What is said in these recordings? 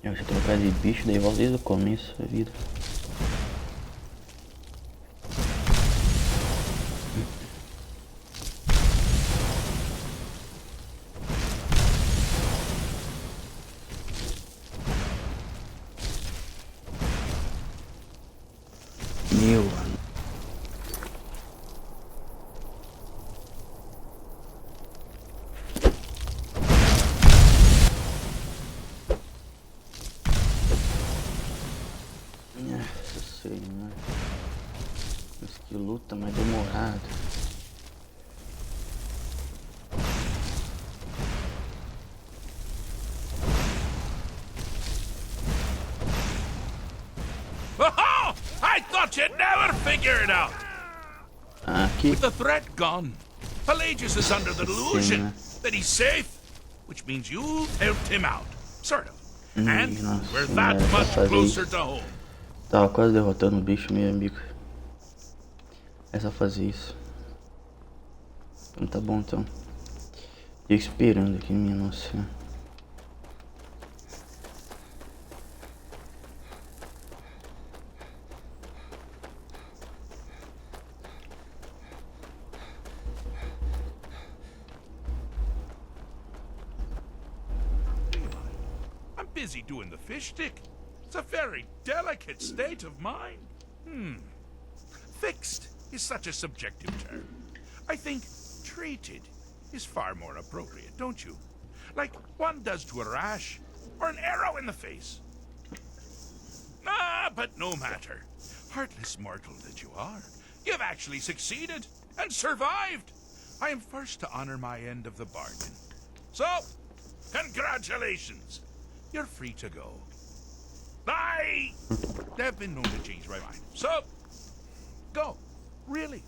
Eu já trocar de bicho, daí volta desde o começo da vida. Meu ano. Nossa senhora. Mas que luta mais demorada. Oh, I thought you'd never figure it out. Aqui. With the threat gone, Pelagius is under the delusion that he's safe, which means you helped him out, sort of. And we're that much closer to home. Tava quase derrotando o bicho, meu amigo. É só fazer isso. Então tá bom, então. Fico esperando aqui, minha nossa. I'm busy doing the fish stick. It's a very delicate state of mind. Fixed is such a subjective term. I think treated is far more appropriate, don't you? Like one does to a rash or an arrow in the face. Ah, but no matter. Heartless mortal that you are, you've actually succeeded and survived. I am first to honor my end of the bargain. So, congratulations. You're free to go. They've been known to change my mind. So, go. Really.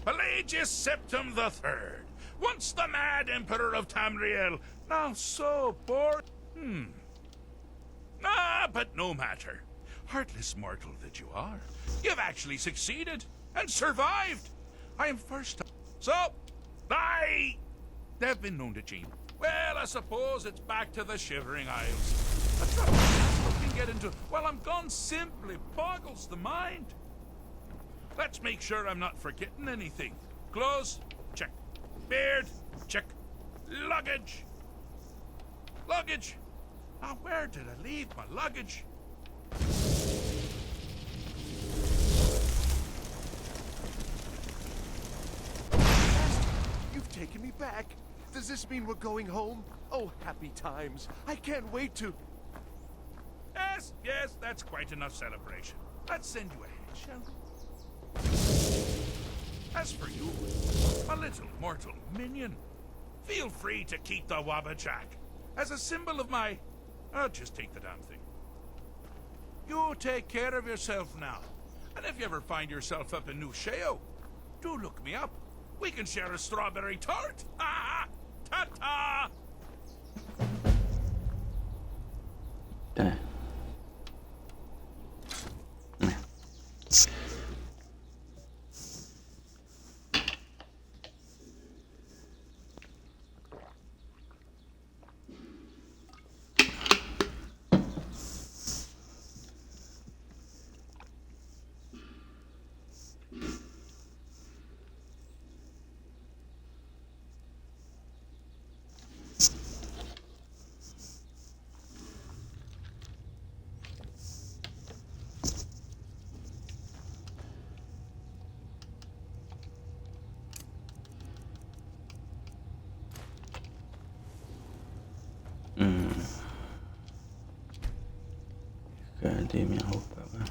Pelagius Septim the Third, once the mad emperor of Tamriel, now so bored. Ah, but no matter. Heartless mortal that you are, you've actually succeeded and survived. I am first to... So, they've been known to change. Well, I suppose it's back to the Shivering Isles. A trouble we can get into while I'm gone simply boggles the mind. Let's make sure I'm not forgetting anything. Clothes, check. Beard, check. Luggage. Luggage. Now, where did I leave my luggage? You've taken me back. Does this mean we're going home? Oh, happy times. I can't wait to... Yes, that's quite enough celebration. Let's send you ahead, shall we? As for you, a little mortal minion, feel free to keep the Wabbajack as a symbol of my... I'll just take the damn thing. You take care of yourself now. And if you ever find yourself up in New Sheo, do look me up. We can share a strawberry tart. Ah, ta-ta! É. Cadê minha roupa agora?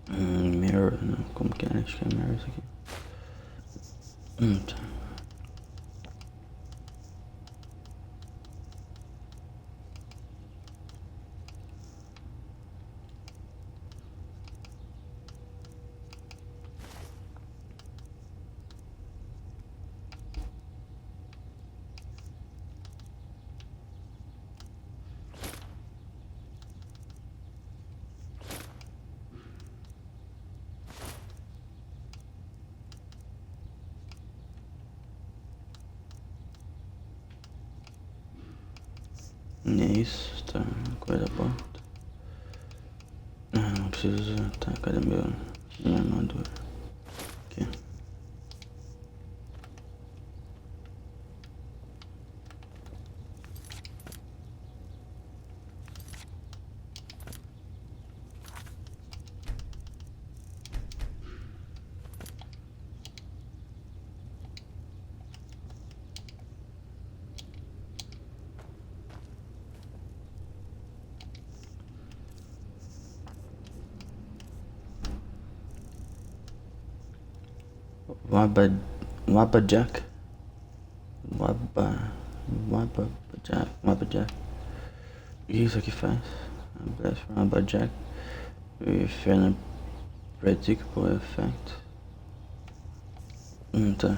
Mirror, não, como que é? Acho que é mirror isso aqui. Tá. E é isso, tá, coisa boa. Ah, não preciso, tá, cadê minha armadura? Aqui. Wabajack. Wabajack. O que isso aqui faz? Blast from Wabajack. With an unpredictable effect. Tá.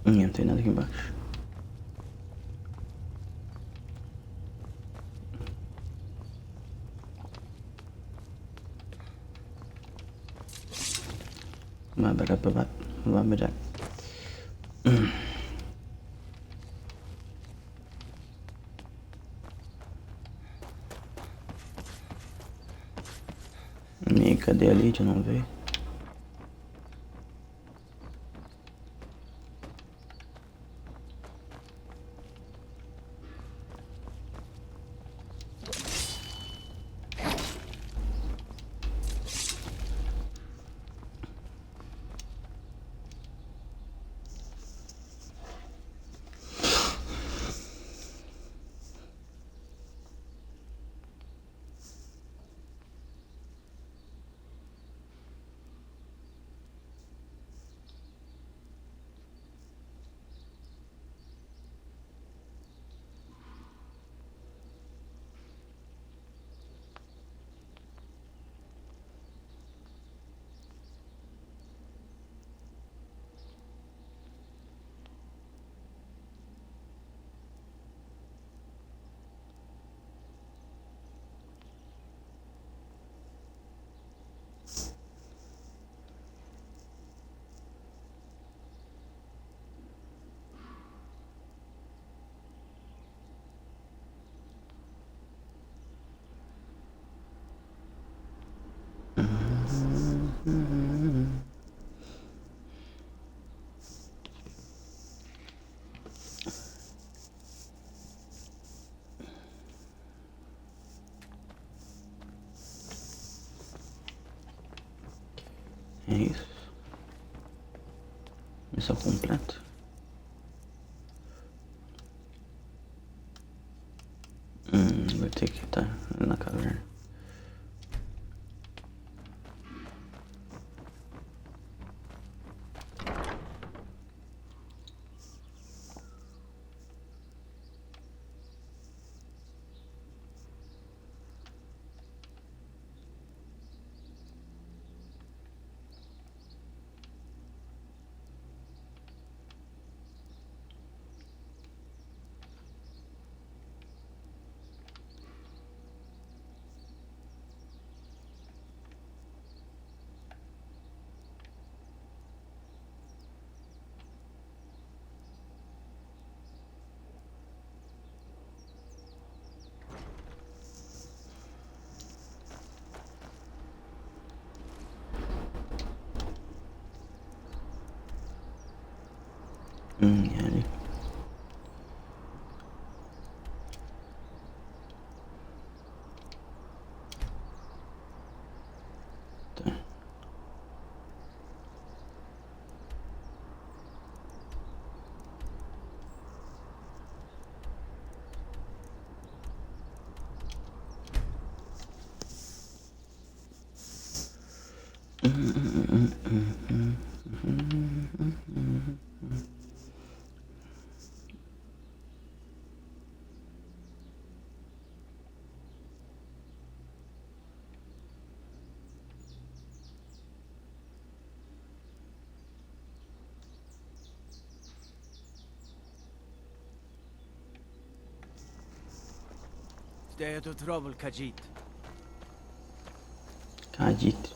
Não tem nada aqui embaixo. Wabajack. E cadê a Lídia? Não veio? É isso. Missão completa. Vai ter que estar na caverna. Ali. Tá. Stay out of trouble, Khajiit. Acredito.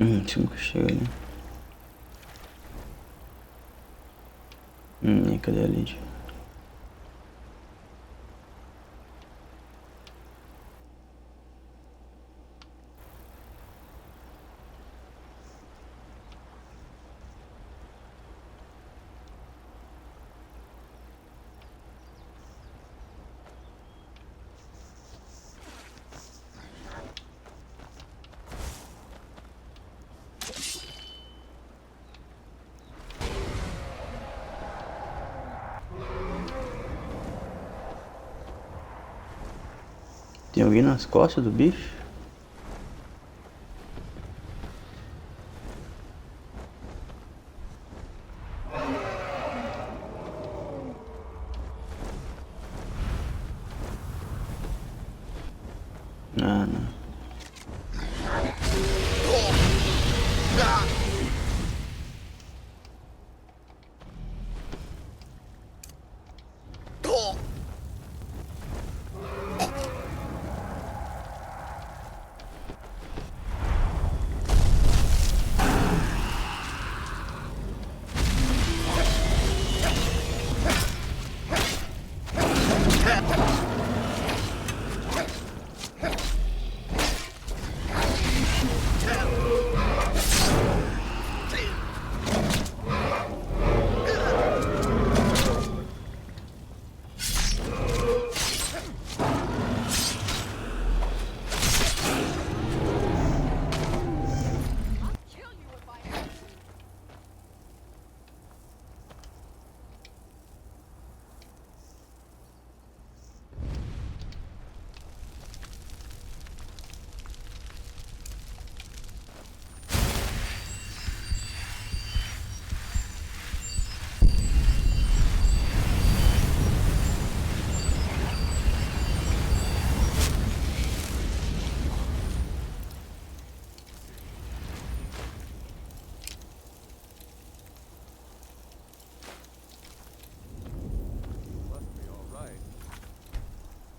Deixa eu chegar ali. Cadê a Lídia? Tem alguém nas costas do bicho? Ah, não. Must be all right.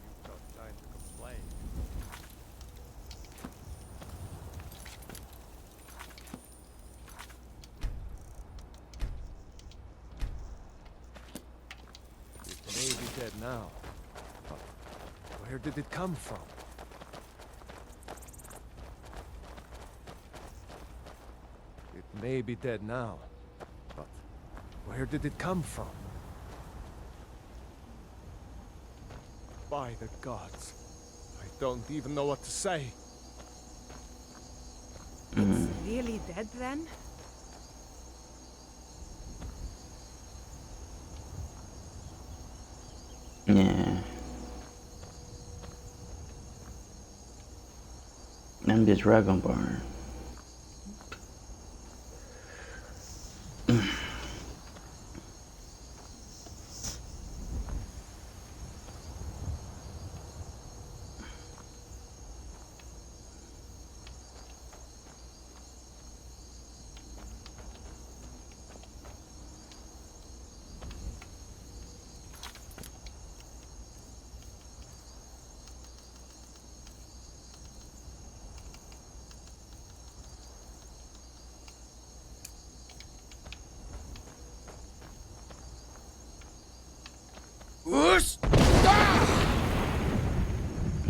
You've got time to complain. It may be dead now, but where did it come from? It may be dead now, but where did it come from? By the gods, I don't even know what to say. It's really dead then? Yeah. And the dragon barn.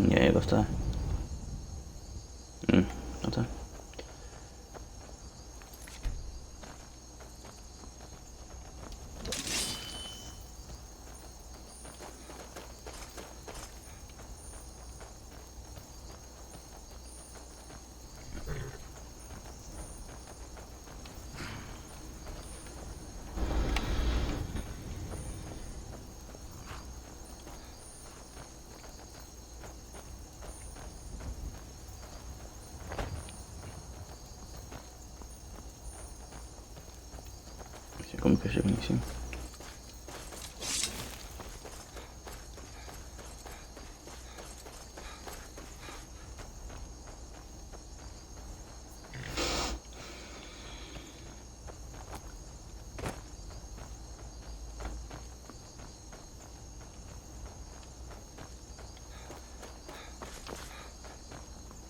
E aí, gostar? Então tá. Não sei como que eu chego em cima.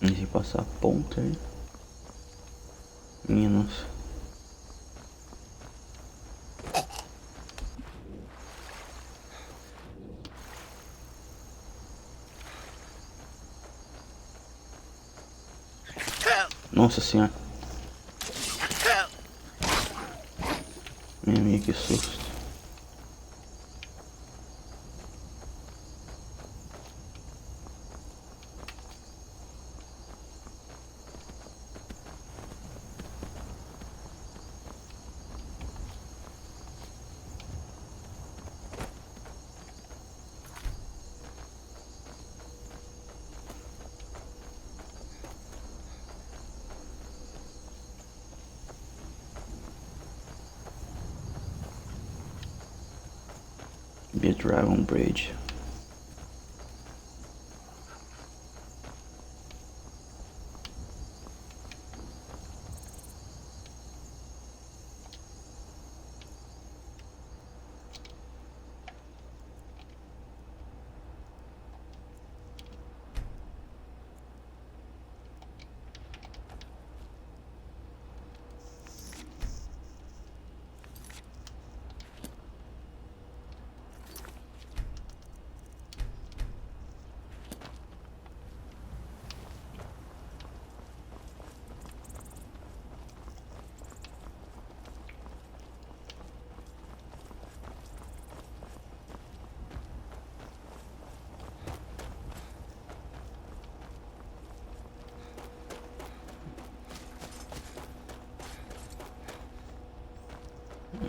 E se passar a ponta aí. Minha nossa. Nossa senhora. Minha amiga, que susto. Be a dragon bridge.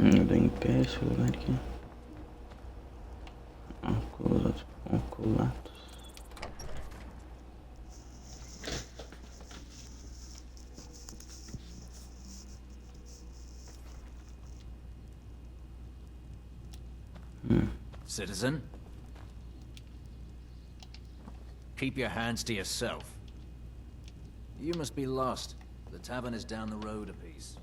Eu dou em pé esse lugar aqui. Oculatos. Citizen? Keep your hands to yourself. You must be lost. The tavern is down the road a piece.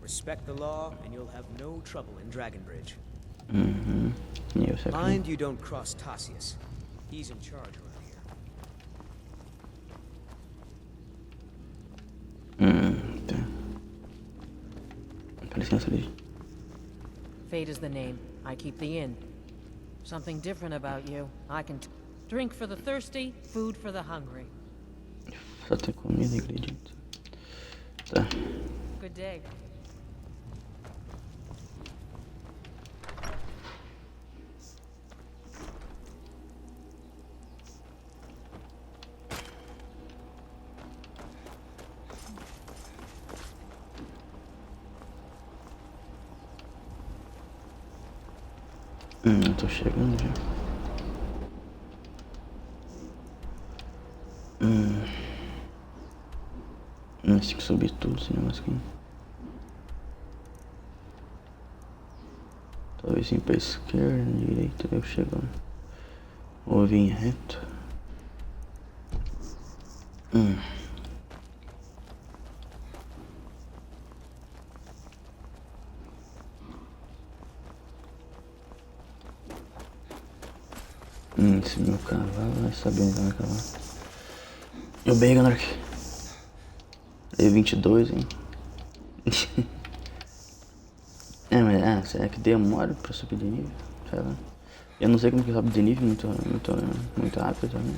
Respect the law, and you'll have no trouble in Dragonbridge. E eu sei que... Mind you don't cross Tassius. He's in charge around here. Tá. Com licença, Liz. Fate is the name. I keep the inn. Something different about you. I can drink for the thirsty, food for the hungry. Só tem comida e ingredientes. Tá. Good day. Eu tô chegando já. Tem que subir tudo esse negócio aqui. Talvez ir pra esquerda, direita, eu chego. Ou vir reto. Esse meu cavalo vai saber onde vai cavalo. E o Bacon aqui. É 22, hein? Mas será que demora pra subir de nível? Sei lá. Eu não sei como que sobe de nível muito rápido também.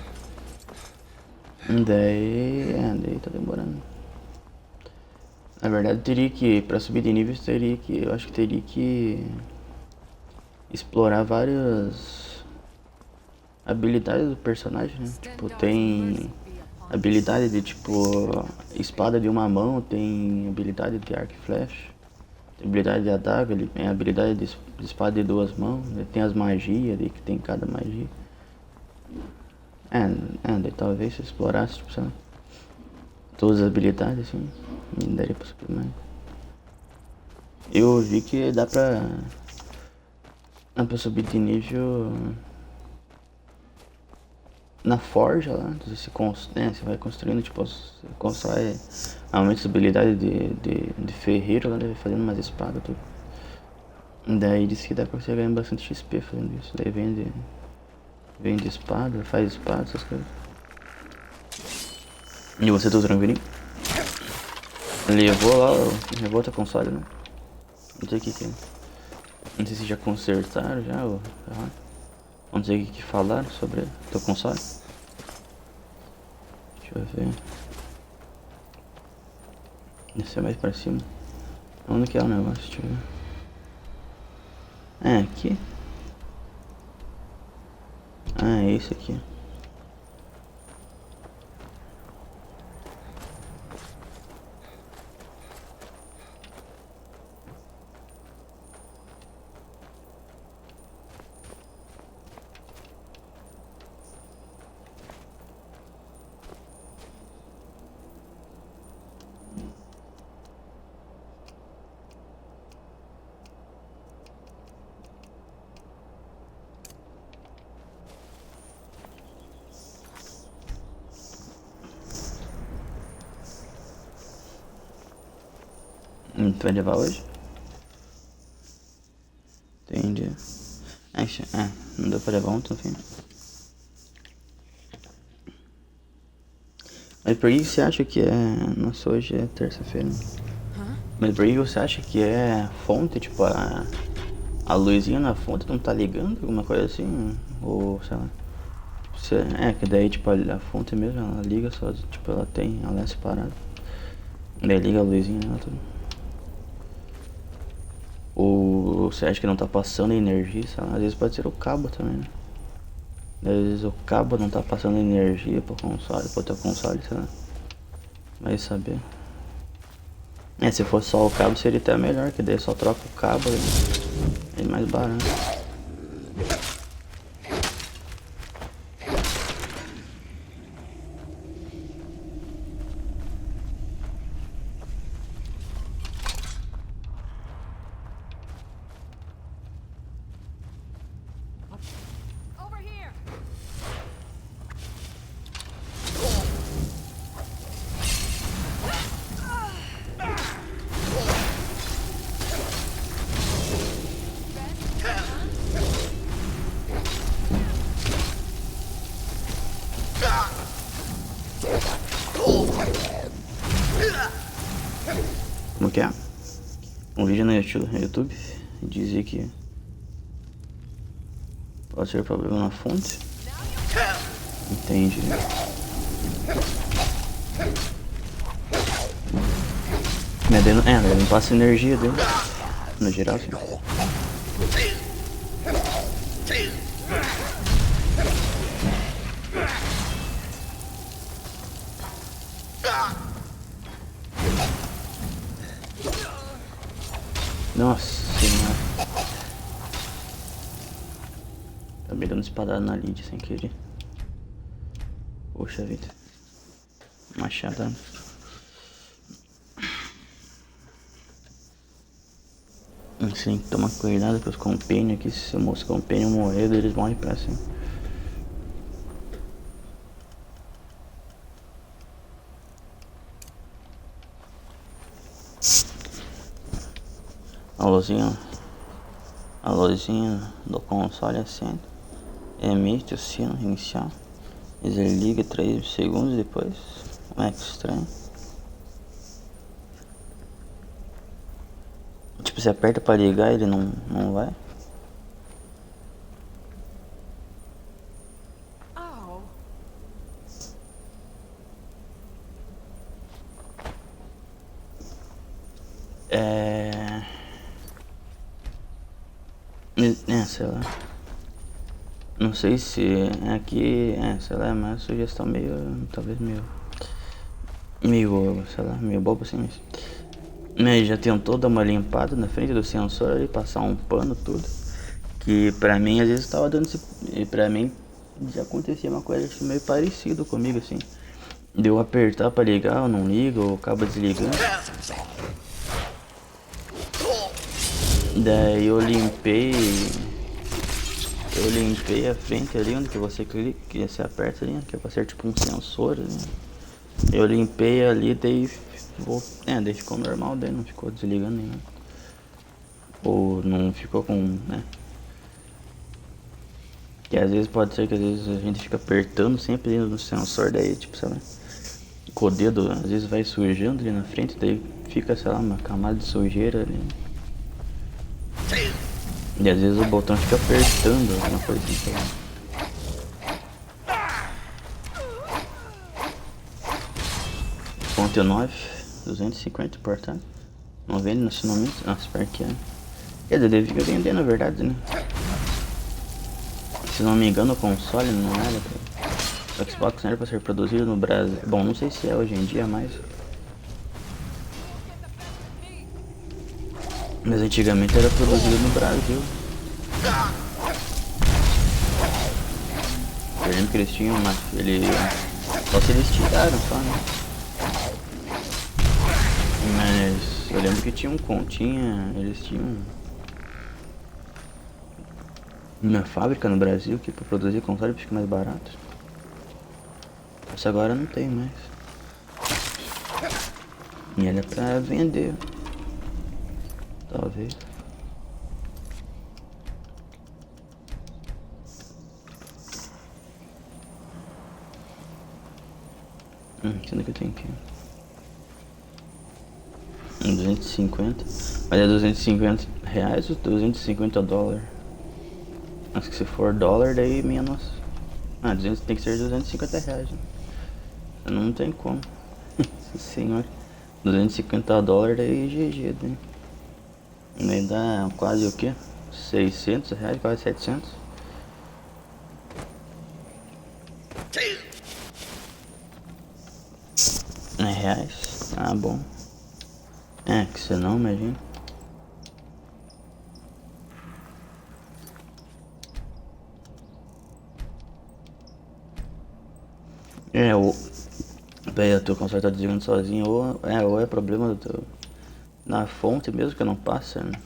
Daí tá demorando. Na verdade teria que, pra subir de nível eu acho que teria que explorar várias habilidades do personagem, né? Tipo, tem habilidade de tipo espada de uma mão, tem habilidade de arco e flecha, tem habilidade de adaga, ele tem habilidade de espada de duas mãos, tem as magias ali que tem cada magia. Daí talvez se explorasse, tipo, sei lá, todas as habilidades assim, me daria pra subir mais. Eu vi que dá pra subir de nível na forja lá, você vai construindo, tipo, você constrói, aumenta a habilidade de ferreiro lá, vai fazendo umas espadas, tudo. Daí diz que dá pra você ganhar bastante XP fazendo isso, daí vende espada, faz espada, essas coisas. E você tá tranquilinho? Levou outro console, né? Não sei o que é. Não sei se já consertaram já ou... Não sei o que falaram sobre o teu console. Deixa eu ver. Esse é mais pra cima. Onde que é o negócio? Deixa eu ver. Aqui. É esse aqui. Tu vai levar hoje? Entendi. Não deu pra levar ontem, enfim. Mas por que você acha que é... Nossa, hoje é terça-feira. Mas por que você acha que é fonte, tipo, a luzinha na fonte não tá ligando? Alguma coisa assim? Ou, sei lá. Que daí, tipo, a fonte mesmo, ela liga só, tipo, ela é separada. Daí liga a luzinha nela tudo. Ou você acha que não tá passando energia, sei lá. Às vezes pode ser o cabo também, né? Às vezes o cabo não tá passando energia pro teu console, sei lá. Vai saber. Se fosse só o cabo seria até melhor, que daí só troca o cabo e é mais barato. Como que é? Um vídeo no YouTube dizia que pode ser problema na fonte. Entendi. Mas daí não passa energia dele. No geral, assim. Nossa senhora. Tá me dando espadada na lid sem querer. Poxa vida. Machadão. Assim, toma cuidado com os companions aqui. Se os companions morrer, eles morrem pra cima. A luzinha do console acende. Emite o sino inicial. Desliga 3 segundos depois. É que estranho. Tipo, você aperta pra ligar, ele não vai. Ow. Sei lá. Não sei se aqui, sei lá, é uma sugestão meio, talvez meio, sei lá, meio bobo assim, mas já tentou dar uma limpada na frente do sensor e passar um pano tudo, que pra mim às vezes tava dando e pra mim já acontecia uma coisa assim, meio parecido comigo assim, de eu apertar pra ligar ou não liga, ou acaba desligando. Daí eu limpei a frente ali onde que você clica, que você aperta ali, que vai ser tipo um sensor ali. Eu limpei ali, daí daí ficou normal, daí não ficou desligando nenhum. Ou não ficou com, né? Que às vezes pode ser que às vezes a gente fica apertando sempre ali no sensor, daí tipo, sei lá, com o dedo às vezes vai sujando ali na frente, daí fica, sei lá, uma camada de sujeira ali. E às vezes o botão fica apertando, alguma coisa assim, sei lá. Ponto 9, 250 portanto. Não vende no sinônimo. Nossa, pior que é. Quer dizer, devia vender na verdade, né? Se não me engano, o console não era. O Xbox não era pra ser produzido no Brasil. Bom, não sei se é hoje em dia, mas antigamente era produzido no Brasil. Eu lembro que eles tinham uma. Só se eles tiraram só, né? Mas eu lembro que eles tinham uma fábrica no Brasil que pra produzir console fica mais barato. Isso agora não tem mais. E era pra vender. Talvez. Sendo que eu tenho aqui 250. Mas é 250 reais ou 250 dólares? Acho que se for dólar daí menos. 200, tem que ser 250 reais, né? Não tem como. Senhor, 250 dólares daí GG, né? Daí dá quase o que? 600 reais, quase 700. Reais? Ah, bom. Que você não, imagina. O teu console tá desligando sozinho, ou é problema na fonte mesmo que não passa, né?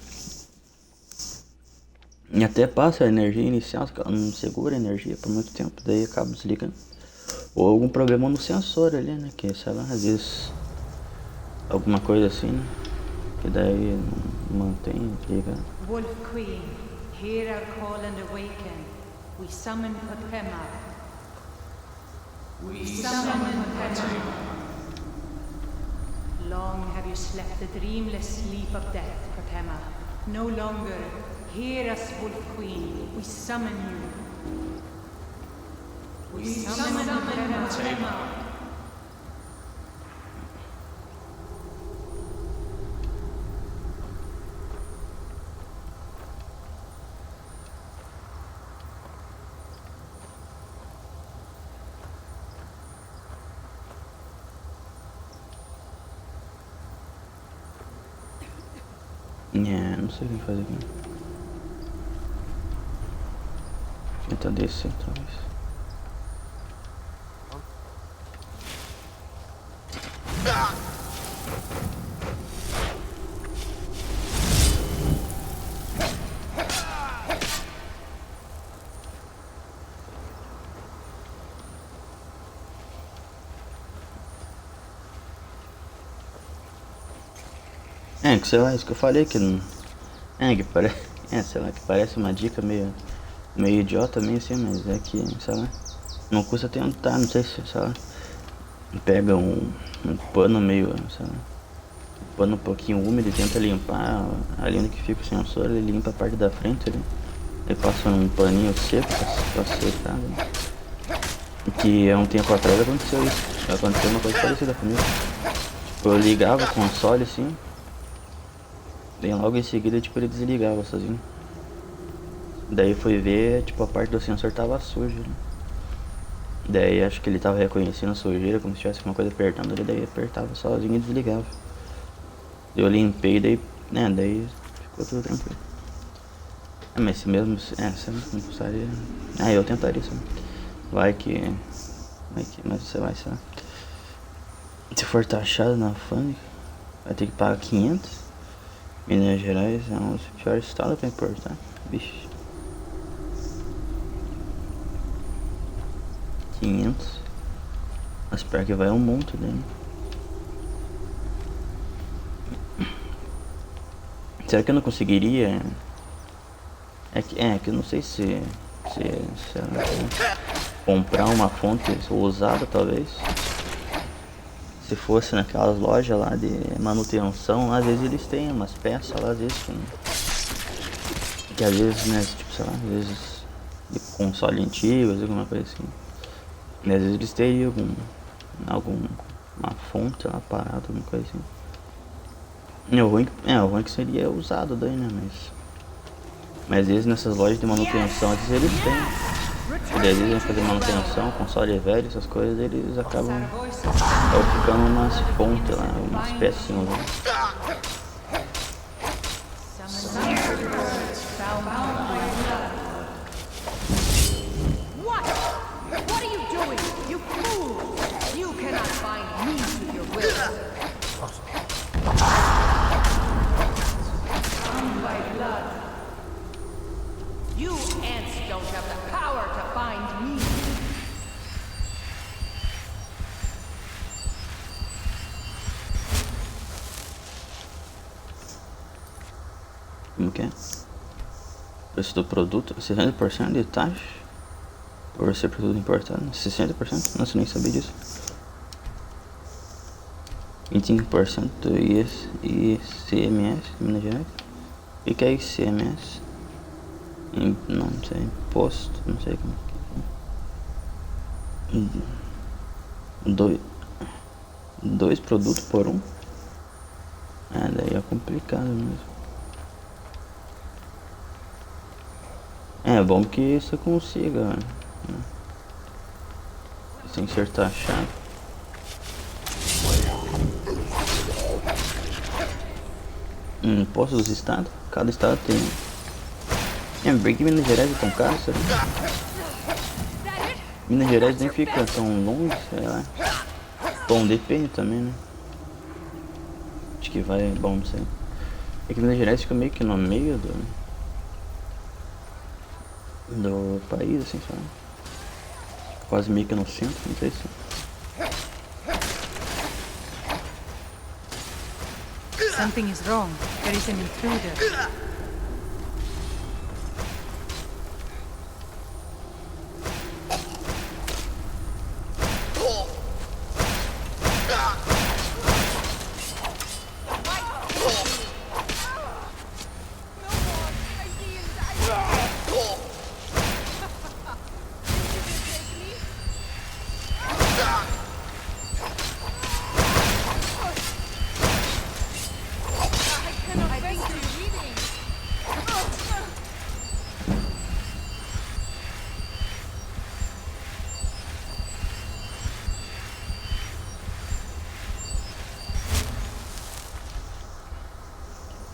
E até passa a energia inicial, que ela não segura a energia por muito tempo, daí acaba desligando. Ou algum problema no sensor ali, né? Que sei lá, às vezes alguma coisa assim, né? Que daí não mantém ligado. Wolf Queen, hear our call and awaken. We summon Potema. We summon Potema. Long have you slept the dreamless sleep of death, Potema. No longer. Hear us, Wolf Queen. We summon you. We summon Potema. Não sei o que fazer aqui. Tentar descer, talvez. Que sei lá, isso que eu falei que não. É, que parece. É, sei lá, que parece uma dica meio idiota meio assim, mas é que, sei lá, não custa tentar, não sei se, sei lá, pega um pano meio, sei lá, um pano um pouquinho úmido e tenta limpar ali onde que fica o sensor, ele limpa a parte da frente, ele passa um paninho seco pra secar, né? Que há um tempo atrás aconteceu isso, aconteceu uma coisa parecida comigo. Tipo, eu ligava o console assim, daí logo em seguida tipo ele desligava sozinho. Daí fui ver, tipo, a parte do sensor tava suja, né? Daí acho que ele tava reconhecendo a sujeira, como se tivesse alguma coisa apertando ele, daí apertava sozinho e desligava. Eu limpei, daí, né, daí ficou tudo tranquilo. Mas se mesmo, se não precisaria... eu tentaria isso. Vai que, mas você vai, sei lá. Se for taxado na alfândega, vai ter que pagar 500. Minas Gerais é um dos piores estados pra importar. Vixe. 500. Mas pior que vai um monte dele. Será que eu não conseguiria? É que eu não sei se comprar uma fonte usada, talvez. Se fosse naquelas lojas lá de manutenção, às vezes eles têm umas peças lá, às vezes que às vezes, né, tipo, sei lá, às vezes de console antigo, alguma coisa assim. E às vezes eles teriam uma fonte lá parada, alguma coisa assim. O ruim que seria usado daí, né, mas às vezes nessas lojas de manutenção, às vezes eles têm. E daí, às vezes vão fazer manutenção, console velho, essas coisas, eles acabam ficando umas fontes lá, umas peças assim, lá. What? What are you doing? You fool! You cannot bind me to your will. Bound by blood. You ants don't have the power to bind me. Como que é? Preço do produto, 60% de taxa por ser produto importado. 60%? Nossa, eu nem sabia disso. 25% do ICMS de Minas Gerais. O que é ICMS? Não sei, imposto, não sei como que é. Dois produtos por um? Daí é complicado mesmo. É bom que você consiga, né? Sem ser taxado. Imposto dos estados? Cada estado tem. Bem que Minas Gerais é tão caro, sabe? Minas Gerais nem fica tão longe, sei lá. Bom, depende também, né? Acho que vai, bom, não sei. É que Minas Gerais fica meio que no meio do país, assim, sabe? Quase meio que no centro, não sei se... Something is wrong. There is an intruder.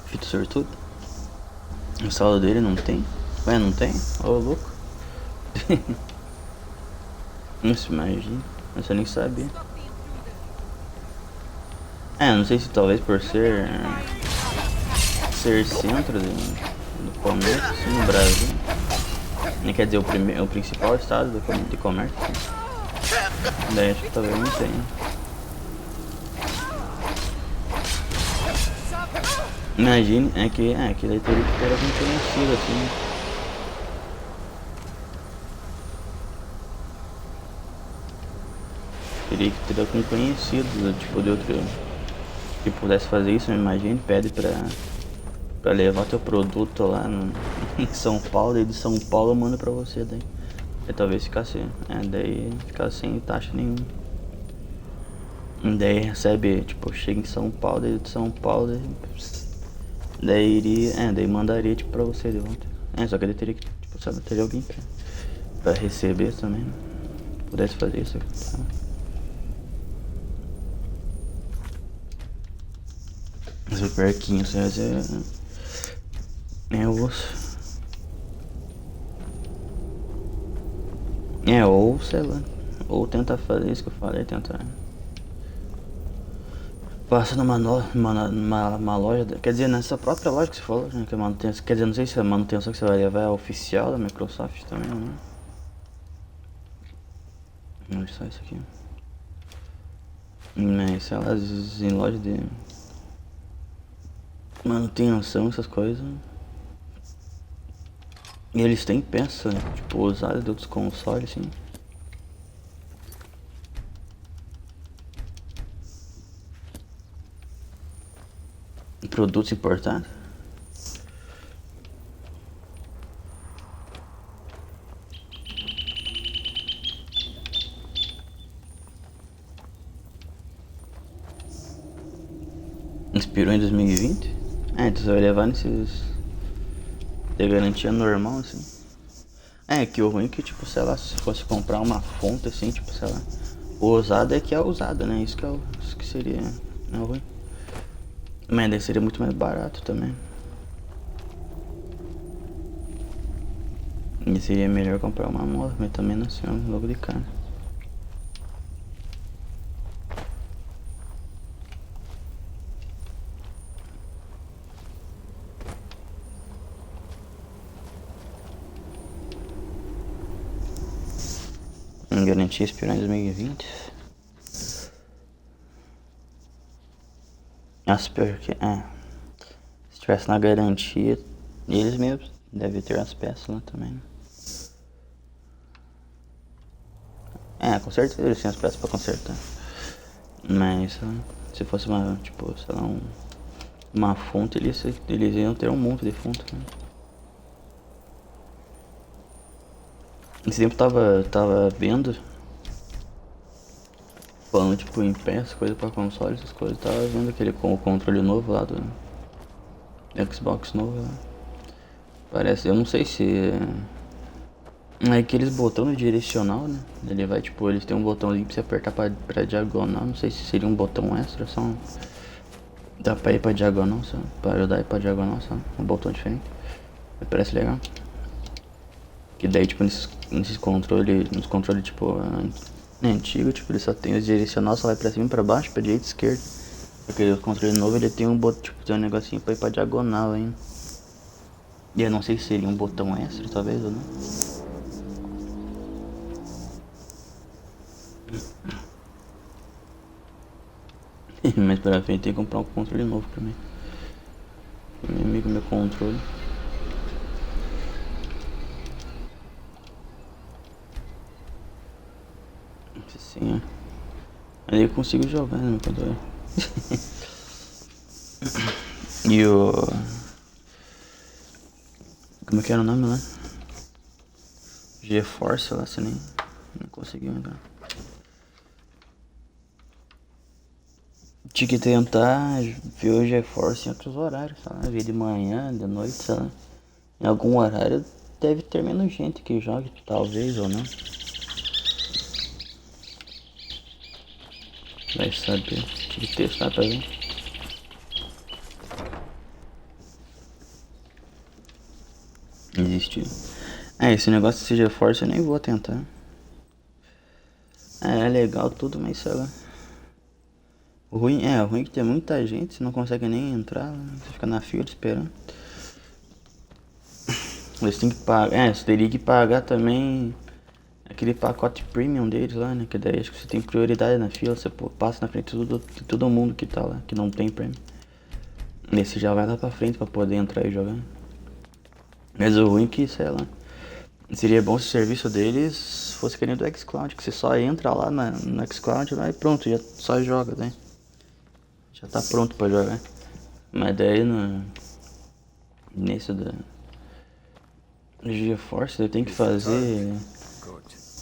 Fito sortudo. O saldo dele não tem? Ué, não tem? Ô, louco. Nossa, imagina. Eu nem sabia. Não sei se talvez por ser centro do comércio, assim, no Brasil. Quer dizer, o principal estado de comércio. Assim. Daí acho que talvez não tenha. Imagine, é que daí teria que ter algum conhecido assim. Teria que ter algum conhecido, tipo, de outro que pudesse fazer isso, imagine, pede pra levar teu produto lá em São Paulo, daí de São Paulo manda pra você daí. Aí talvez ficasse, daí ficasse sem taxa nenhuma. Daí recebe, tipo, chega em São Paulo, daí de São Paulo, daí iria, daí mandaria tipo pra você de volta. Só que ele teria que, tipo, sabe, teria alguém pra receber também, né? Pudesse fazer isso, tá? Mas o pior que isso é osso. Ou sei lá. Ou tentar fazer isso que eu falei, tentar. Passa numa loja, quer dizer, nessa própria loja que você falou, né, que é manutenção, quer dizer, não sei se a manutenção que você vai levar é oficial da Microsoft também, né? Não é só isso aqui. Mas, sei lá, às vezes em loja de manutenção, essas coisas. E eles têm peça, tipo, usada de outros consoles, assim. Produtos importados. Inspirou em 2020? Então você vai levar nesses de garantia normal, assim. Que o ruim é que, tipo, sei lá, se fosse comprar uma fonte, assim, tipo, sei lá, o usado é que é usada, né? Isso que seria, não, ruim. Mas daí seria muito mais barato também. E seria melhor comprar uma moto, mas também não assim, logo de cara. Garantia expirou em 2020. Nossa, pior que. Se tivesse na garantia, eles mesmos devem ter as peças lá também. Com certeza eles têm as peças pra consertar. Mas se fosse uma, tipo, sei lá, uma fonte, eles iam ter um monte de fonte, né? Esse tempo tava vendo, falando tipo em peças, coisa pra console, essas coisas, tava vendo aquele com o controle novo lá do Xbox novo lá. Parece, eu não sei se é aqueles botões direcional, né? Ele vai, tipo, eles têm um botãozinho pra você apertar pra diagonal, não sei se seria um botão extra, só dá pra ir pra diagonal, só pra ajudar a ir pra diagonal, só um botão diferente. Parece legal. Que daí, tipo, nos controles, tipo, antigo, tipo, ele só tem os direcional, só vai pra cima e pra baixo, pra direita e esquerda. Porque o controle novo, ele tem um botão, tipo, tem um negocinho pra ir pra diagonal ainda. E eu não sei se seria um botão extra, talvez, ou não. Mas pra frente tem que comprar um controle novo pra mim. Meu amigo, meu controle. Assim, aí eu consigo jogar no meu controle. E o... Como que era o nome lá? GeForce lá, você nem... Não conseguiu jogar. Tinha que tentar ver o GeForce em outros horários, sei lá, ver de manhã, de noite, sei lá. Em algum horário deve ter menos gente que joga, talvez ou não. Vai saber, tinha que testar pra ver. Existiu. Esse negócio de GeForce eu nem vou tentar. É legal tudo, mas sei lá. O ruim é que tem muita gente, você não consegue nem entrar, você fica na fila esperando. Você tem que pagar, você teria que pagar também aquele pacote premium deles lá, né? Que daí acho que você tem prioridade na fila, você passa na frente de todo mundo que tá lá, que não tem premium. Esse já vai lá pra frente pra poder entrar e jogar. Mas o ruim é que, sei lá, seria bom se o serviço deles fosse que nem do xCloud, que você só entra lá no xCloud lá e pronto, já só joga, né? Já tá pronto pra jogar. Mas daí nesse da GeForce eu tenho que fazer.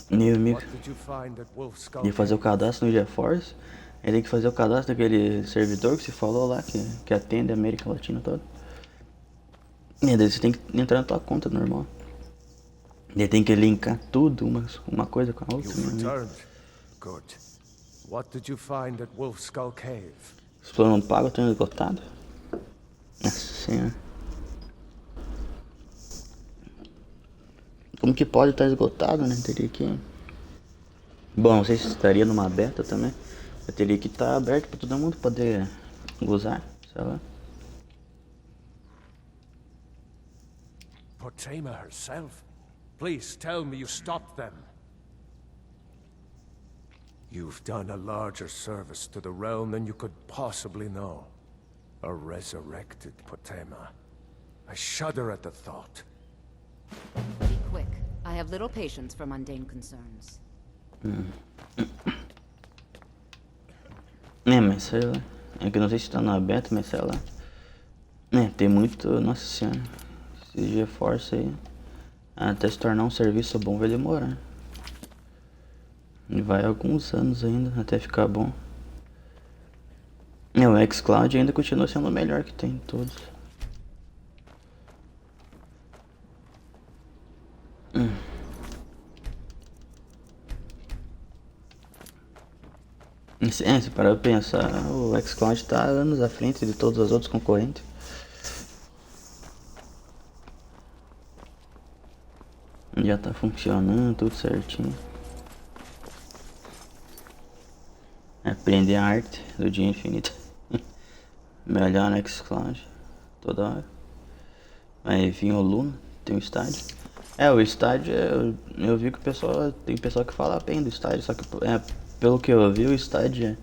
What did you find at Wolf Skull E fazer o Cave? cadastro no GeForce. Aí tem que fazer o cadastro daquele servidor que você falou lá, que atende a América Latina toda. E daí você tem que entrar na tua conta normal. Daí tem que linkar tudo, uma coisa com a outra. You've Né? returned. Good. What did you find at Wolf Skull Cave? Os planos não pagam, estão esgotados. Nossa senhora. Como que pode estar esgotado, né? Teria que... Bom, não sei se estaria numa beta também. Eu teria que estar aberto para todo mundo poder usar, sei lá. Potema herself? Please tell me you stopped them. You've done a larger service to the realm than you could possibly know. A resurrected Potema. I shudder at the thought. Be quick. I have little patience for mundane concerns. Mas sei lá. É que eu não sei se tá na beta, mas sei lá. Tem muito. Nossa senhora. Esse GeForce aí. Até se tornar um serviço bom vai demorar. E vai alguns anos ainda até ficar bom. O xCloud ainda continua sendo o melhor que tem de todos. Se parar pra pensar, o xCloud tá anos à frente de todos os outros concorrentes. Já tá funcionando, tudo certinho. Aprender a arte do dia infinito. Melhor no xCloud. Toda hora. Vai vir o Luna, tem o estádio. O estádio, eu vi que o pessoal, tem pessoal que fala bem do estádio, só que pelo que eu vi, o estádio,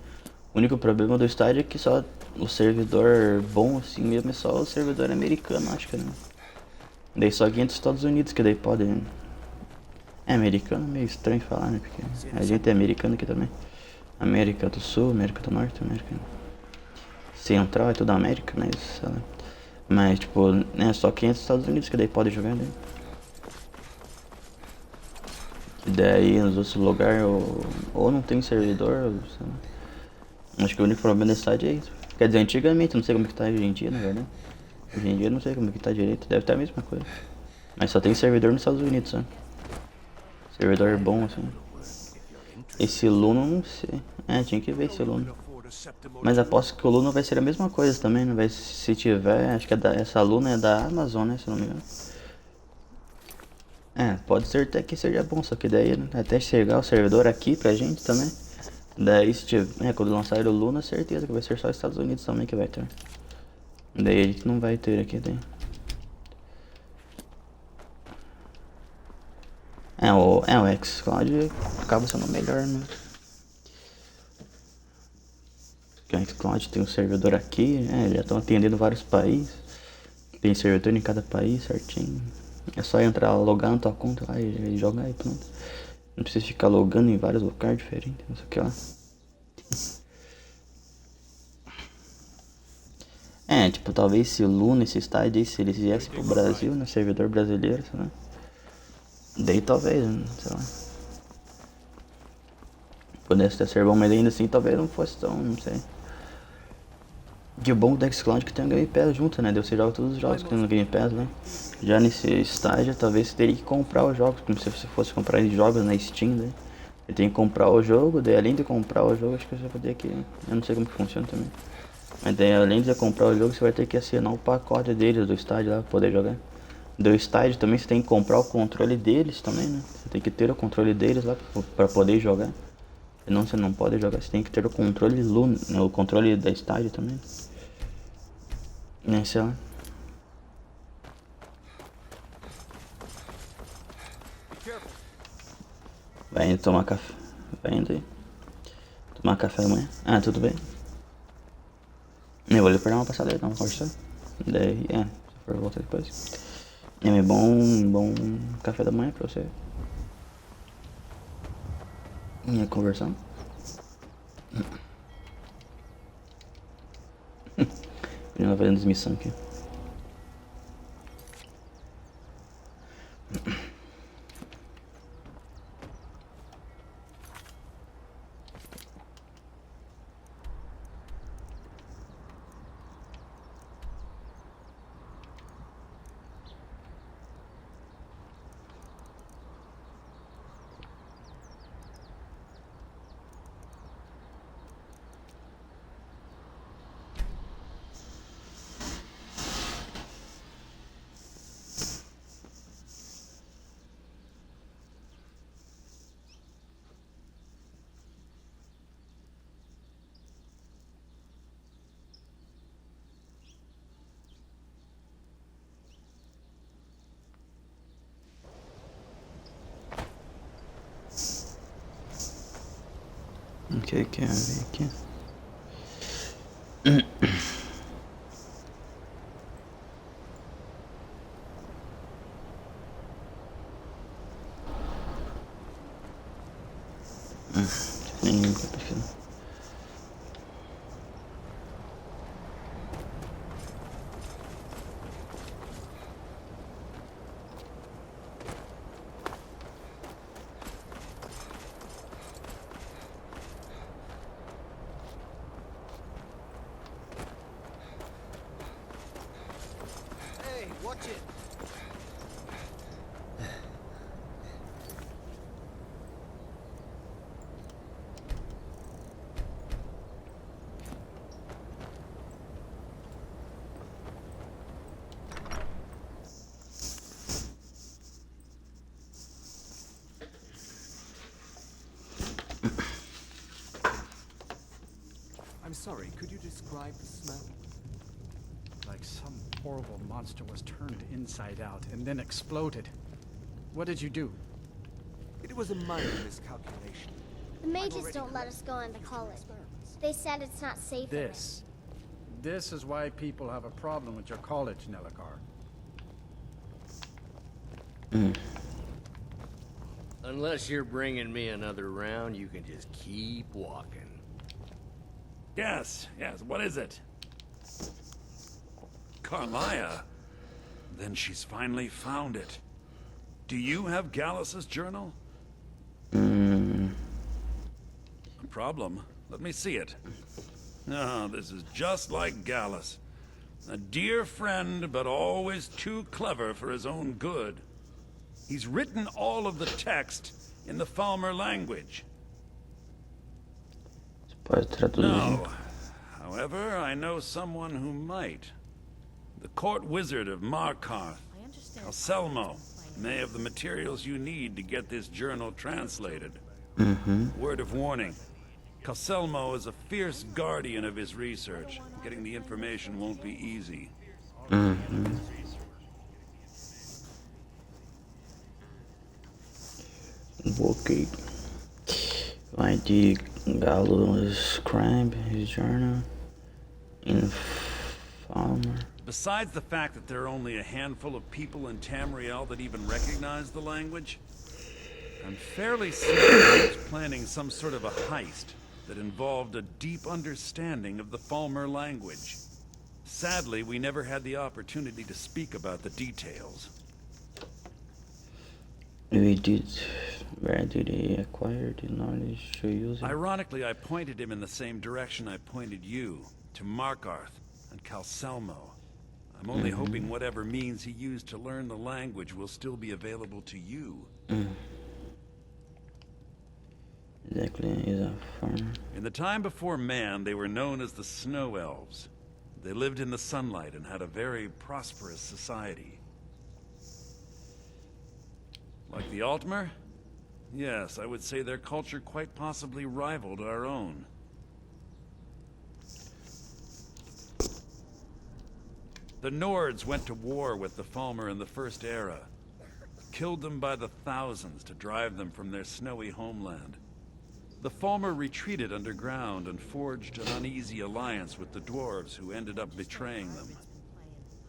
o único problema do estádio é que só o servidor bom assim mesmo é só o servidor americano, acho que não. Daí só aqui entre os Estados Unidos que daí pode. Americano, meio estranho falar, né? Porque a gente é americano aqui também. América do Sul, América do Norte, América Central é tudo América, mas sei lá. Mas tipo, só aqui entre os Estados Unidos que daí pode jogar daí. E daí nos outros lugares ou não tem servidor, ou, sei lá. Acho que o único problema desse estádio é isso. Quer dizer, antigamente, não sei como que tá hoje em dia, na verdade. Hoje em dia não sei como que tá direito, deve estar a mesma coisa. Mas só tem servidor nos Estados Unidos, sabe? Servidor bom, assim. Esse Luna, não sei. Tinha que ver esse Luna. Mas aposto que o Luna vai ser a mesma coisa também, não vai? Se tiver, acho que essa Luna é da Amazon, né? Se não me engano. Pode ser até que seja bom, só que daí até chegar o servidor aqui pra gente também. Daí se tiver, quando lançar o Luna, certeza que vai ser só os Estados Unidos também que vai ter. Daí a gente não vai ter aqui daí. O xCloud acaba sendo melhor, né? Porque o xCloud tem um servidor aqui, já estão atendendo vários países. Tem servidor em cada país certinho. É só entrar, logar na tua conta lá e jogar e pronto. Não precisa ficar logando em vários locais diferentes, não sei o que lá. Tipo, talvez se o Luna, esse estádio aí, se eles viessem pro Brasil, no servidor brasileiro, sei lá. Daí talvez, sei lá. Pudesse até ser bom, mas ainda assim talvez não fosse tão, não sei. E o bom do xCloud é que tem um Game Pass junto, né? Daí você joga todos os jogos que tem no Game Pass, né? Já nesse estágio, talvez você teria que comprar os jogos, como se você fosse comprar jogos na Steam, né? Você tem que comprar o jogo, daí além de comprar o jogo, acho que você vai poder aqui. Eu não sei como que funciona também. Mas daí além de comprar o jogo, você vai ter que assinar o pacote deles do estádio lá pra poder jogar. Do estádio também você tem que comprar o controle deles também, né? Você tem que ter o controle deles lá pra poder jogar. Senão você não pode jogar, você tem que ter o controle Luna, o controle da estádio também. Sei lá. Vai indo tomar café. Vai indo aí. Tomar café amanhã. Tudo bem. Eu vou lhe pegar uma passada aí, então, força. Daí, se for voltar depois. É bom café da manhã pra você. Minha conversão. Ele fazendo transmissão aqui. Ok, quer ver aqui? Ninguém tá pesquisando. Hey, watch it! I'm sorry, could you describe the smell? Like some horrible monster was turned inside out and then exploded. What did you do? It was a minor miscalculation. The mages don't let us go into college. They said it's not safe. This is why people have a problem with your college, Nelligar. Unless you're bringing me another round, you can just keep walking. Yes, what is it? Carlia? Then she's finally found it. Do you have Gallus's journal? A problem? Let me see it. Oh, this is just like Gallus. A dear friend, but always too clever for his own good. He's written all of the text in the Falmer language. No. However, I know someone who might. The court wizard of Markarth, Calselmo, may have the materials you need to get this journal translated. Word of warning. Calselmo is a fierce guardian of his research. Getting the information won't be easy. Okay. Vai de Gallus crime, his journal, in Falmer. Besides the fact that there are only a handful of people in Tamriel that even recognize the language, I'm fairly certain he was planning some sort of a heist that involved a deep understanding of the Falmer language. Sadly, we never had the opportunity to speak about the details. We did. Where did he acquire the knowledge to use it? Ironically, I pointed him in the same direction I pointed you, to Markarth and Calselmo. I'm only hoping whatever means he used to learn the language will still be available to you. Exactly, he's a farmer. In the time before man, they were known as the Snow Elves. They lived in the sunlight and had a very prosperous society. Like the Altmer? Yes, I would say their culture quite possibly rivaled our own. The Nords went to war with the Falmer in the First Era. Killed them by the thousands to drive them from their snowy homeland. The Falmer retreated underground and forged an uneasy alliance with the dwarves who ended up betraying them.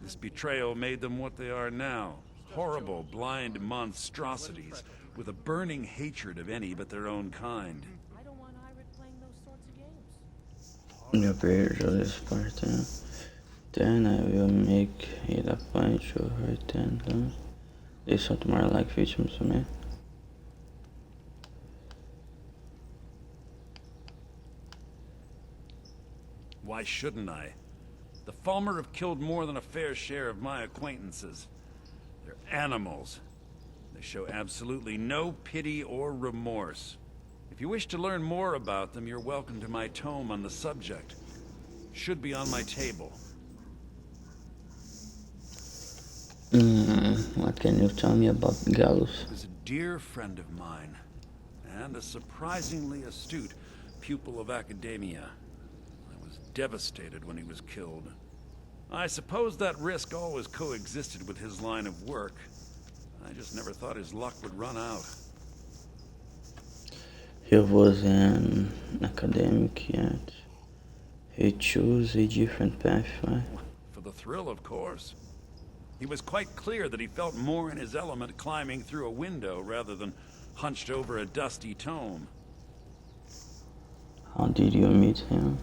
This betrayal made them what they are now. Horrible, blind monstrosities with a burning hatred of any but their own kind. Eu vejo esse parte. Then I will make it a point to her then. They sound more like victims to me. Why shouldn't I? The Falmer have killed more than a fair share of my acquaintances. They're animals. They show absolutely no pity or remorse. If you wish to learn more about them, you're welcome to my tome on the subject. Should be on my table. What can you tell me about Gallus? He's a dear friend of mine, and a surprisingly astute pupil of academia. I was devastated when he was killed. I suppose that risk always coexisted with his line of work. I just never thought his luck would run out. He was an academic yet. He chose a different path, right? For the thrill, of course. He was quite clear that he felt more in his element climbing through a window rather than hunched over a dusty tome. How did you meet him?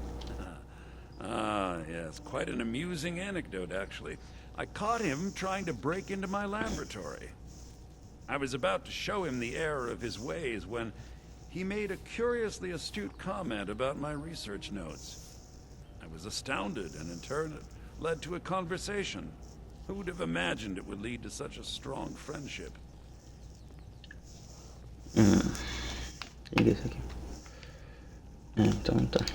Yes, quite an amusing anecdote, actually. I caught him trying to break into my laboratory. I was about to show him the error of his ways when he made a curiously astute comment about my research notes. I was astounded, and in turn it led to a conversation. Who would have imagined it would lead to such a strong friendship? Isso aqui. Então tá.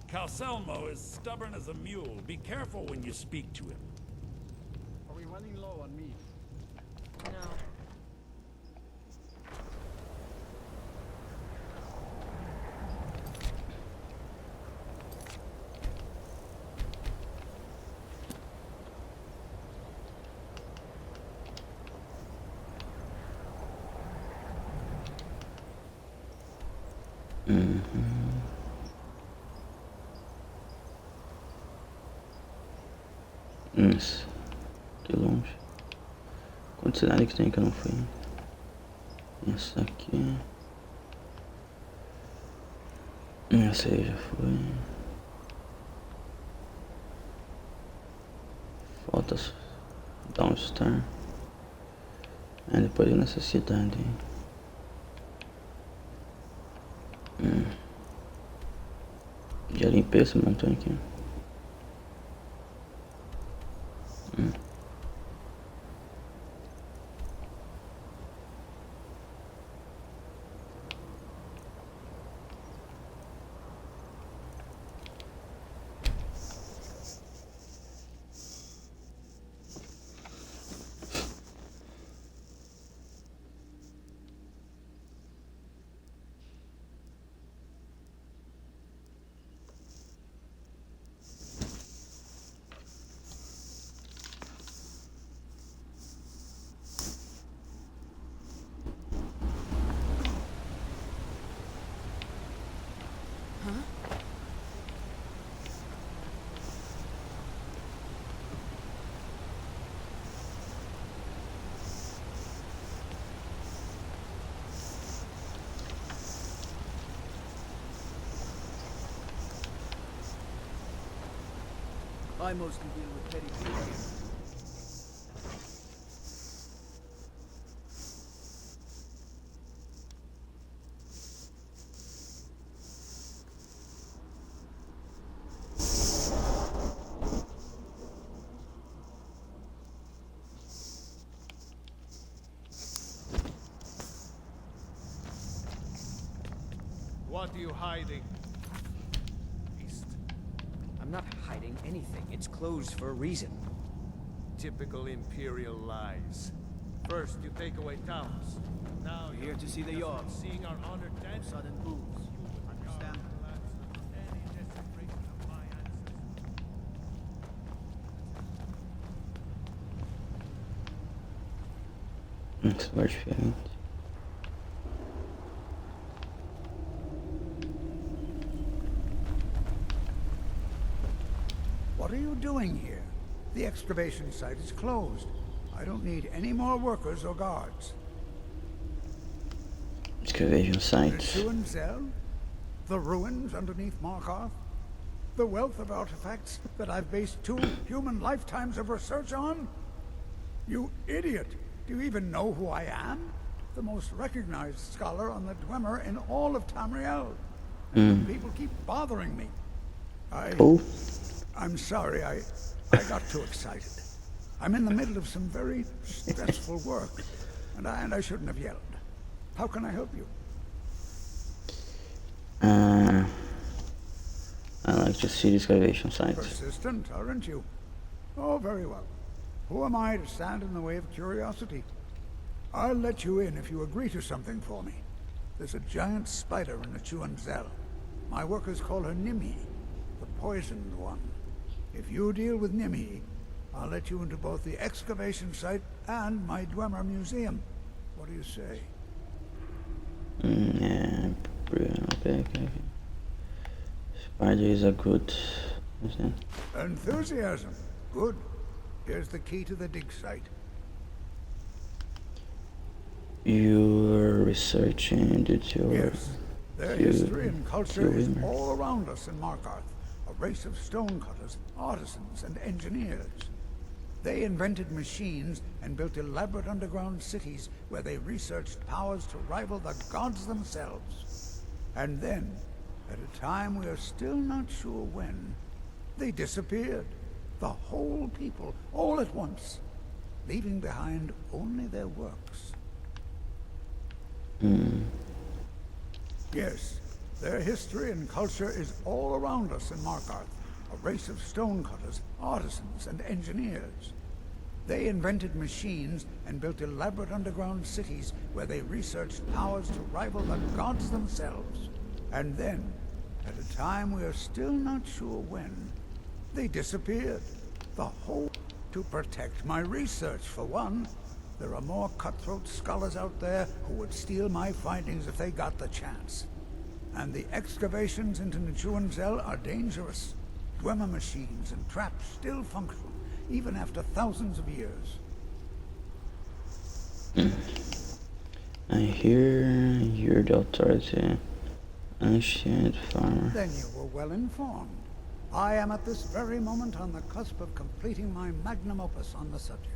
Calcelmo is stubborn as a mule. Be careful when you speak to him. Are we running low on meat? No. Isso. Que longe. Quanto cidade que tem que eu não fui? Essa aqui. Essa aí já foi. Falta dar um star. Aí depois ir nessa cidade. Já limpei esse montão aqui. I mostly deal with petty thieves. What are you hiding? I'm not hiding anything. It's closed for a reason. Typical Imperial lies. First, you take away towns. Now We're here to see the yard. Seeing our honored dead. Sudden moves. Understand? Any desecration of my ancestors. Isso vai diferente. What are you doing here? The excavation site is closed. I don't need any more workers or guards. Excavation site. Zell? The ruins underneath Markarth? The wealth of artifacts that I've based 2 human lifetimes of research on? You idiot! Do you even know who I am? The most recognized scholar on the Dwemer in all of Tamriel. And people keep bothering me. I'm sorry, I got too excited. I'm in the middle of some very stressful work, and I shouldn't have yelled. How can I help you? I like to see the excavation site. Persistent, aren't you? Oh, very well. Who am I to stand in the way of curiosity? I'll let you in if you agree to something for me. There's a giant spider in the Zell. My workers call her Nimi, the poisoned one. If you deal with Nimi, I'll let you into both the excavation site and my Dwemer museum. What do you say? Yeah, okay. Spider is a good... Enthusiasm. Good. Here's the key to the dig site. You're researching Yes. Their history and culture is all around us in Markarth. A race of stonecutters, artisans, and engineers. They invented machines and built elaborate underground cities where they researched powers to rival the gods themselves. And then, at a time we are still not sure when, they disappeared. The whole people, all at once, leaving behind only their works. Yes, their history and culture is all around us in Markarth. A race of stonecutters, artisans, and engineers. They invented machines and built elaborate underground cities where they researched powers to rival the gods themselves. And then, at a time we are still not sure when, they disappeared. The whole... To protect my research, for one. There are more cutthroat scholars out there who would steal my findings if they got the chance. And the excavations into Zell are dangerous. Dwemer machines and traps still function, even after thousands of years. I hear you're the authority. Ancient farmer. Then you were well informed. I am at this very moment on the cusp of completing my magnum opus on the subject.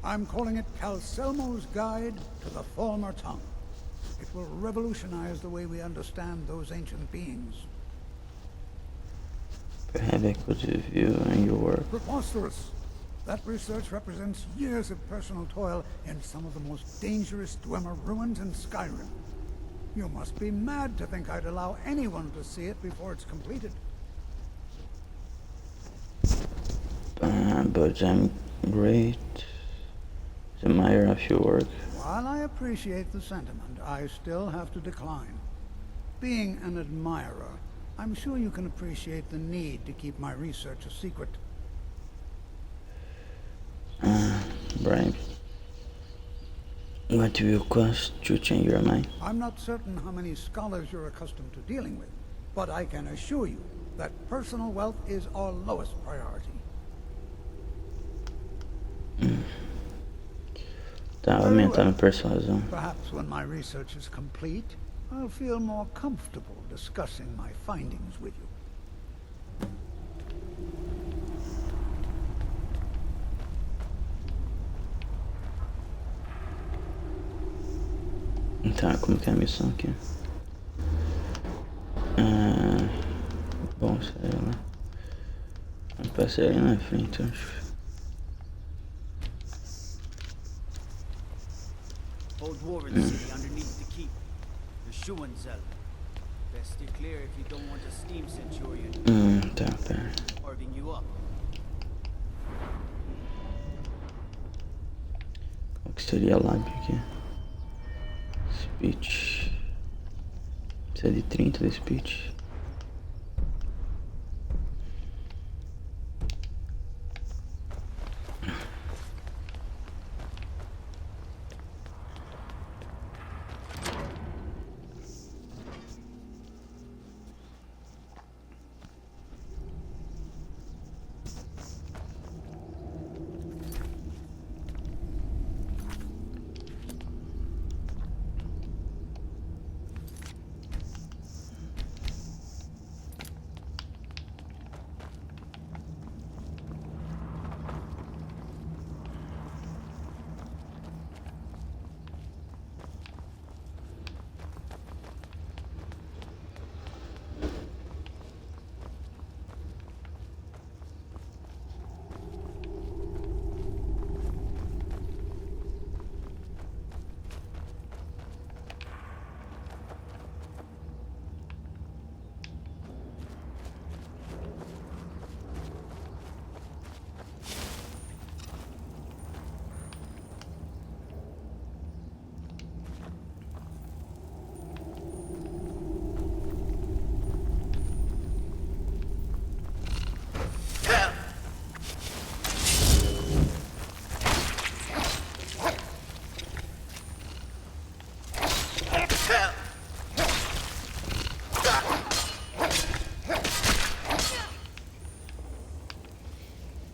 I'm calling it Calcelmo's Guide to the Former Tongue. It will revolutionize the way we understand those ancient beings. Perhaps I could review in your work. Preposterous! That research represents years of personal toil in some of the most dangerous Dwemer ruins in Skyrim. You must be mad to think I'd allow anyone to see it before it's completed. But I'm great admirer of your work. While I appreciate the sentiment, I still have to decline. Being an admirer, I'm sure you can appreciate the need to keep my research a secret. Brian, what will it cost to change your mind? I'm not certain how many scholars you're accustomed to dealing with, but I can assure you that personal wealth is our lowest priority. Tá, aumentar minha persuasão. Perhaps when my research is complete, I'll feel more comfortable discussing my findings with you. Tá, como que é a missão aqui? Bom, sei lá. Vamos passar ali na frente, eu acho. Old Dwarven city underneath the keep. The Zell. Best steer clear if you don't want a steam centurion. Tá, pera. Carving you up. Qual que seria a lábio aqui? Speech. Precisa de 30 de speech.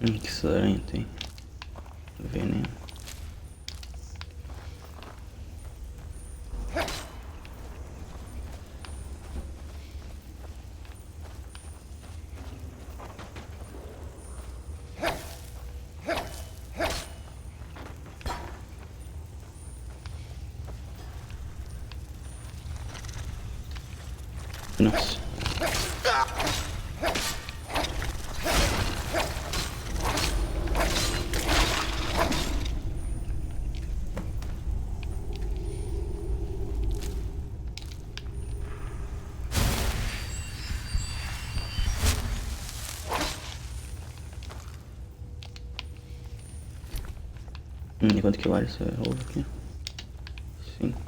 Que estranho, tem veneno. Nossa. E quanto que vale esse ovo aqui? 5.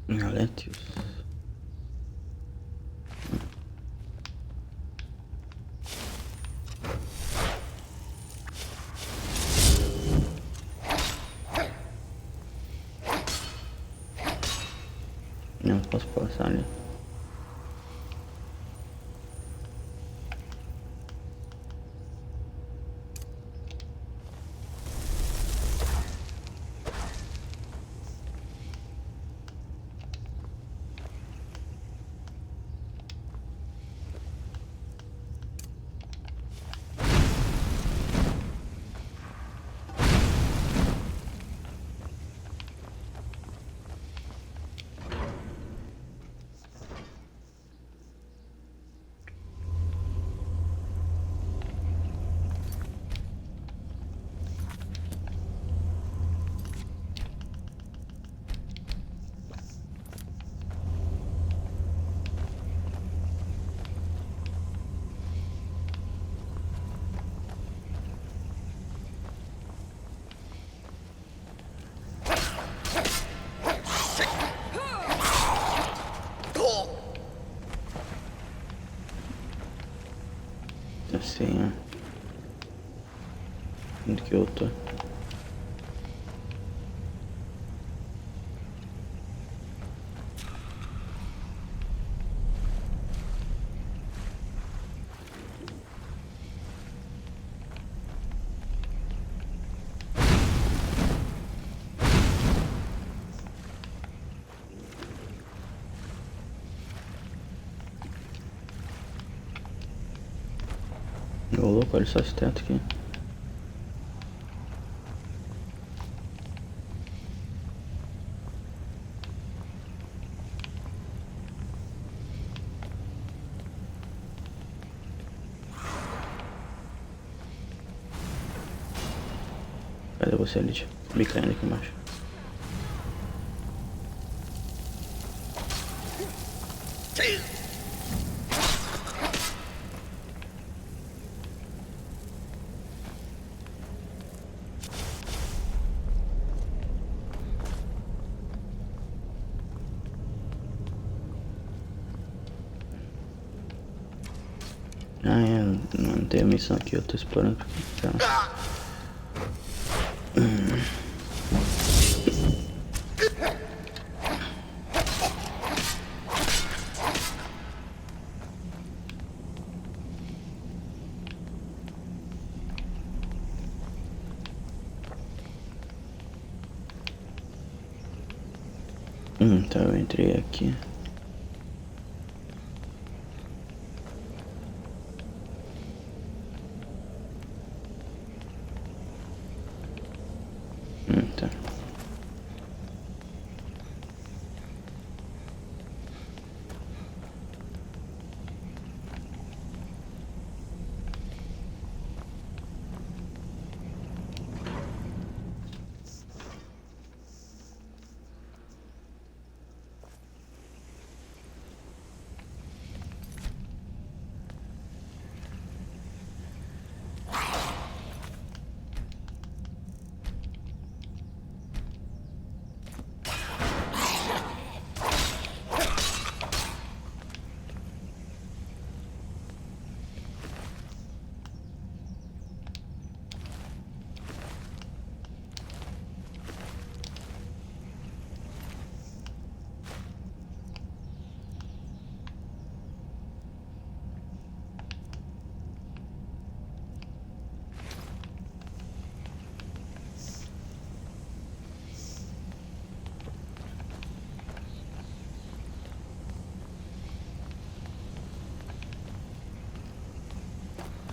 Galétios. Não posso passar ali. Assim, ó. Onde que eu tô? Ô louco, olha só esse teto aqui. Cadê você, Lídia? Me caindo aqui embaixo. Ah, é, não tem a missão aqui, eu tô explorando pra cá. Então eu entrei aqui. Tá.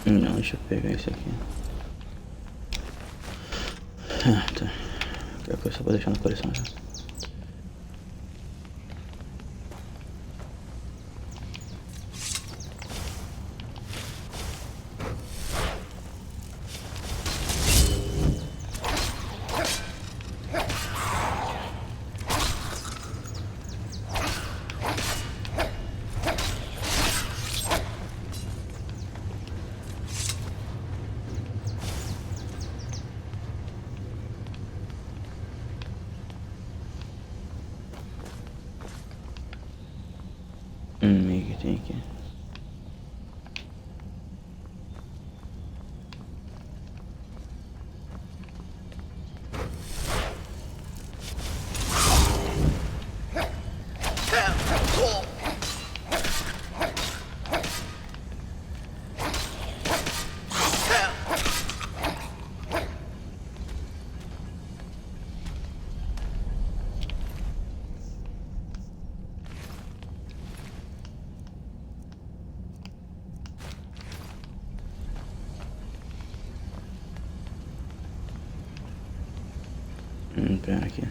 Não, deixa eu pegar esse aqui. Ah, tá. Qualquer coisa eu vou deixar na coleção já. O que tem aqui? Pera aqui.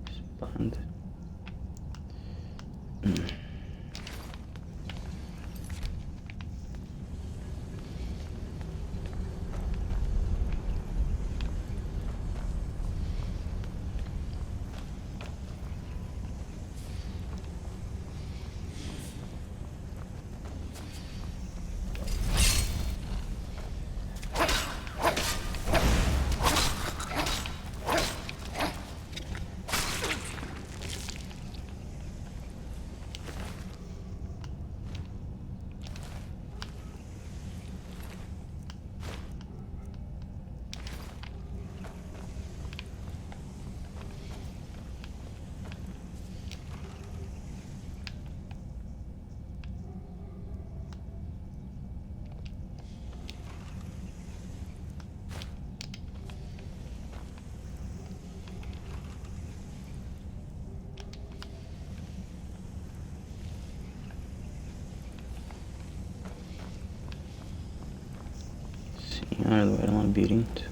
Expanda. Senhora, era um labirinto.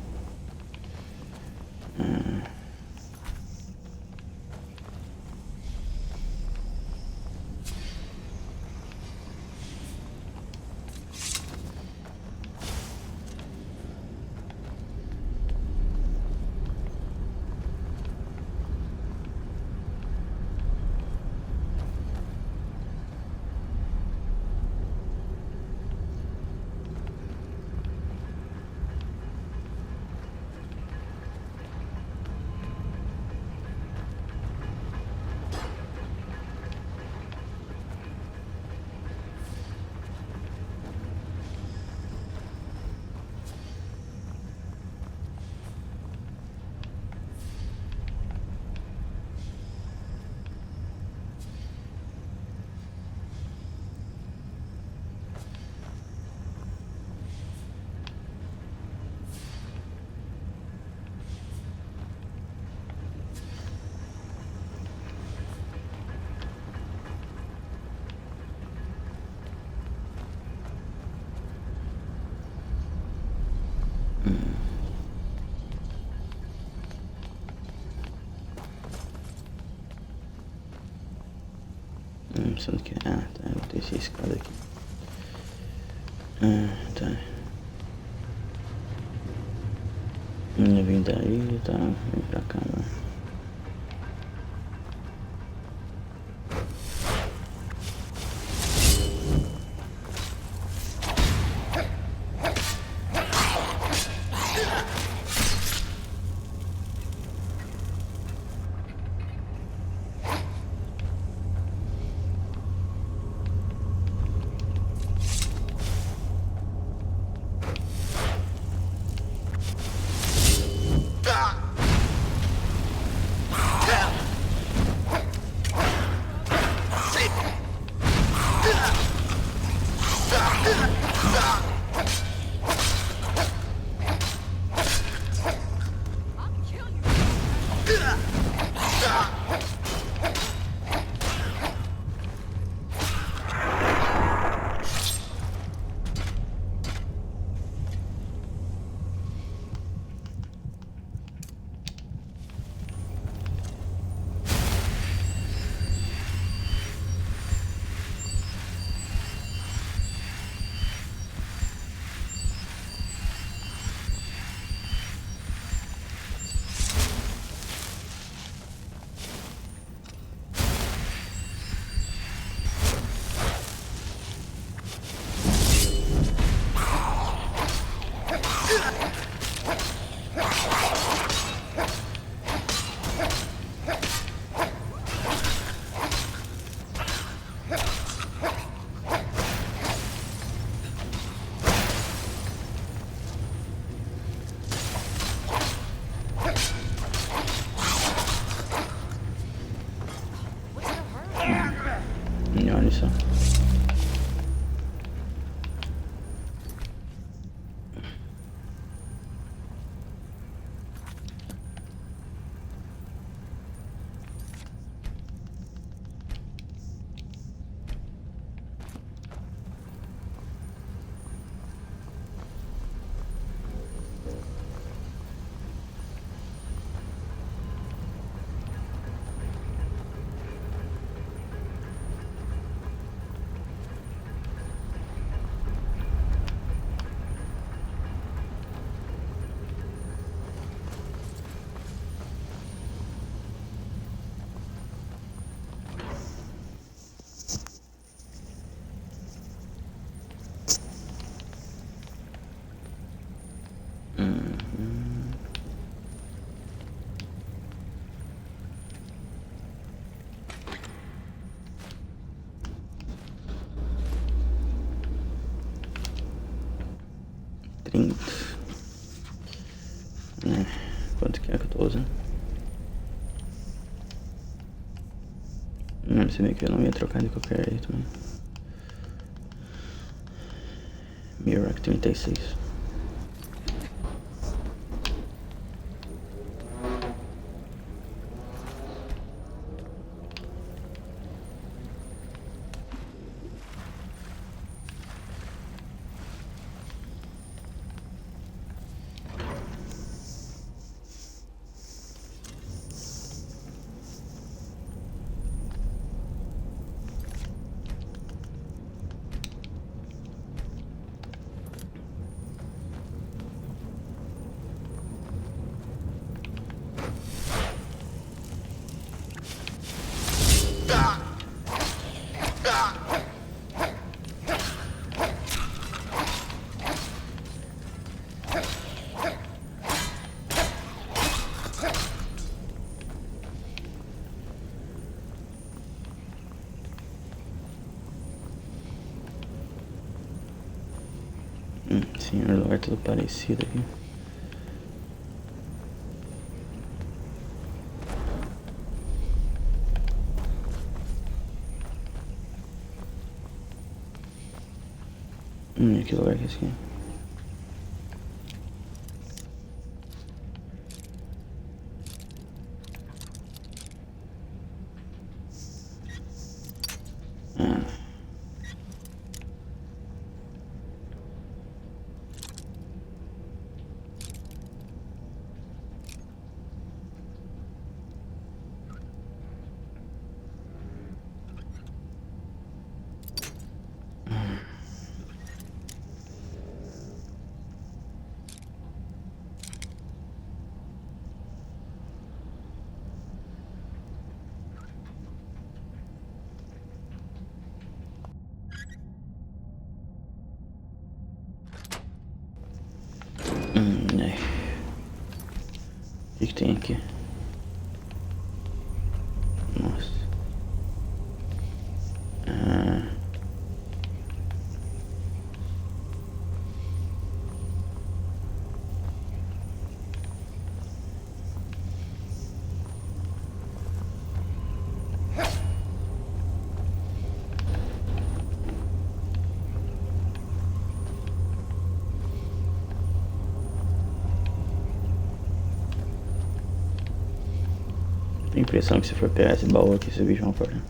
Sendo que... Ah, tá. Eu vou ter essa escada aqui. Tá. Eu vim daí, tá. Vem pra cá agora. Olha só. Quanto que é que eu tô usando? Se bem que eu não ia trocar de qualquer jeito, mano. Mirac 36. Sim, o lugar tudo parecido aqui. Que lugar que é esse aqui? O que tem aqui? Nossa. Tenho a impressão que se for pegar esse baú aqui, esses bichos vão fora.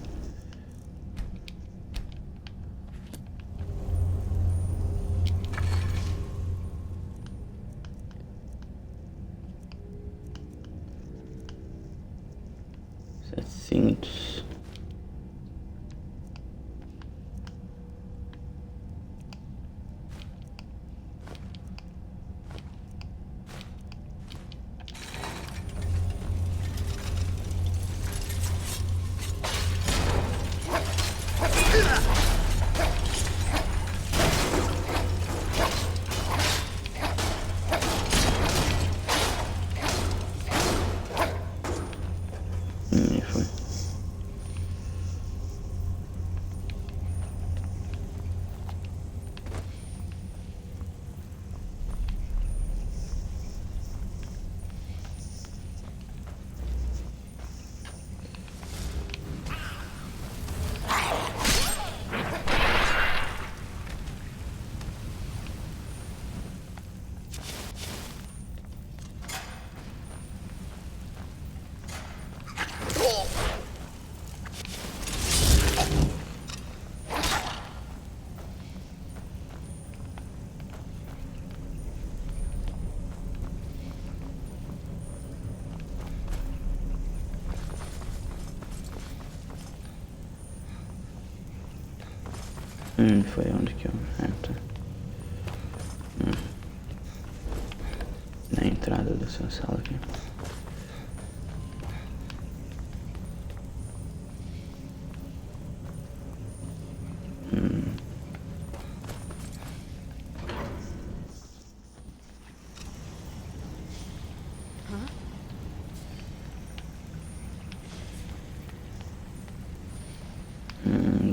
Foi onde que eu... tá. Na entrada dessa sala aqui.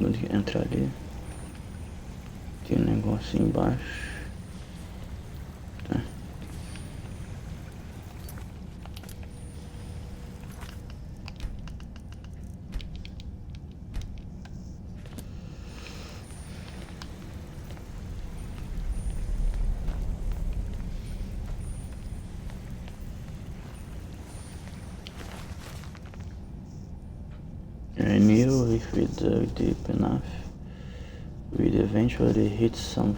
Vou entrar ali. Tem um negócio embaixo. Tá. I knew if we dug deep enough, we'd eventually hit some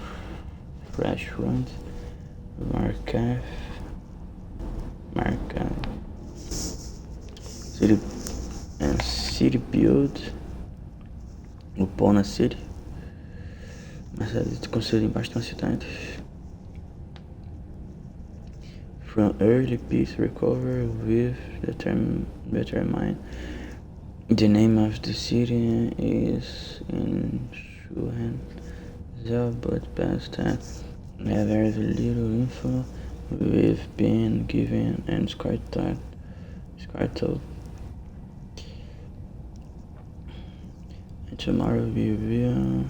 fresh ground. Markov. City build. O pão na city. Mas é construído embaixo de uma cidade. From early peace recovery with determined. The name of the city is in Shuhan, but past that, we have very little info. We've been given and Skyrim. And tomorrow we will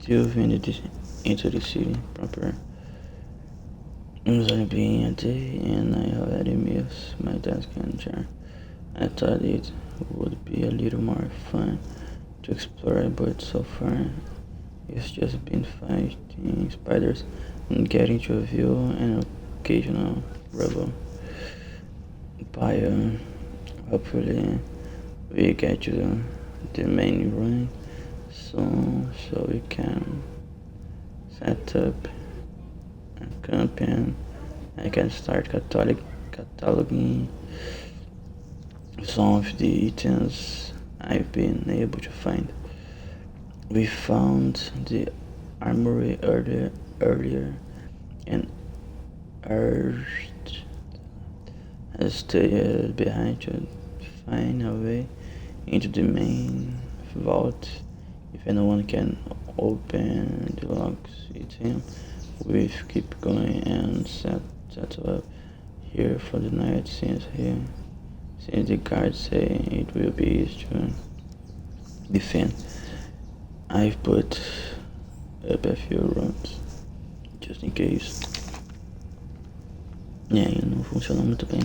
delve into the city proper. It was only been a day and I already missed my desk and chair. I thought it would be a little more fun to explore, but so far it's just been fighting spiders and getting to a view and occasional rubble. Hopefully we get to the main run soon so we can set up a camp and I can start cataloging some of the items I've been able to find. We found the armory earlier and urged has stayed behind to find a way into the main vault. If anyone can open the locks, it's him. We keep going and settle up here for the night since the guards say it will be easy to defend. I've put up a few rooms just in case. E aí não funcionou muito bem.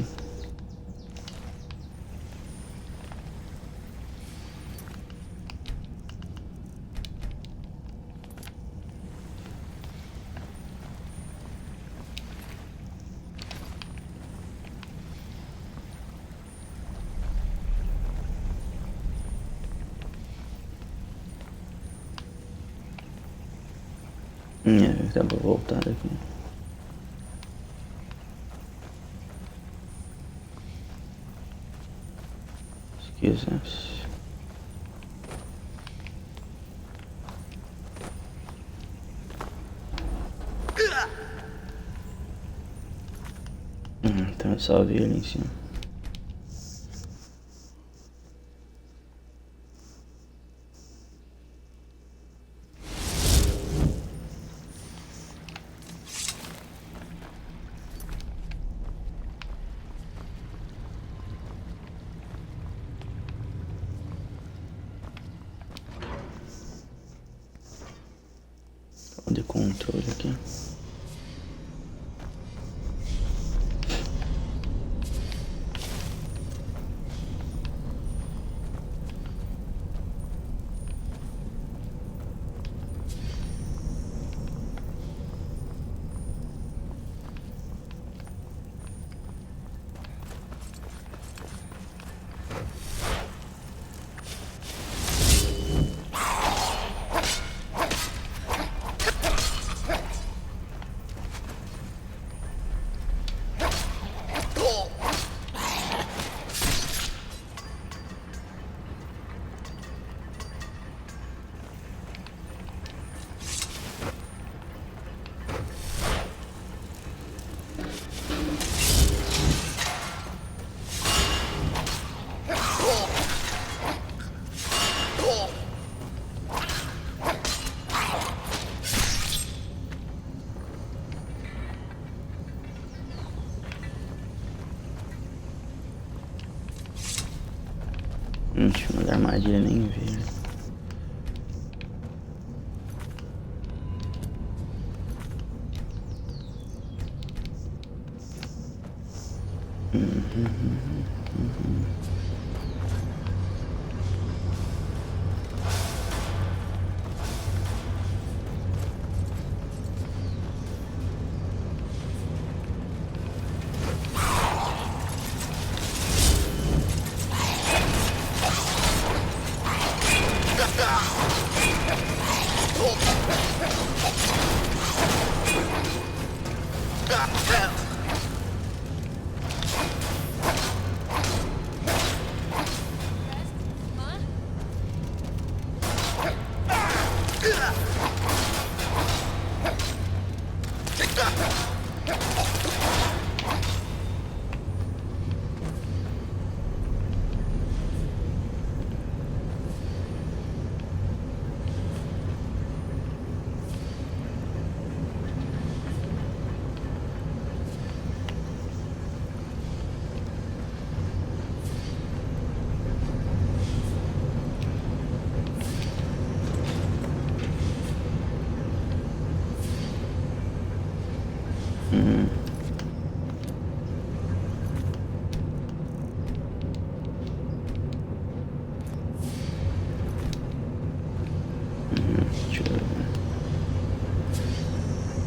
Dá pra voltar aqui. Se quisesse. Então eu só vi ali em cima. De controle aqui. monte, mas armadilha nem vi. Deixa eu ver.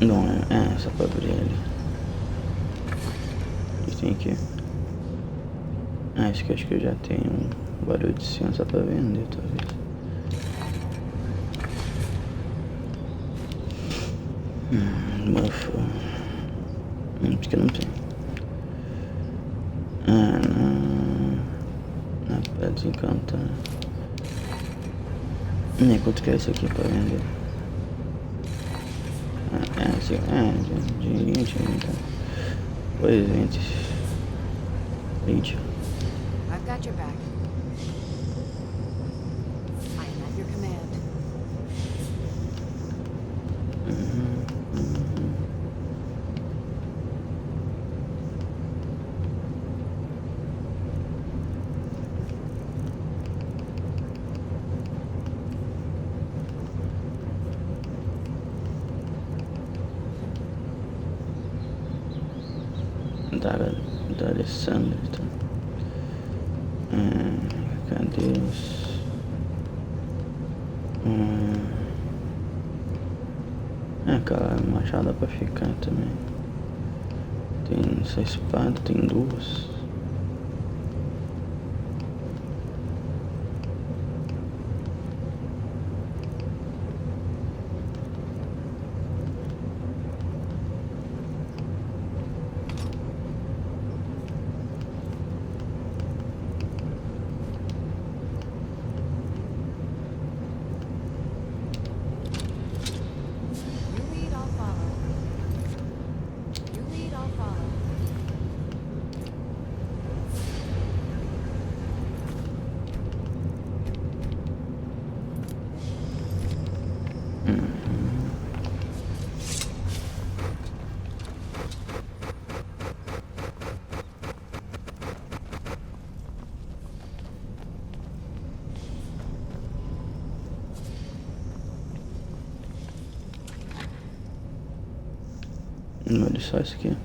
Não, é só pra abrir ele. E tem aqui. Esse aqui acho que eu já tenho um barulho de cima só pra vender, talvez. Buffo. Acho que não tem. Na pedra desencantada. Nem quanto que é isso aqui pra vender? De 20, então. Pois, gente. Lead. I've got your back. I am at your command. Da Alessandra, então. Cadê os... aquela machada pra ficar também. Tem essa espada, tem duas. Olha só isso aqui.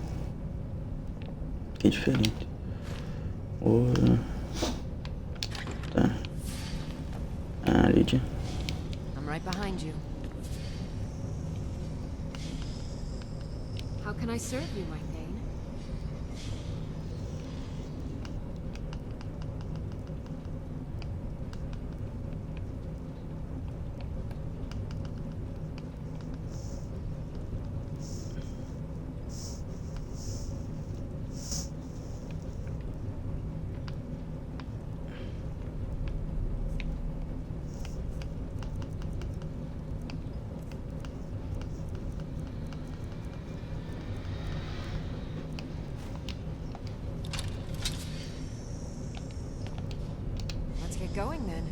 Que diferente. Ouro. Tá. Lydia. I'm right behind you. How can I serve you, my Thane? Get going then.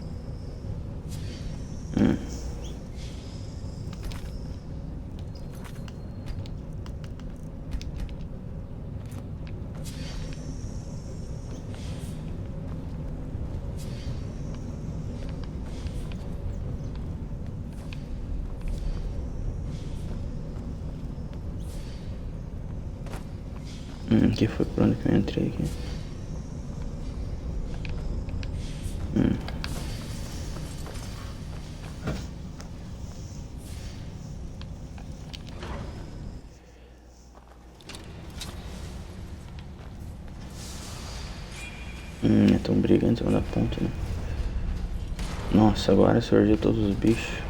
Que foi por onde que eu entrei aqui? Tão brigando em cima da ponte, né? Nossa, agora surgiu todos os bichos.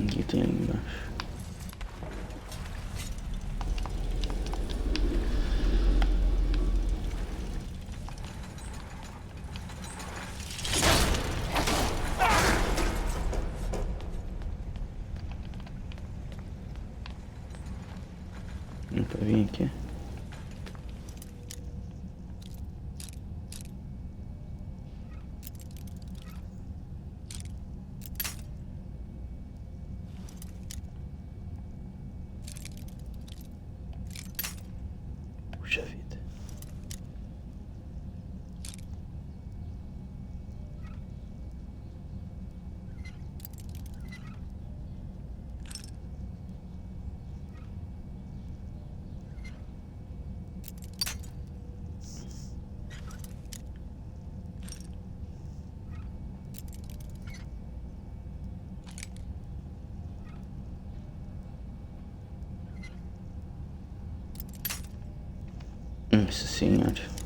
Que tem ali embaixo. Pra vir aqui. Puxa vida. Nossa senhora.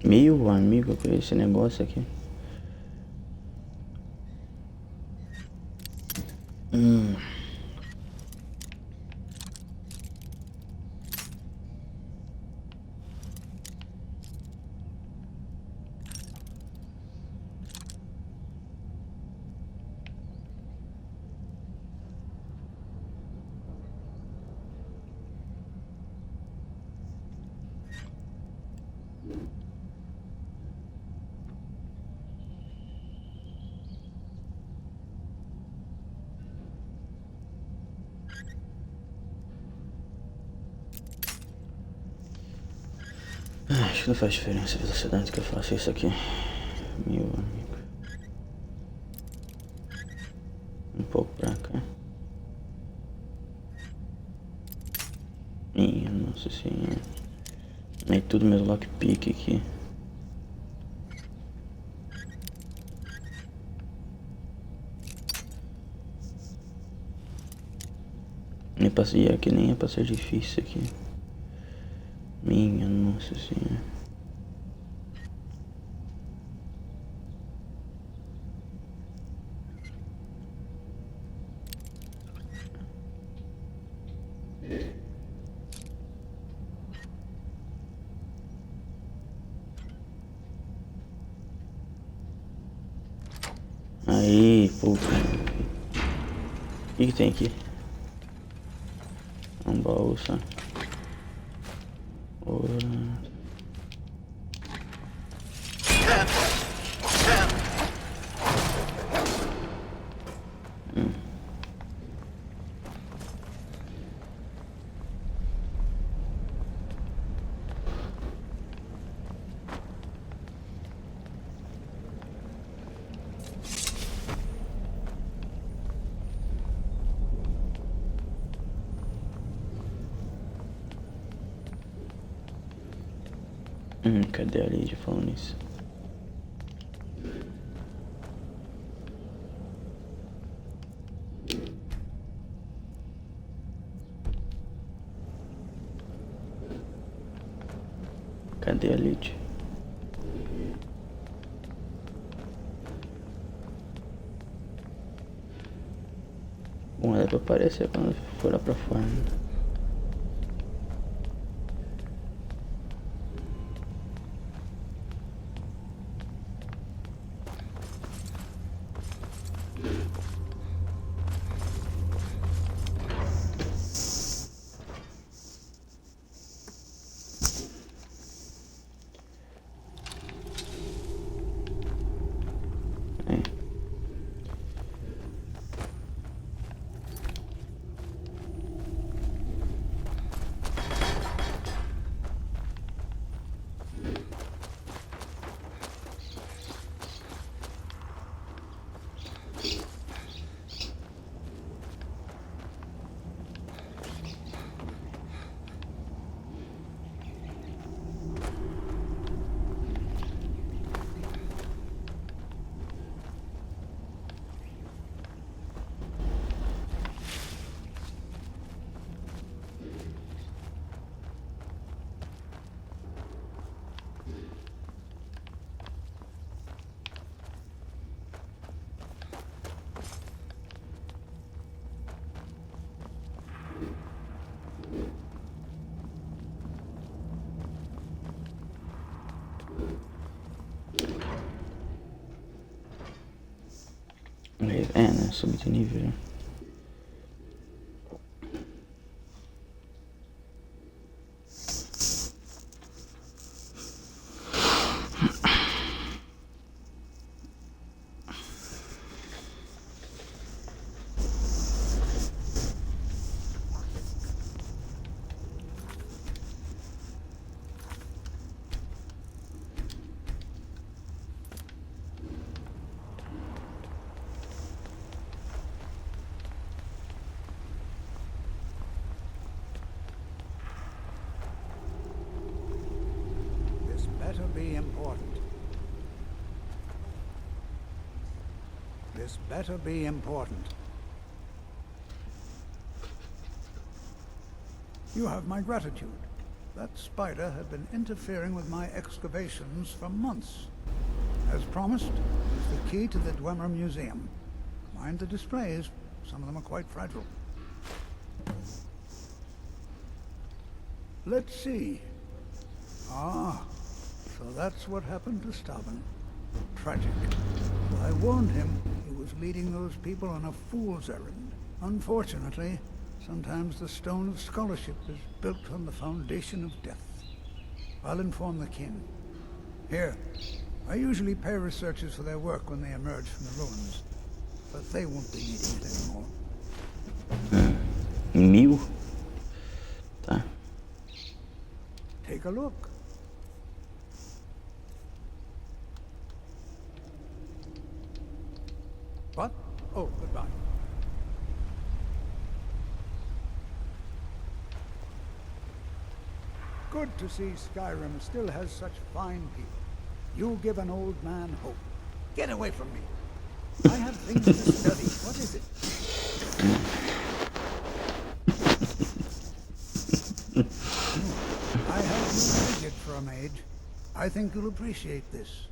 Meu amigo, que é esse negócio aqui? Acho que não faz diferença a velocidade que eu faço isso aqui. Meu amigo. Um pouco pra cá. Minha nossa senhora. É tudo meus lockpick aqui. Nem passei aqui, nem é pra ser difícil aqui. Minha nossa senhora. Aí, puta. O que tem aqui? Um baú só. Cadê a Lídia falando isso? Cadê a Elite? Bom, ela vai aparecer quando for lá pra fora. É, né? Subir de nível. Better be important. This better be important. You have my gratitude. That spider had been interfering with my excavations for months. As promised, it's the key to the Dwemer Museum. Mind the displays. Some of them are quite fragile. Let's see. Ah. So that's what happened to Stubborn. Tragic. I warned him he was leading those people on a fool's errand. Unfortunately, sometimes the stone of scholarship is built on the foundation of death. I'll inform the king. Here, I usually pay researchers for their work when they emerge from the ruins, but they won't be needing it anymore. 1000? Tá. Take a look. What? Oh, goodbye. Good to see Skyrim still has such fine people. You give an old man hope. Get away from me. I have things to study. What is it? I have you rigid for a mage. I think you'll appreciate this.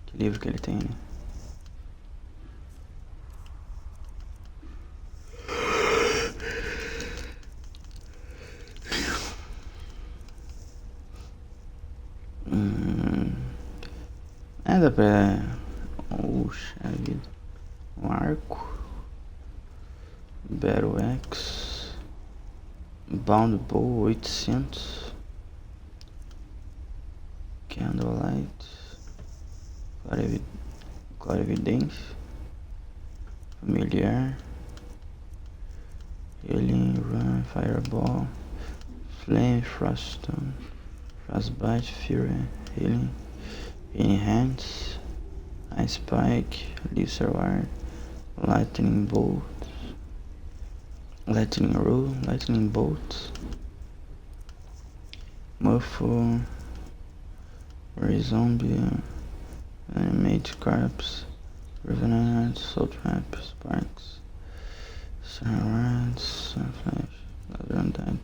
Que livro que ele tem, né? Dá pra... Puxa vida. Um arco. Battle Axe. Bound Bow 800. Candlelight. Clarividência. Familiar. Healing, Run, Fireball. Flame, Froststone. Frostbite, Fury, Healing. Healing Hands. Ice Spike. Lizard Wire. Lightning Bolt. Lightning Roll. Lightning Bolt. Muffle. Zombie. Animate Corpse. Revenant. Soul Trap. Sparks. Alright, flash, another undead.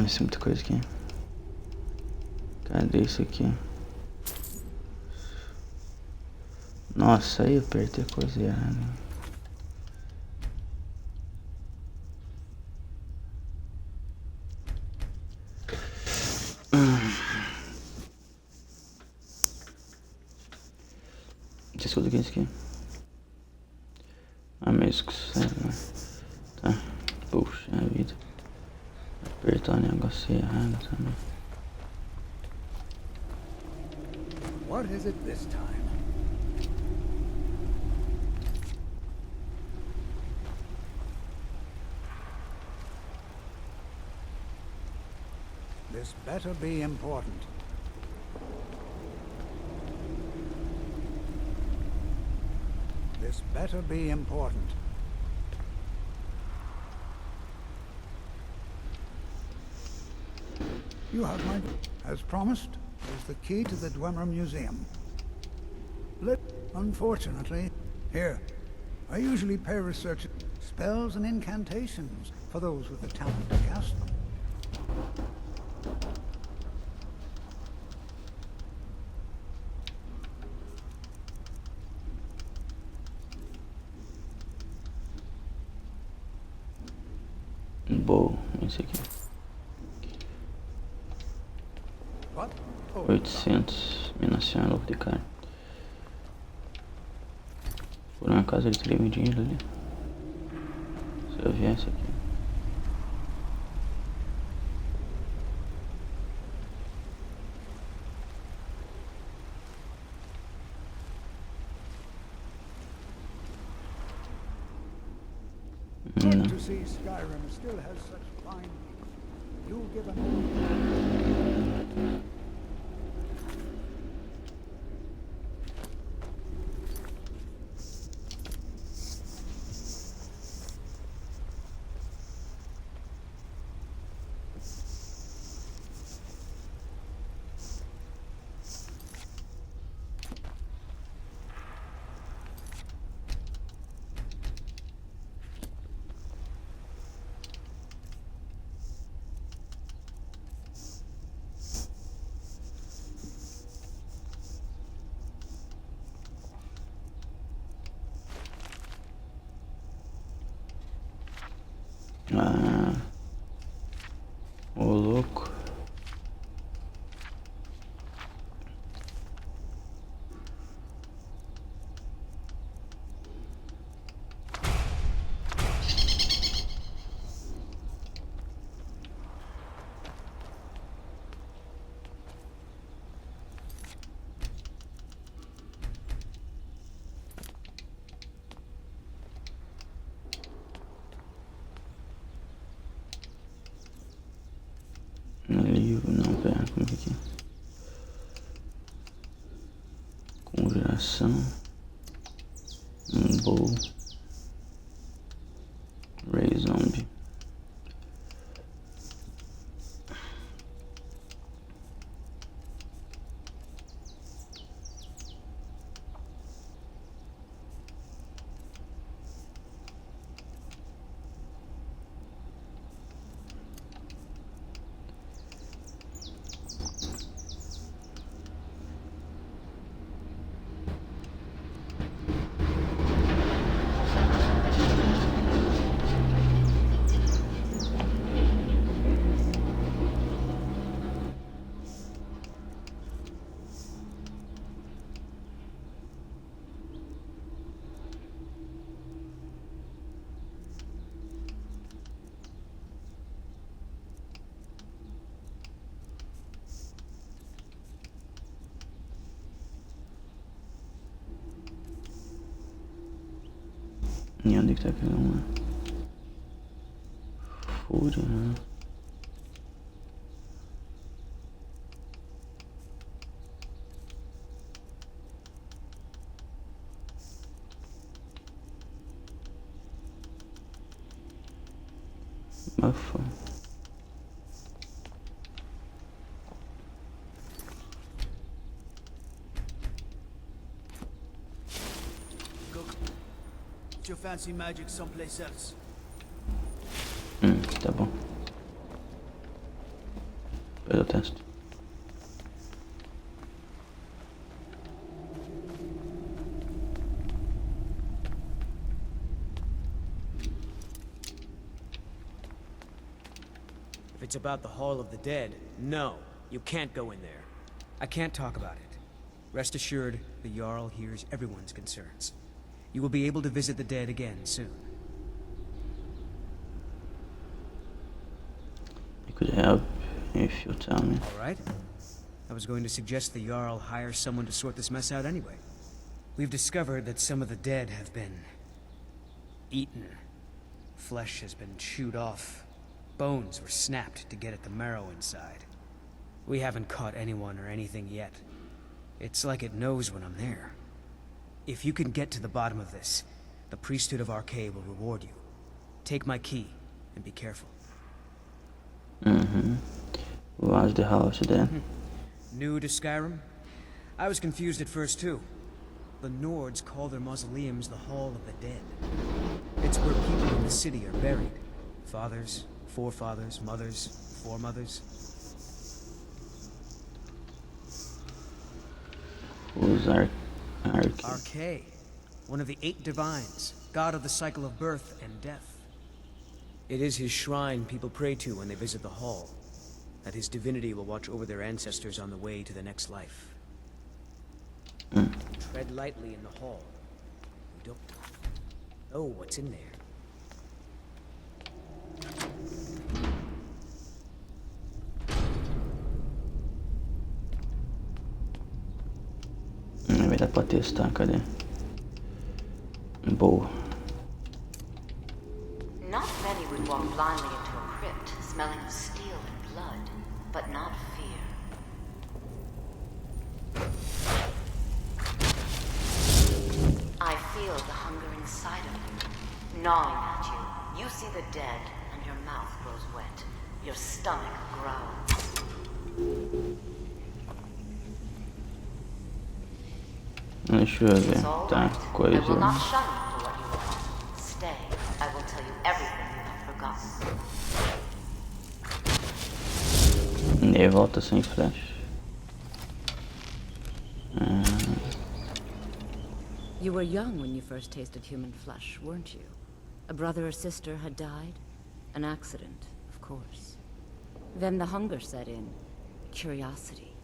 Isso é muita coisa aqui. Cadê isso aqui? Nossa, aí eu apertei a coisa errada. Escudo que é isso aqui? Ah, mesmo que serve, né? Tá. Puxa vida. Apertar o negócio errado também. What is it this time? This better be important. This better be important. You have my... As promised, is the key to the Dwemer Museum. Unfortunately, here, I usually pay research spells and incantations for those with the talent to cast them. Boa, esse aqui. 800 minação louco de cara. Por um acaso ele teria um dinheiro ali. Se eu viesse aqui. Good to see Skyrim still has such fine people. You'll give an... Ah, ô louco. Livro, não, pera, como é que é? Conjuração. Bow. Ray Zombie. E onde que tá aquela uma? Fúria, né? Ufa. fancy magic someplace else. Tá bom. Depois eu testo. If it's about the Hall of the Dead, no, you can't go in there. I can't talk about it. Rest assured, the Jarl hears everyone's concerns. You will be able to visit the dead again soon. I could help if you tell me. All right? I was going to suggest the Jarl hire someone to sort this mess out anyway. We've discovered that some of the dead have been eaten. Flesh has been chewed off. Bones were snapped to get at the marrow inside. We haven't caught anyone or anything yet. It's like it knows when I'm there. If you can get to the bottom of this, the priesthood of Arcade will reward you. Take my key, and be careful. Was the house then? New to Skyrim? I was confused at first too. The Nords call their mausoleums the Hall of the Dead. It's where people in the city are buried. Fathers, forefathers, mothers, foremothers. Who's Arcade, one of the 8 divines, god of the cycle of birth and death. It is his shrine people pray to when they visit the hall, that his divinity will watch over their ancestors on the way to the next life. Tread lightly in the hall. We don't know what's in there. Vai dar pra testar, cadê? Boa. Not many would walk blindly into a crypt, smelling of steel and blood, but not fear. I feel the hunger inside of you, gnawing at you. You see the dead, and your mouth grows wet. Your stomach growls. Deixa eu ver. Tá, coisa. I will not shun you for what you are. Stay. I will tell you everything you have forgotten. E volta sem flash. You were young when you first tasted human flesh, weren't you? A brother or sister had died? An accident, of course. Then the hunger set in. Curiosity.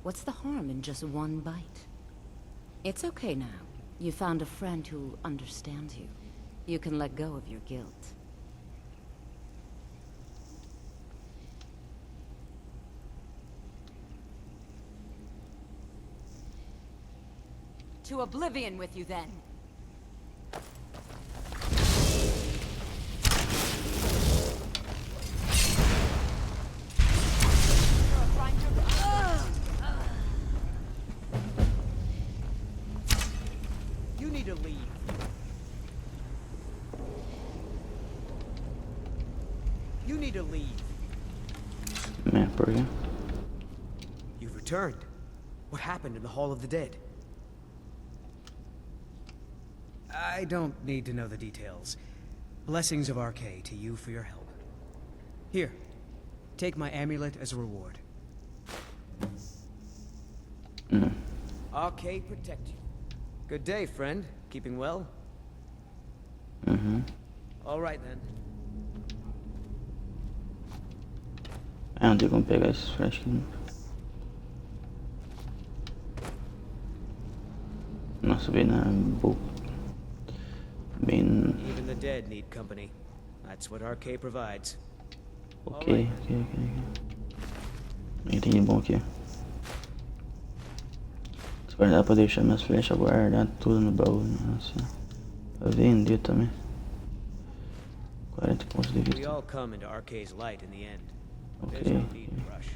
What's the harm in just one bite? It's okay now. You found a friend who understands you. You can let go of your guilt. To oblivion with you, then. You need to leave. You need to leave. Man, por quê? You've returned. What happened in the Hall of the Dead? I don't need to know the details. Blessings of Arcade to you for your help. Here, take my amulet as a reward. Arcade protect you. Good day, friend. Keeping well? All right then. Não tem como pegar esses flash aqui. Nossa, bem na boca. Bem... Even the dead need company. That's what Arcade provides. Ok. Entendi bom aqui. Vai dar pra deixar minhas flechas guardar tudo no baú, nossa. Pra vender também. 40 pontos de We vista. all come into Arcade's light in the end. Ok. There's no need to rush.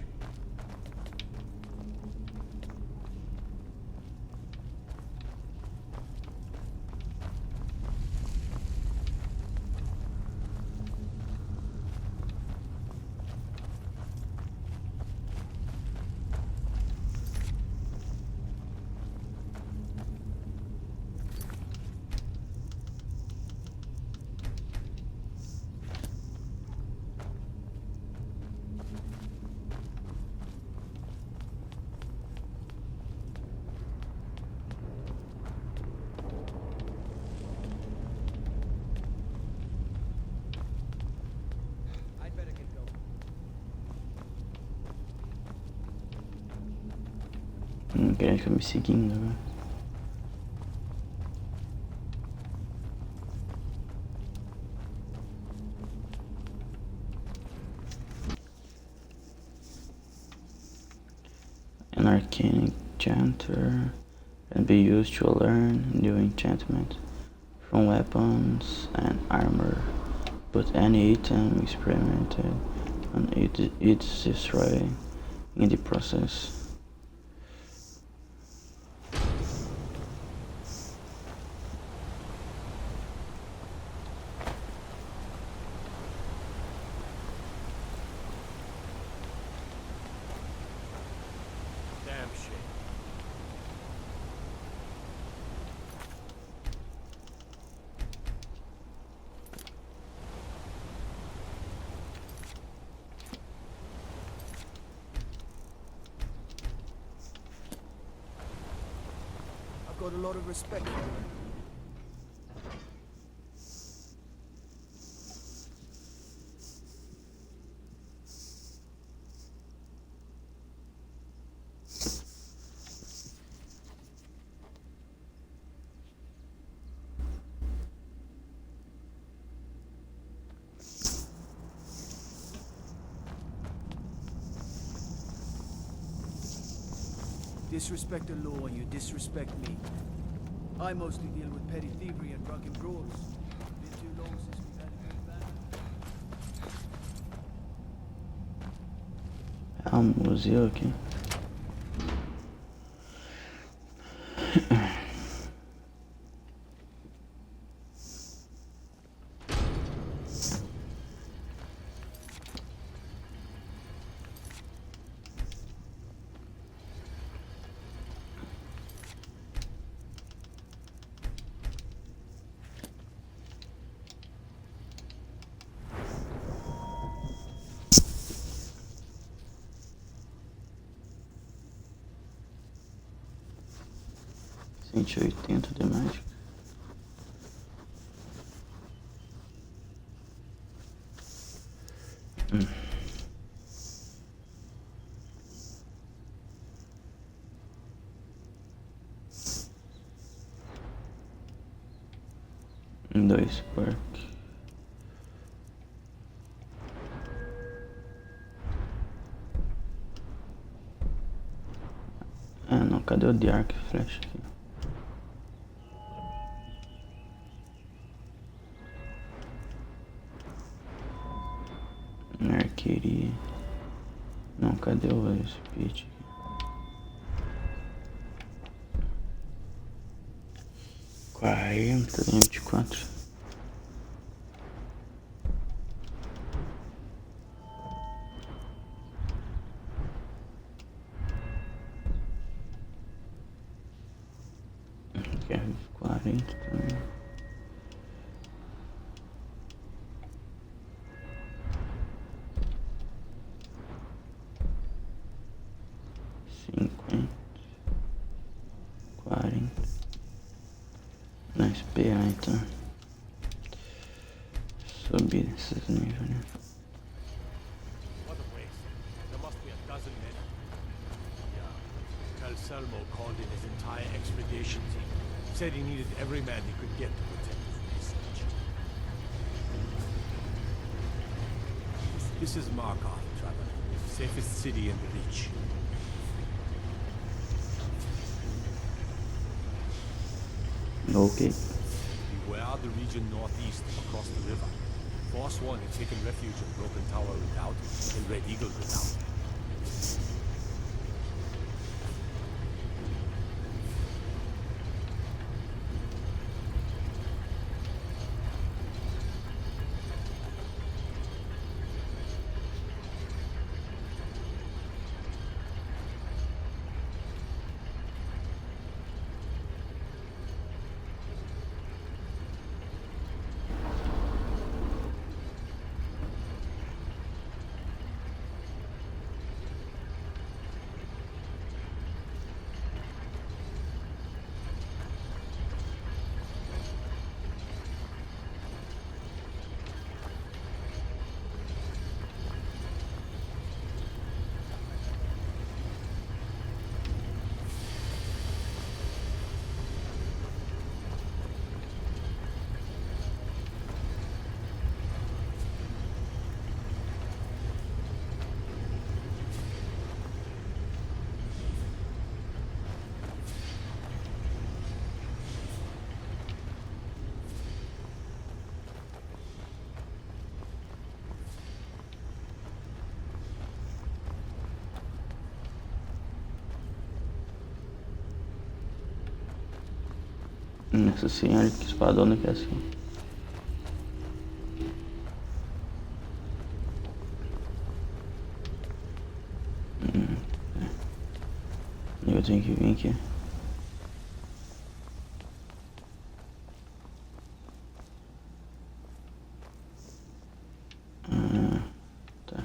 Querendo ficar me seguindo agora. An arcane enchanter can be used to learn new enchantments from weapons and armor, but any item experimented on it is destroyed in the process. Damn shame. I've got a lot of respect for you. Disrespect the law and you disrespect me. I mostly deal with petty thievery and drunken brawls. Been too long since we've had a good battle. É um museu aqui. Cento e 80 de mágica. Dois pork. Ah não, cadê o de arco e flecha aqui? Arqueria. Não, cadê o speed aqui? Quarenta, 24. Quero 40 também. Esperar então subir esses níveis, né? What a waste. There must be a dozen men. Yeah. Calselmo called in his entire expedition team. Said he needed every man he could get to protect his research. This is Markarth, traveler. Safest city in the Reach. Okay. Beware the region northeast across the river. Forsworn had taken refuge in Broken Tower Redoubt and Red Eagle Redoubt. Nossa senhora, que espadona que é assim. Eu tenho que vir aqui. Tá.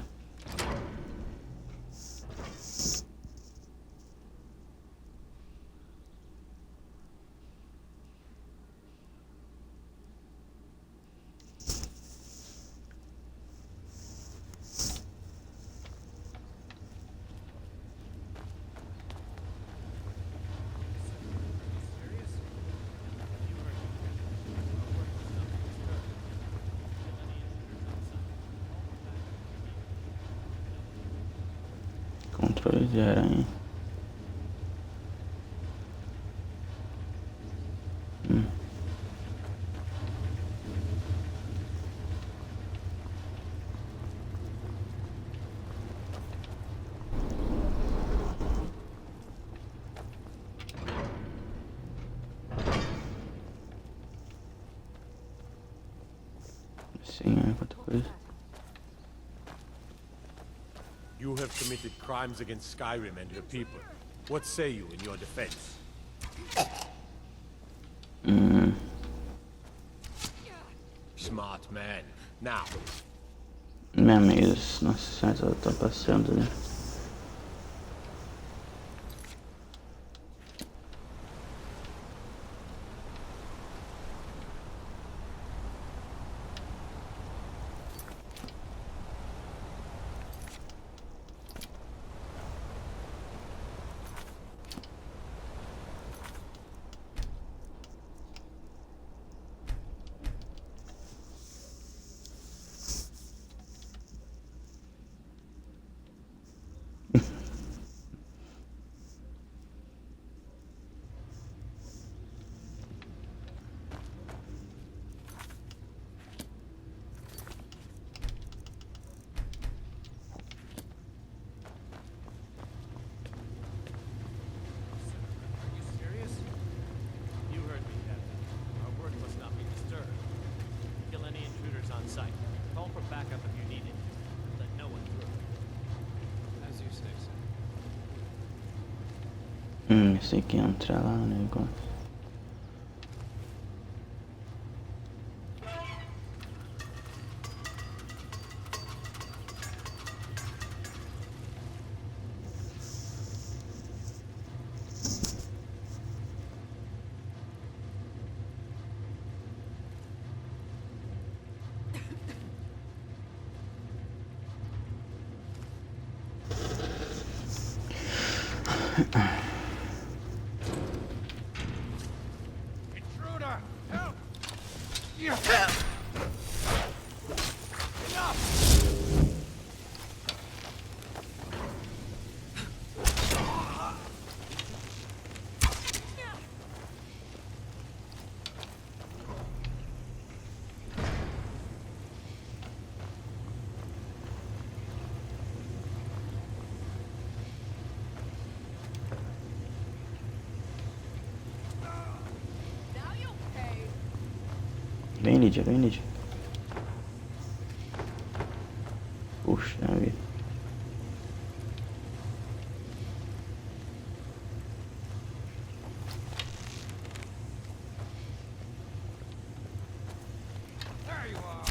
Controle de aranha. Sim, é quanta coisa. You have committed crimes against Skyrim and her people. What say you in your defense? Smart man. Now, Minha amigos, nossa senhora, tá passeando ali. Esse aqui entra lá no negócio. Intruder! Help! Vem, Lídia, vem, Lídia. Puxa vida. There you are!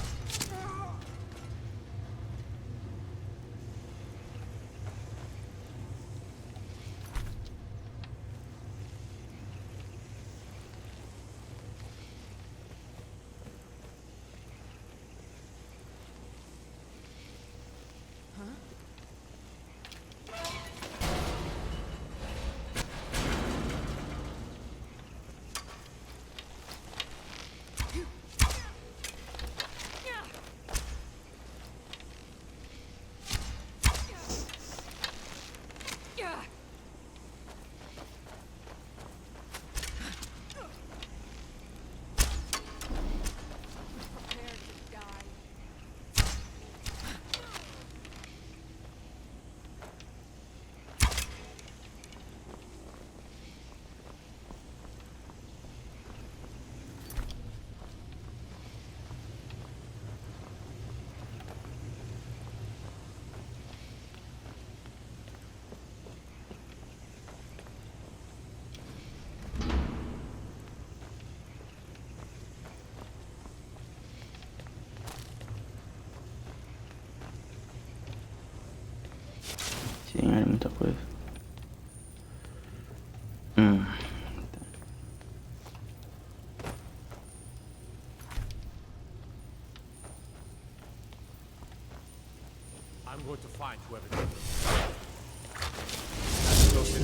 Tem área, muita coisa. I'm going to find whoever did this. That's broken.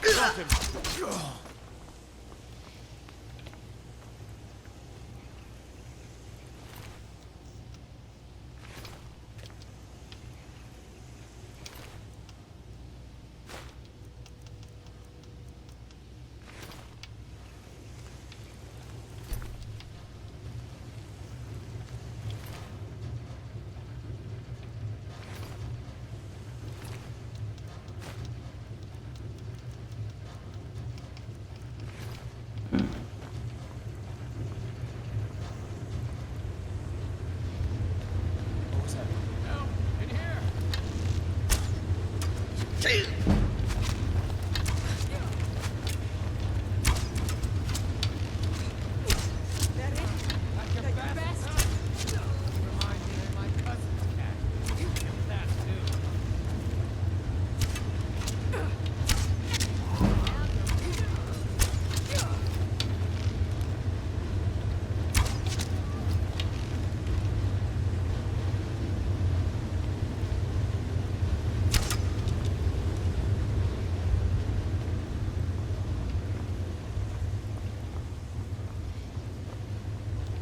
Got him.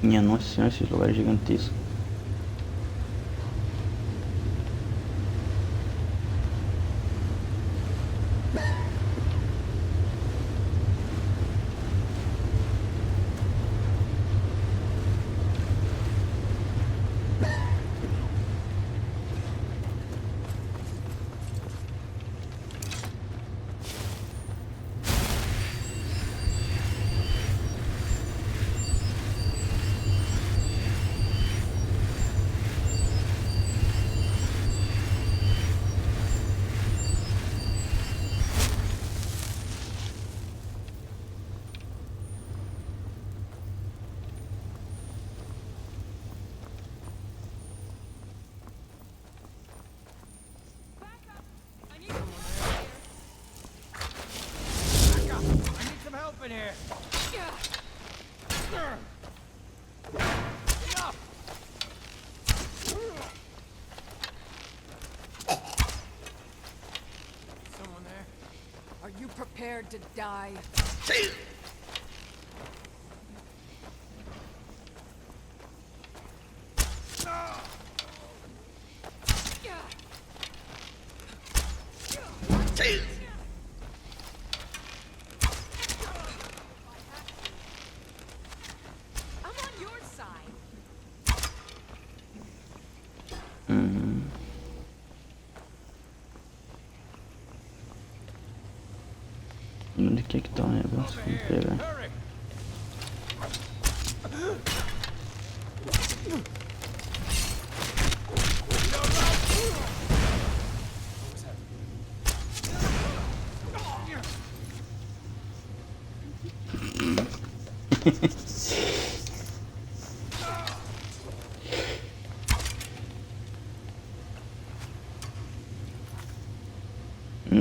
Minha nossa senhora, esse lugar é gigantesco. In here. Someone there? Are you prepared to die? Onde que tá o negócio? Vamos pegar.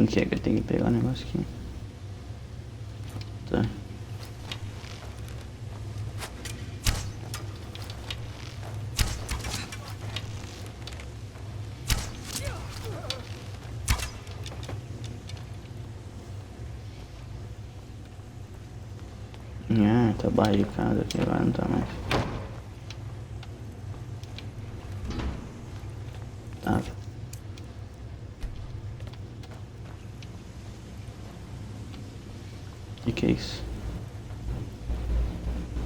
Que é que eu tenho que pegar o negócio aqui? Tá. Ah, tá barricado aqui agora, não tá mais. Tava. Que é isso?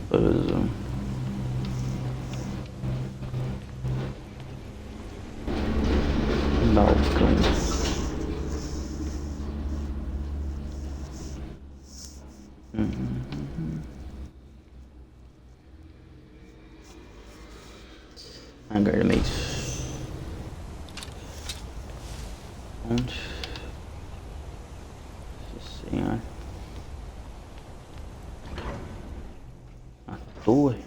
Puzzle. Balcões. Agora meio. Onde? Nossa senhora. A torre.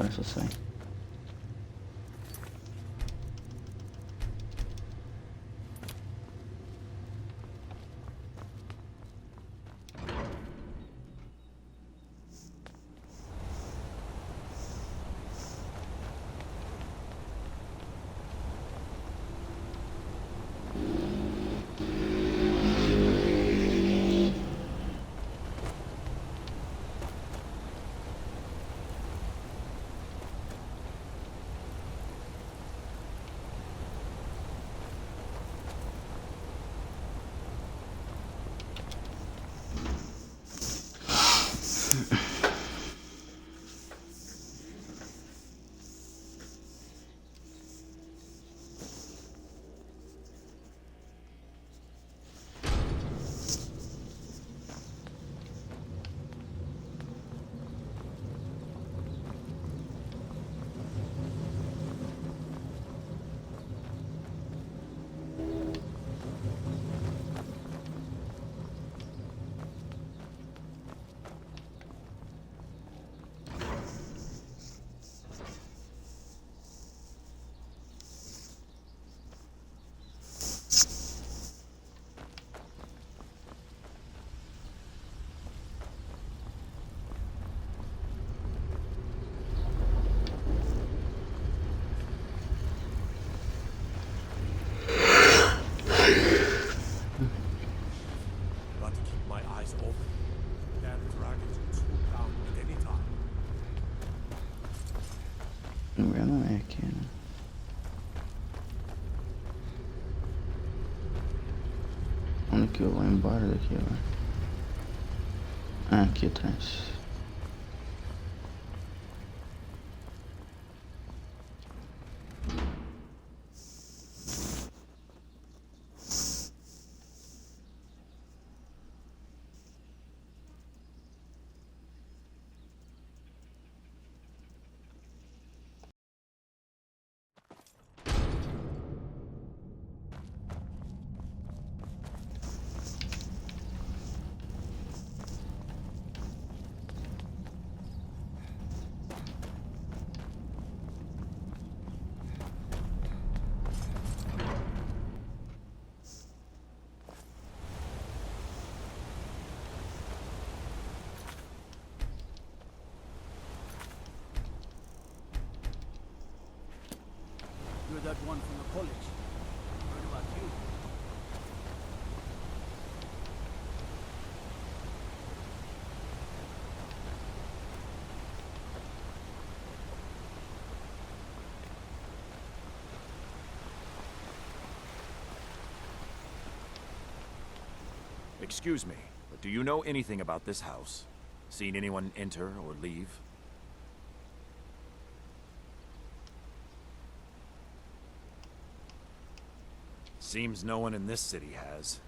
Agora só sai. Got to keep my eyes open. Damn dragons can swoop down at any time. O lugar não é aqui, né? Onde que eu vou embora daqui agora? Ah, aqui atrás. You're that one from the college. Heard about you. Excuse me, but do you know anything about this house? Seen anyone enter or leave? Seems no one in this city has.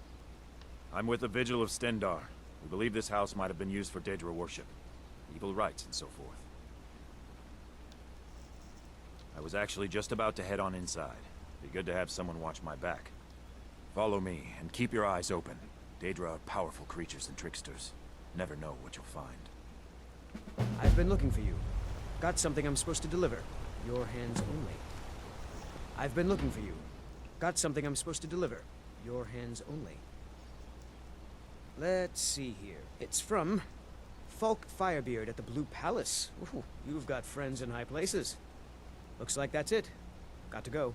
I'm with the Vigil of Stendar. We believe this house might have been used for Daedra worship, evil rites, and so forth. I was actually just about to head on inside. Be good to have someone watch my back. Follow me, and keep your eyes open. Daedra are powerful creatures and tricksters. Never know what you'll find. I've been looking for you. Got something I'm supposed to deliver. Your hands only. I've been looking for you. Got something I'm supposed to deliver. Your hands only. Let's see here. It's from Falk Firebeard at the Blue Palace. Ooh, you've got friends in high places. Looks like that's it. Got to go.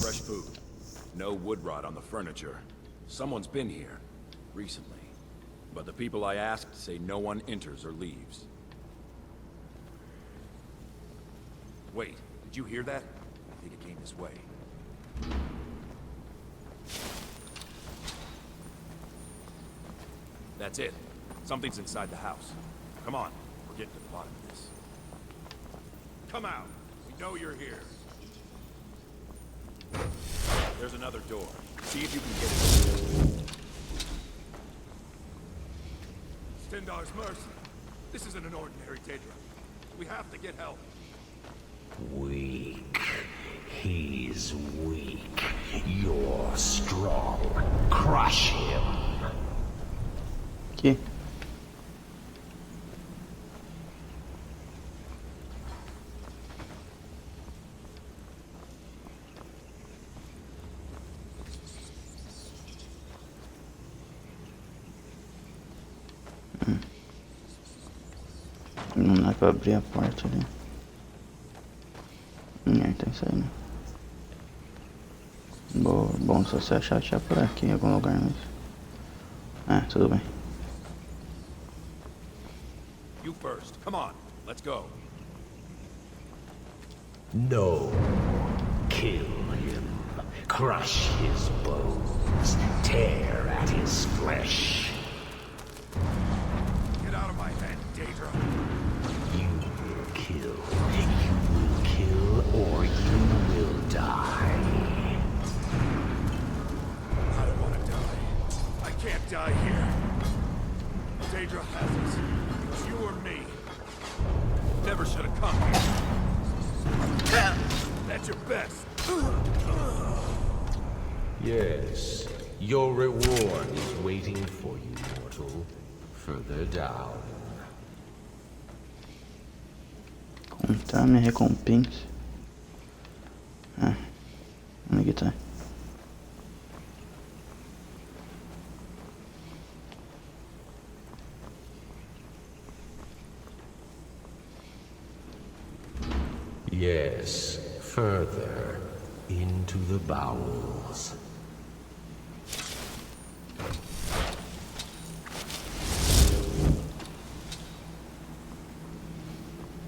Fresh food. No wood rot on the furniture. Someone's been here. Recently. But the people I asked say no one enters or leaves. Wait, did you hear that? I think it came this way. That's it. Something's inside the house. Come on, we're getting to the bottom of this. Come out. We know you're here. another door. See if you can get it open. Stendar's mercy. This isn't an ordinary Daedra. We have to get help. Weak. He's weak. You're strong. Crush him. Aqui. Não dá pra abrir a porta ali. Tem que sair, né? Bom, se você achar por aqui em algum lugar, mas... tudo bem. You first. Come on. Let's go. No. Kill him. Crush his bones. Tear at his flesh. Get out of my head, Daedra. You will kill. You will kill or you will die. I don't want to die. I can't die here. Daedra has us. It's you or me. Never should have come here. That's your best. Yes. Your reward is waiting for you, mortal. Further down. Contar minha recompensa. Onde que tá? Yes, further into the bowels.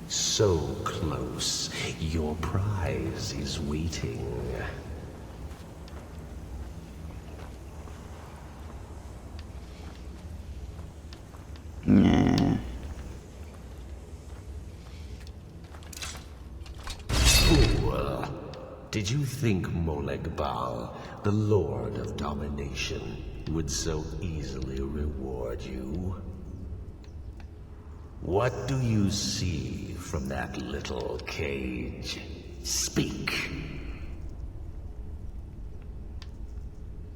So close, your prize is waiting. Yeah. Fool! Did you think Moleg Bal, the Lord of Domination, would so easily reward you? What do you see from that little cage? Speak.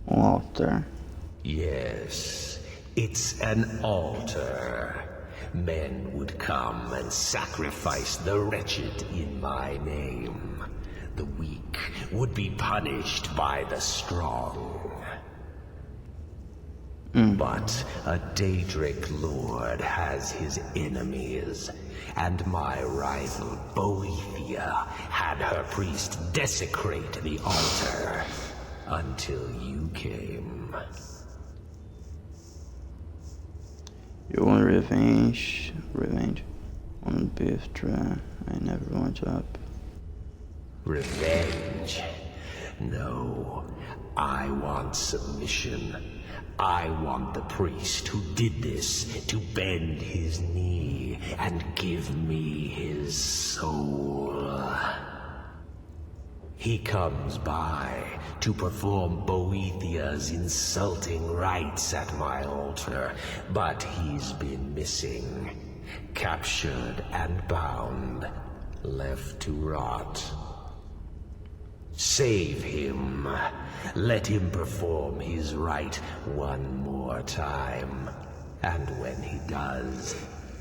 Altar. Yes, it's an altar. Men would come and sacrifice the wretched in my name. The weak would be punished by the strong. But a Daedric lord has his enemies, and my rival Boethia had her priest desecrate the altar until you came. You want revenge on Biftra. I never want up. Revenge? No, I want submission. I want the priest who did this to bend his knee and give me his soul. He comes by to perform Boethia's insulting rites at my altar, but he's been missing, captured and bound, left to rot. Save him. Let him perform his rite one more time. And when he does,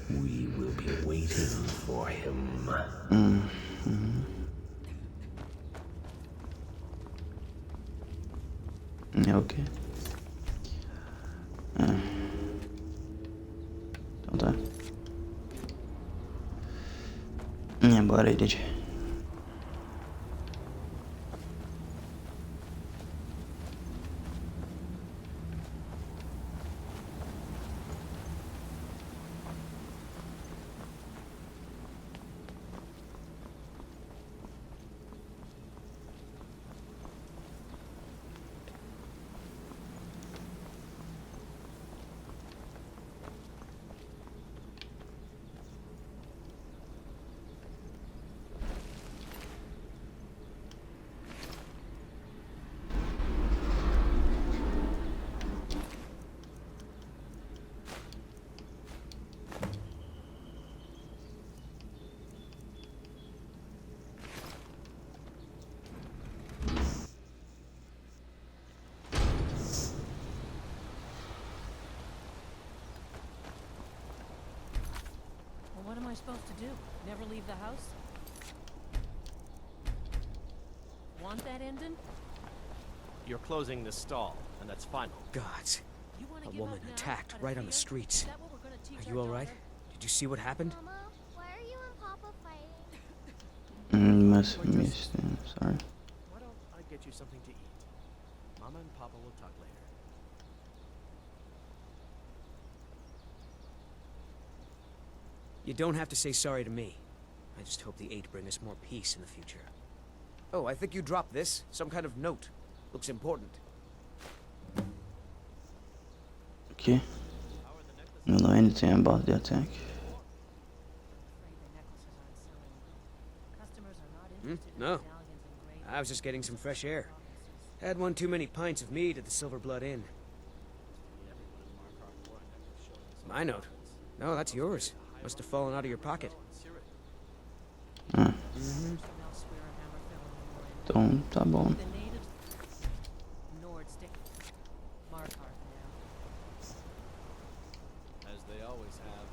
we will be waiting for him. Ok. Então tá. Bora aí, gente. supposed to do? Never leave the house? Want that ending? You're closing this stall, and that's final. Gods. You wanna A give woman up now, attacked out of right on the fear? streets. Is that what we're gonna teach Are our you alright? daughter? Did you see what happened? Mama, why are you and Papa fighting? Must have missed him, sorry. Why don't I get you something to eat? Mama and Papa will talk later. You don't have to say sorry to me. I just hope the Eight bring us more peace in the future. Oh, I think you dropped this. Some kind of note. Looks important. Okay. Don't know anything about the attack. No. I was just getting some fresh air. Had one too many pints of mead at the Silver Blood Inn. My note? No, that's yours. Must have fallen out of your pocket. Então, tá bom. As they always have.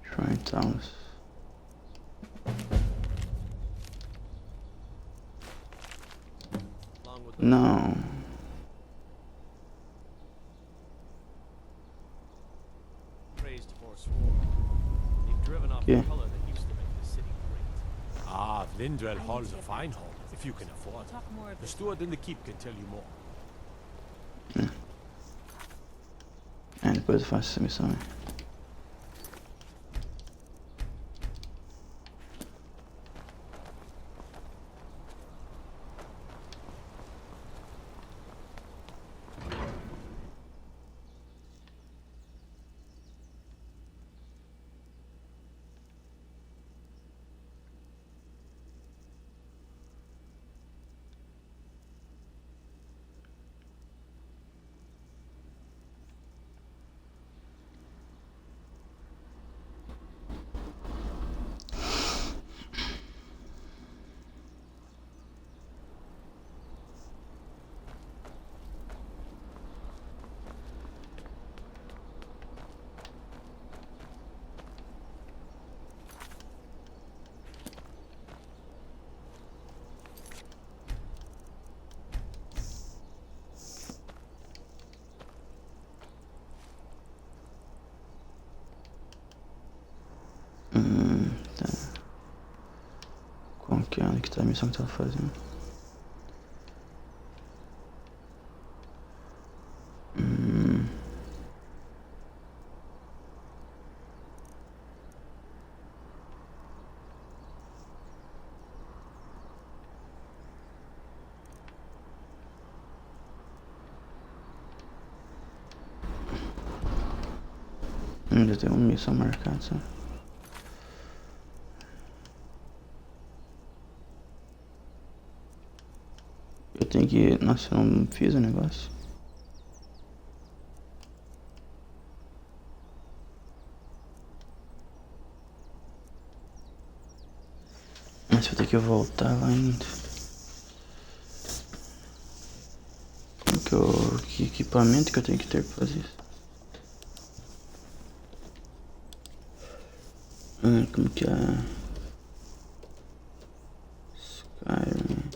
Shrine Towers. No. Praised forsworn. They've driven off the color that used to make the city great. Ah, Lindrell Hall's a fine hall, if you can afford it. The steward in the keep can tell you more. É, depois eu faço essa missão. Tá. Qual que é? Onde que tá a missão que tava fazendo? Ainda tem uma missão marcada, sabe? Eu tenho que... Nossa, eu não fiz o negócio. Mas vou ter que voltar lá ainda. Que equipamento que eu tenho que ter pra fazer isso? Como que é? Skyrim.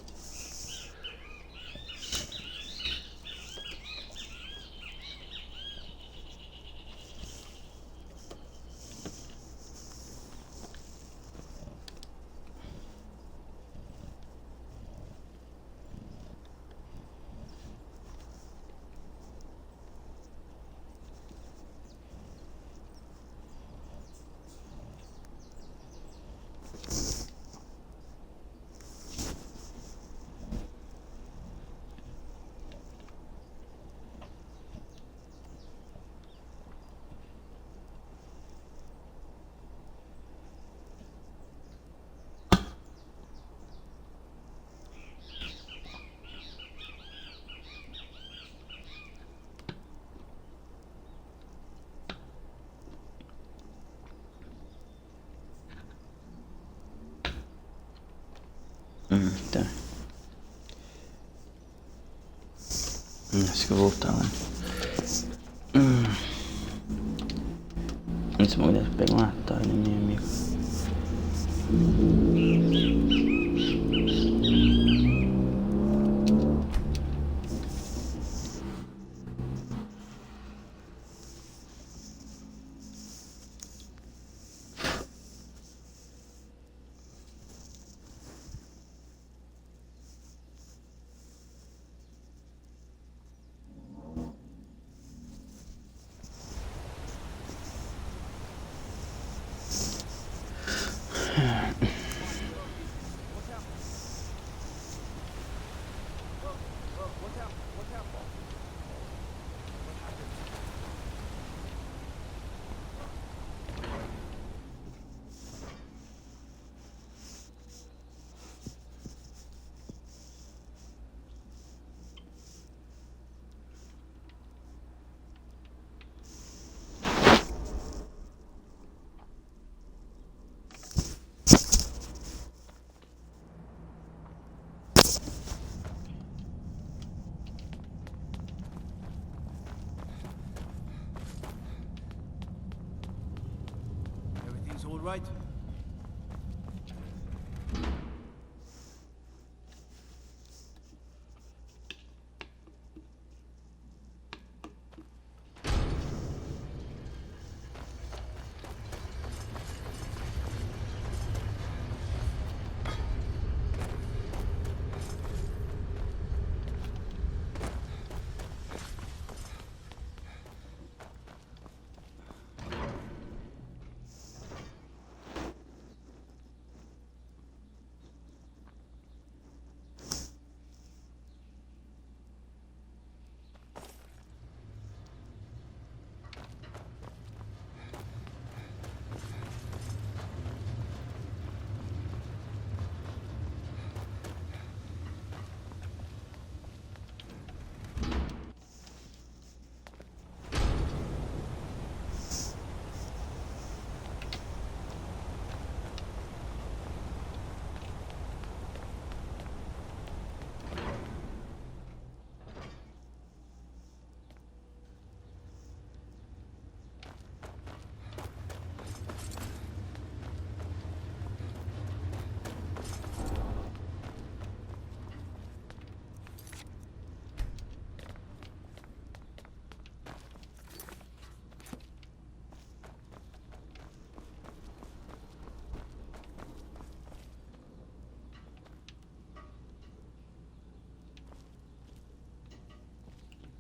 Tá. Acho que eu vou voltar lá. Esse bagulho deve pegar um atalho, né, meu amigo? Everything's all right?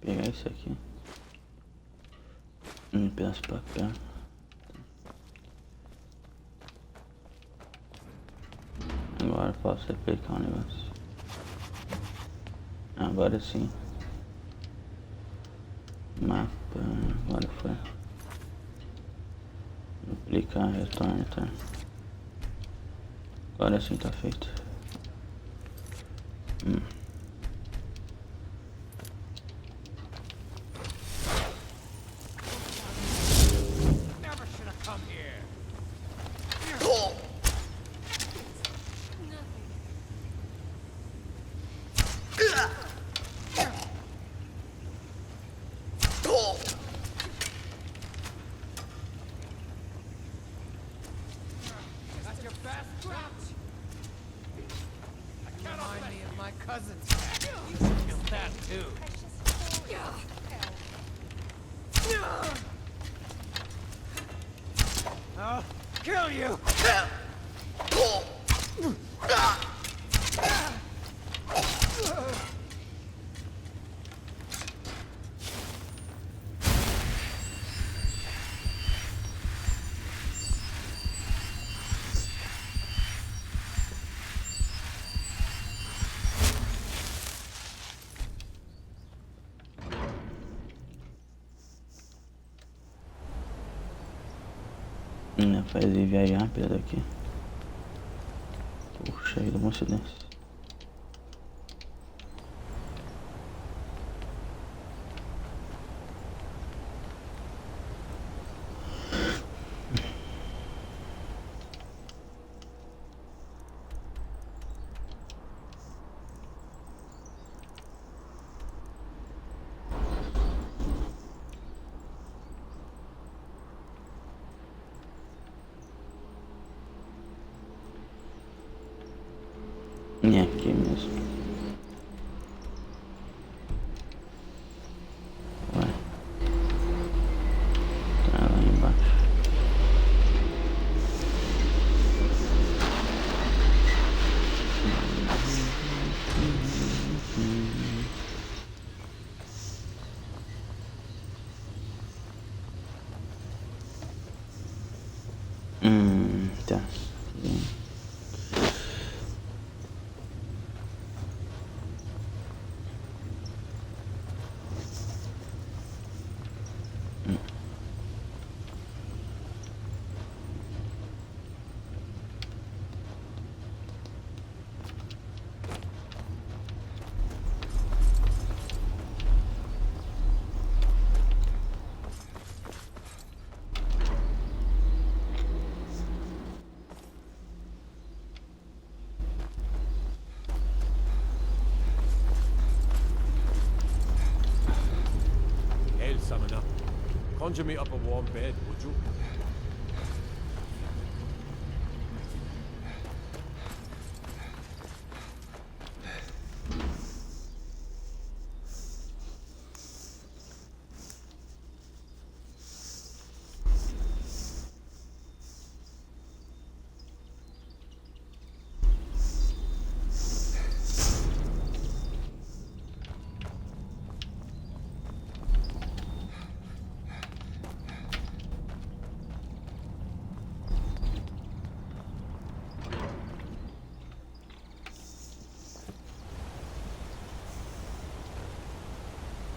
Pegar isso aqui. Pedaço de papel. Agora posso aplicar o negócio. Agora sim. Mapa. Agora foi. Aplicar, retorno, tá. Agora sim tá feito. Never should have come here. That's your best crouch. I can't remind me of my cousin's cat. You should kill that too. I'll kill you! Fazer viagem rápida daqui. Puxa vida, coincidência. E aqui mesmo. Ué. Tá lá embaixo. Tá. Hail, summoner. Conjure me up a warm bed, would you?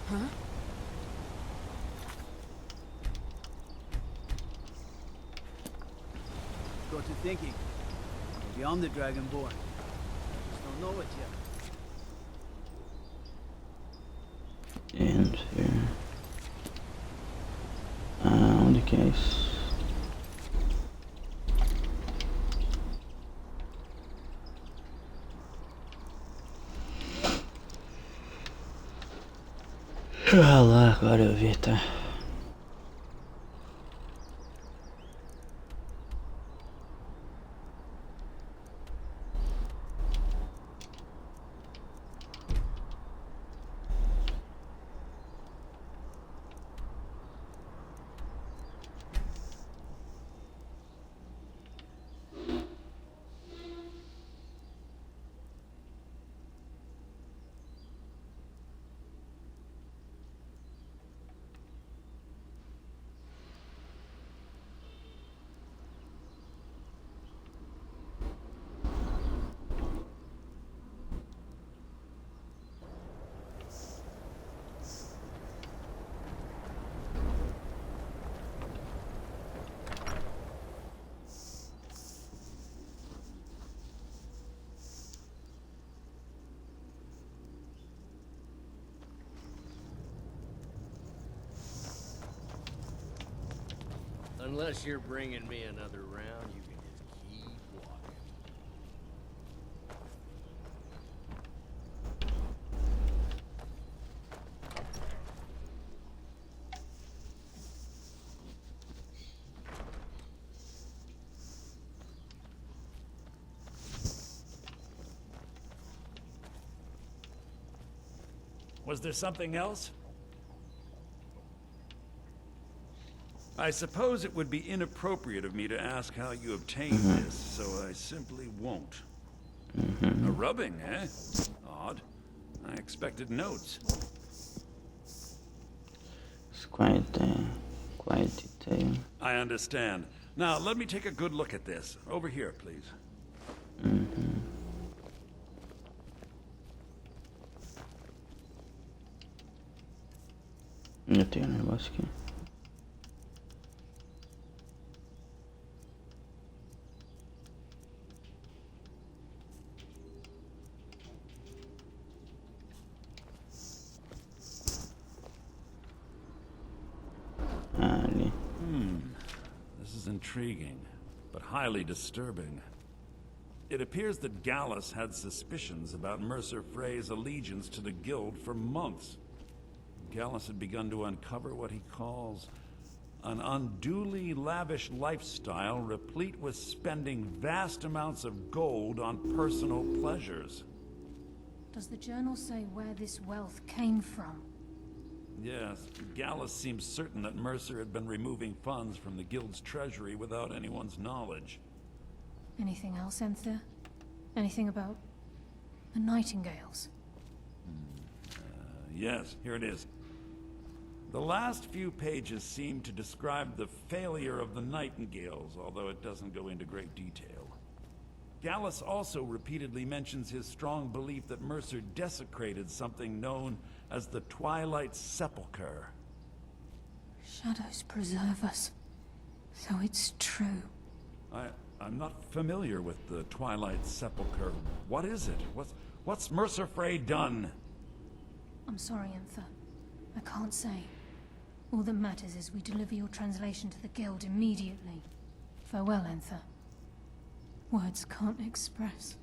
Huh? Got to thinking. Maybe I'm the Dragonborn. Just don't know it yet. And here. Onde que é isso? Ah lá, agora eu vi, tá? Unless you're bringing me another round, you can just keep walking. Was there something else? I suppose it would be inappropriate of me to ask how you obtained this, so I simply won't. A rubbing, eh? Odd. I expected notes. It's quite detailed. I understand. Now, let me take a good look at this. Over here, please. Eu tenho um negócio aqui. Ali. This is intriguing, but highly disturbing. It appears that Gallus had suspicions about Mercer Frey's allegiance to the Guild for months. Gallus had begun to uncover what he calls an unduly lavish lifestyle replete with spending vast amounts of gold on personal pleasures. Does the journal say where this wealth came from? Yes, Gallus seems certain that Mercer had been removing funds from the guild's treasury without anyone's knowledge. Anything else, Enthir? Anything about the Nightingales? Yes, here it is. The last few pages seem to describe the failure of the Nightingales, although it doesn't go into great detail. Gallus also repeatedly mentions his strong belief that Mercer desecrated something known as the Twilight Sepulchre. Shadows preserve us. So it's true. I'm not familiar with the Twilight Sepulchre. What is it? What's Mercer Frey done? I'm sorry, Enthir. I can't say. All that matters is we deliver your translation to the guild immediately. Farewell, Enthir. Words can't express.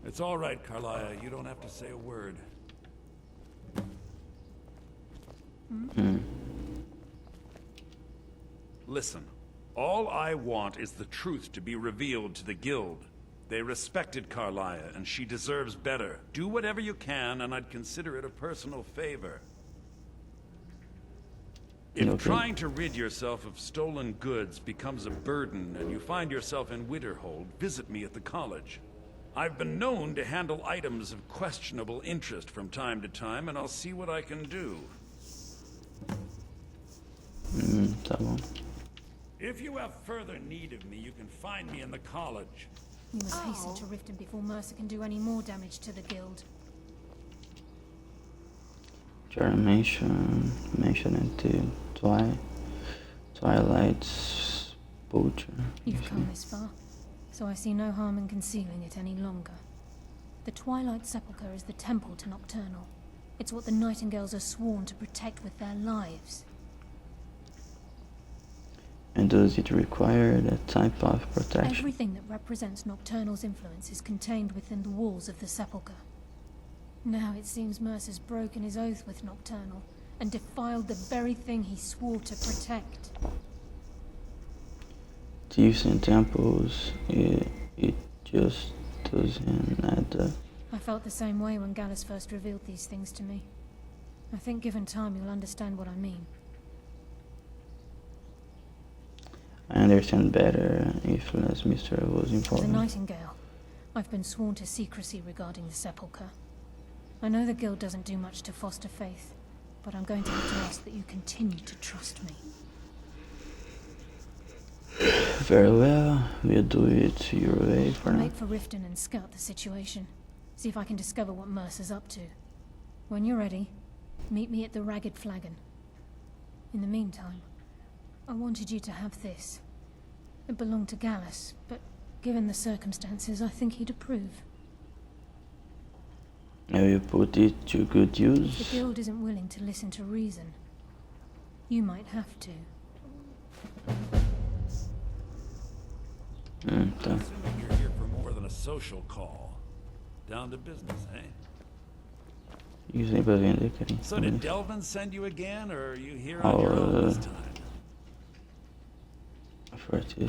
It's all right, Carlia. You don't have to say a word. Listen, all I want is the truth to be revealed to the guild. They respected Carlia, and she deserves better. Do whatever you can, and I'd consider it a personal favor. If trying to rid yourself of stolen goods becomes a burden and you find yourself in Winterhold, visit me at the college. I've been known to handle items of questionable interest from time to time, and I'll see what I can do. Tá bom. If you have further need of me, you can find me in the college. We must hasten to Riften before Mercer can do any more damage to the guild. Journal mentioned Twilight's Butcher. You've come this far, so I see no harm in concealing it any longer. The Twilight Sepulchre is the temple to Nocturnal. It's what the Nightingales are sworn to protect with their lives. And does it require that type of protection? Everything that represents Nocturnal's influence is contained within the walls of the Sepulchre. Now it seems Mercer's broken his oath with Nocturnal and defiled the very thing he swore to protect. Thieves in temples, it just doesn't add up. I felt the same way when Gallus first revealed these things to me. I think given time you'll understand what I mean. I understand better if less mystery was As a important. Nightingale, I've been sworn to secrecy regarding the Sepulchre. I know the guild doesn't do much to foster faith, but I'm going to have to ask that you continue to trust me. Very well, we'll do it your way for I'll now. make for Riften and scout the situation. See if I can discover what Mercer's up to. When you're ready, meet me at the Ragged Flagon. In the meantime, I wanted you to have this. It belonged to Gallus, but given the circumstances, I think he'd approve. I will put it to good The use. guild isn't willing to listen to reason. You might have to. Tá. Assuming you're here for more than a social call. Down to business, eh? Usem pra vender, carinho. So did Delvin send you again, or are you here on your own this time?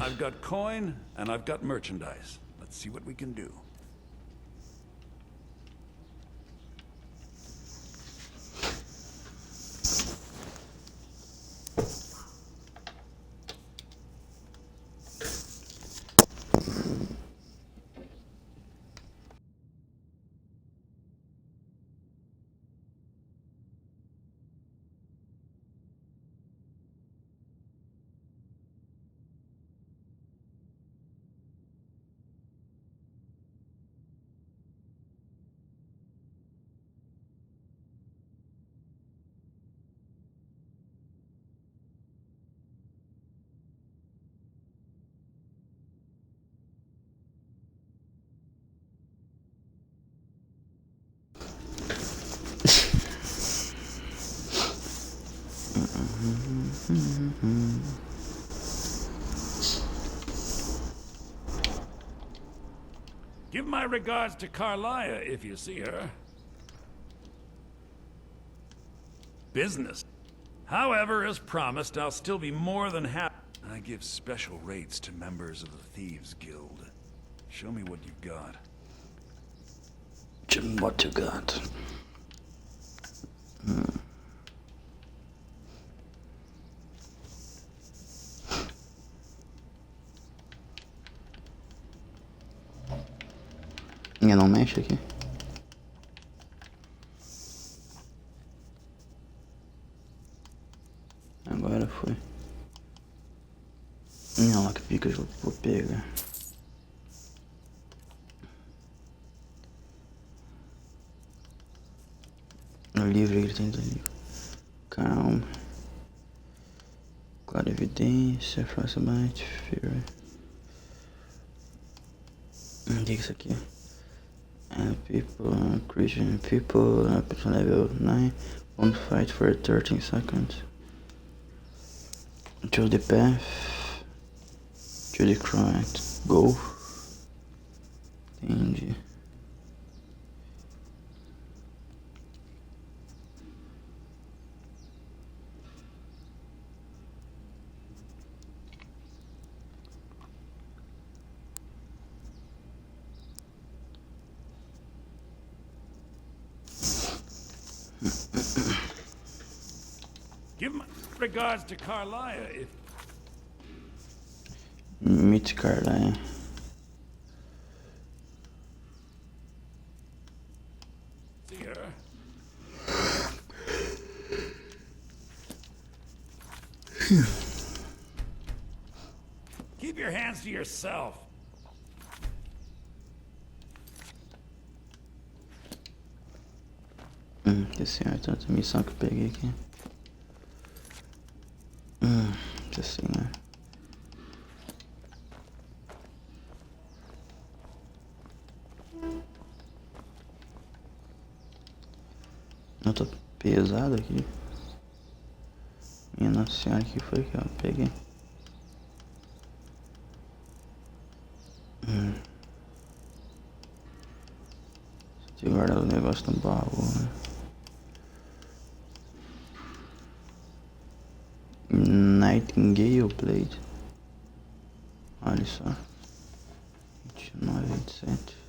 I've got coin, and I've got merchandise. Let's see what we can do. Give my regards to Carlia if you see her. Business. However, as promised, I'll still be more than happy. I give special rates to members of the Thieves Guild. Show me what you've got. Show me what you got. Não mexe aqui. Agora foi. Não, lá que fica eu vou pegar. O livro ele tem ali. Calma. Clarividência, facilmente, fear. O que é isso aqui? People, Christian people, level 9, won't fight for 13 seconds. To the path, to the correct, go. Entendi. Give my regards to Carlia if... Meet Carlia. See her. Keep your hands to yourself. Que certo, outra missão que eu peguei aqui. Que assim, né? Eu tô pesado aqui. Minha nossa senhora, que foi que eu peguei? Deixa eu guardar o negócio no baú, né? Nightingale Blade. Olha só. 29, 27.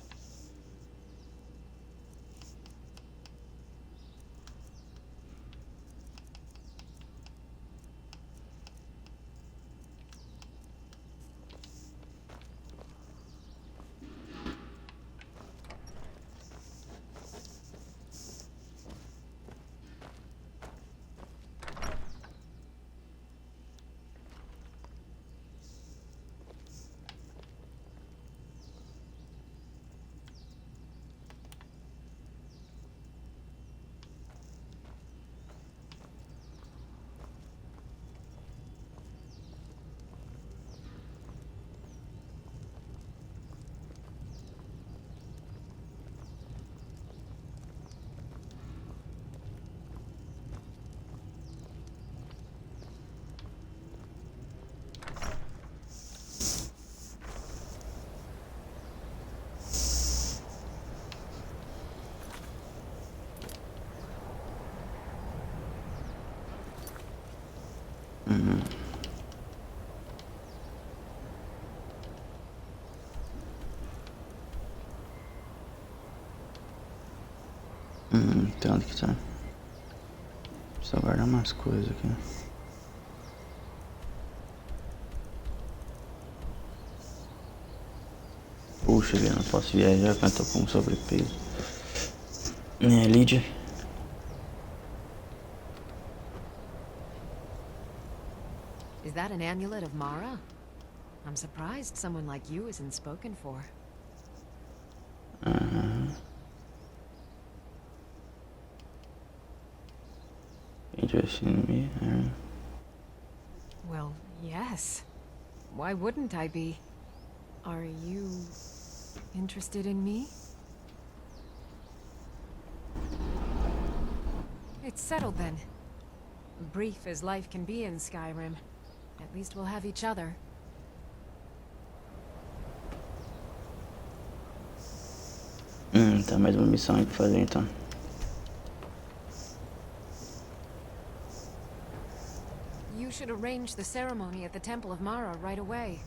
Então onde que tá? Só guardar umas coisas aqui. Puxa, eu não posso viajar quando eu tô com sobrepeso. Né, Lídia? Is that an amulet of Mara? I'm surprised someone like you isn't spoken for. Interested in me? Well, yes. Why wouldn't I be? Are you interested in me? It's settled then. Brief as life can be in Skyrim. At least we'll have each other. Tá mais uma missão aí pra fazer então. should arrange the ceremony at the Temple of Mara right away.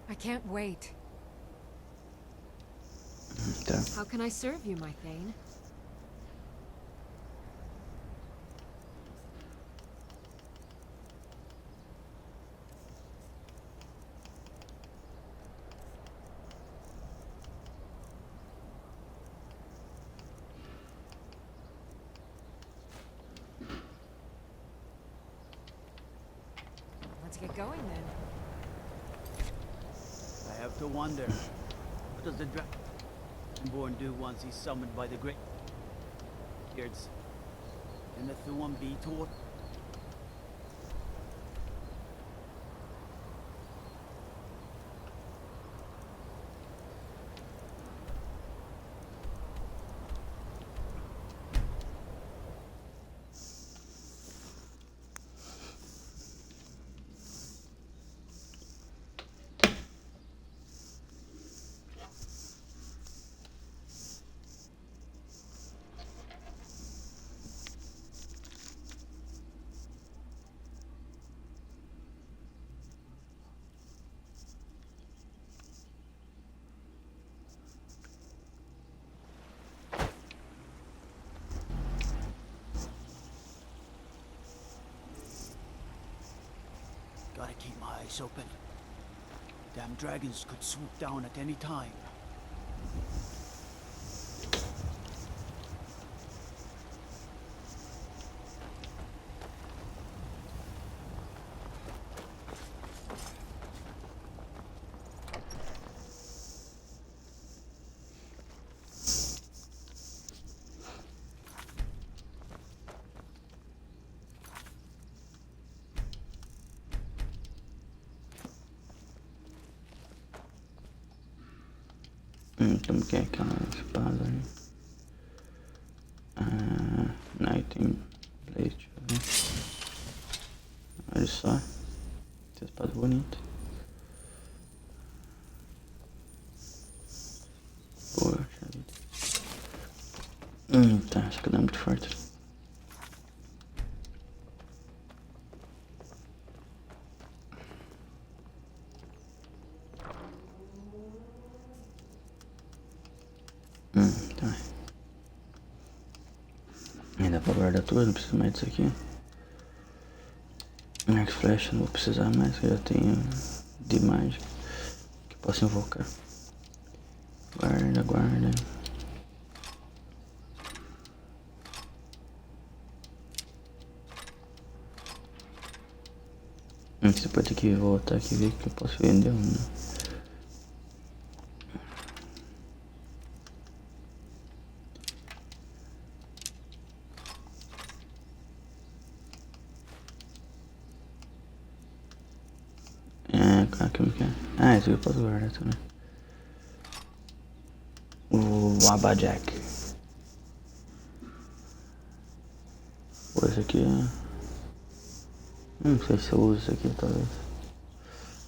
I can't wait. Tá. How can I serve you, my Thane? Let's get going then. I have to wonder, what does the Dragonborn do once he's summoned by the Great Beards? Can the Thuum be taught? Gotta keep my eyes open. Damn dragons could swoop down at any time. Como que é aquela espada ali? Nighting Blade, deixa eu ver. Olha só, essa espada bonita. Poxa vida. Tá, acho que não é muito forte. Tá. Ainda pra guardar tudo, não preciso mais disso aqui. Arco e flecha não vou precisar mais, que eu já tenho de mágica que posso invocar. Guarda, guarda. Você pode ter que voltar aqui e ver que eu posso vender um, né? Como que é? Ah, esse aqui eu posso guardar também. O Abajack. Pô, esse aqui é... Não sei se eu uso isso aqui, talvez.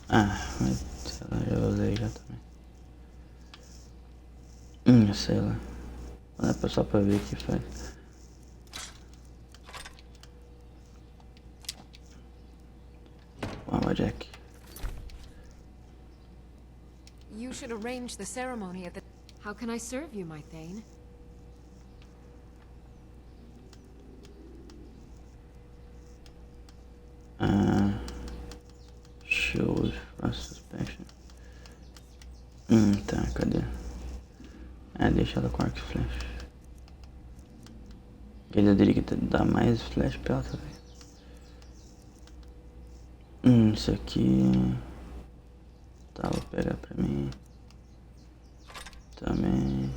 Ah, mas sei lá, já usei já também. Sei lá. É só pra ver o que faz. O Abajack. You should arrange the ceremony at the... How can I serve you, my Thane? Show frost suspension. Tá, cadê? Deixa ela com arco e flecha. Ele diria que dá mais flash pra ela também. Isso aqui... Tá, vou pegar pra mim. Também.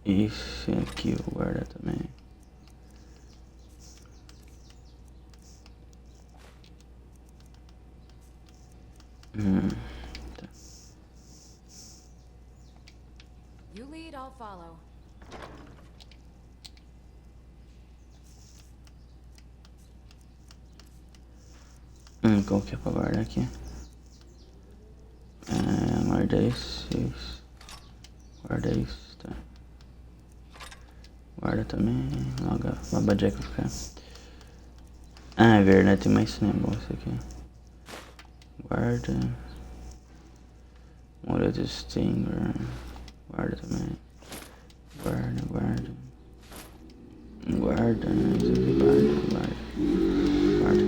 Esse aqui eu vou guardar também. Tá. You lead, I'll follow. Qual que é pra guardar aqui? Guarda isso. Guarda isso, tá. Guarda também. Logo a Babajack vai ficar. Ah, é verdade, tem mais negócio aqui. Guarda. Mora de Stinger. Guarda também. Guarda. Guarda. Isso aqui, guarda.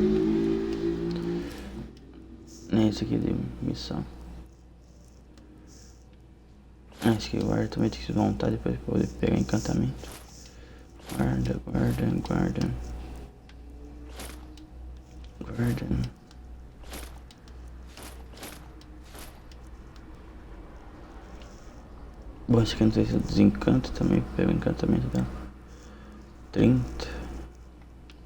Nem esse aqui de missão. Ah, esse aqui guarda também tem que se montar depois pra poder pegar encantamento. Guarda. Bom, esse aqui não sei se é desencanto também, pega o encantamento dela. 30.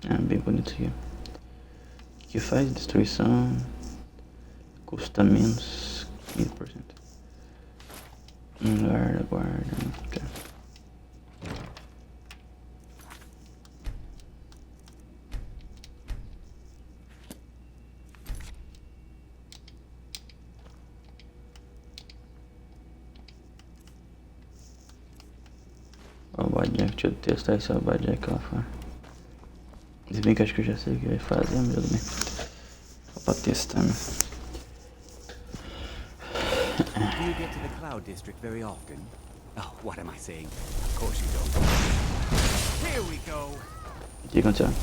Ah, bem bonito isso aqui. O que faz? Destruição. Custa menos 15%. Guarda. Okay. Ó, o Badjack, deixa eu testar esse Badjack lá fora. Se bem que acho que eu já sei o que vai fazer, mas tudo bem. Só pra testar, né? Do you get to the Cloud District very often? Oh, what am I saying? Of course you don't. Here we go. O que aconteceu?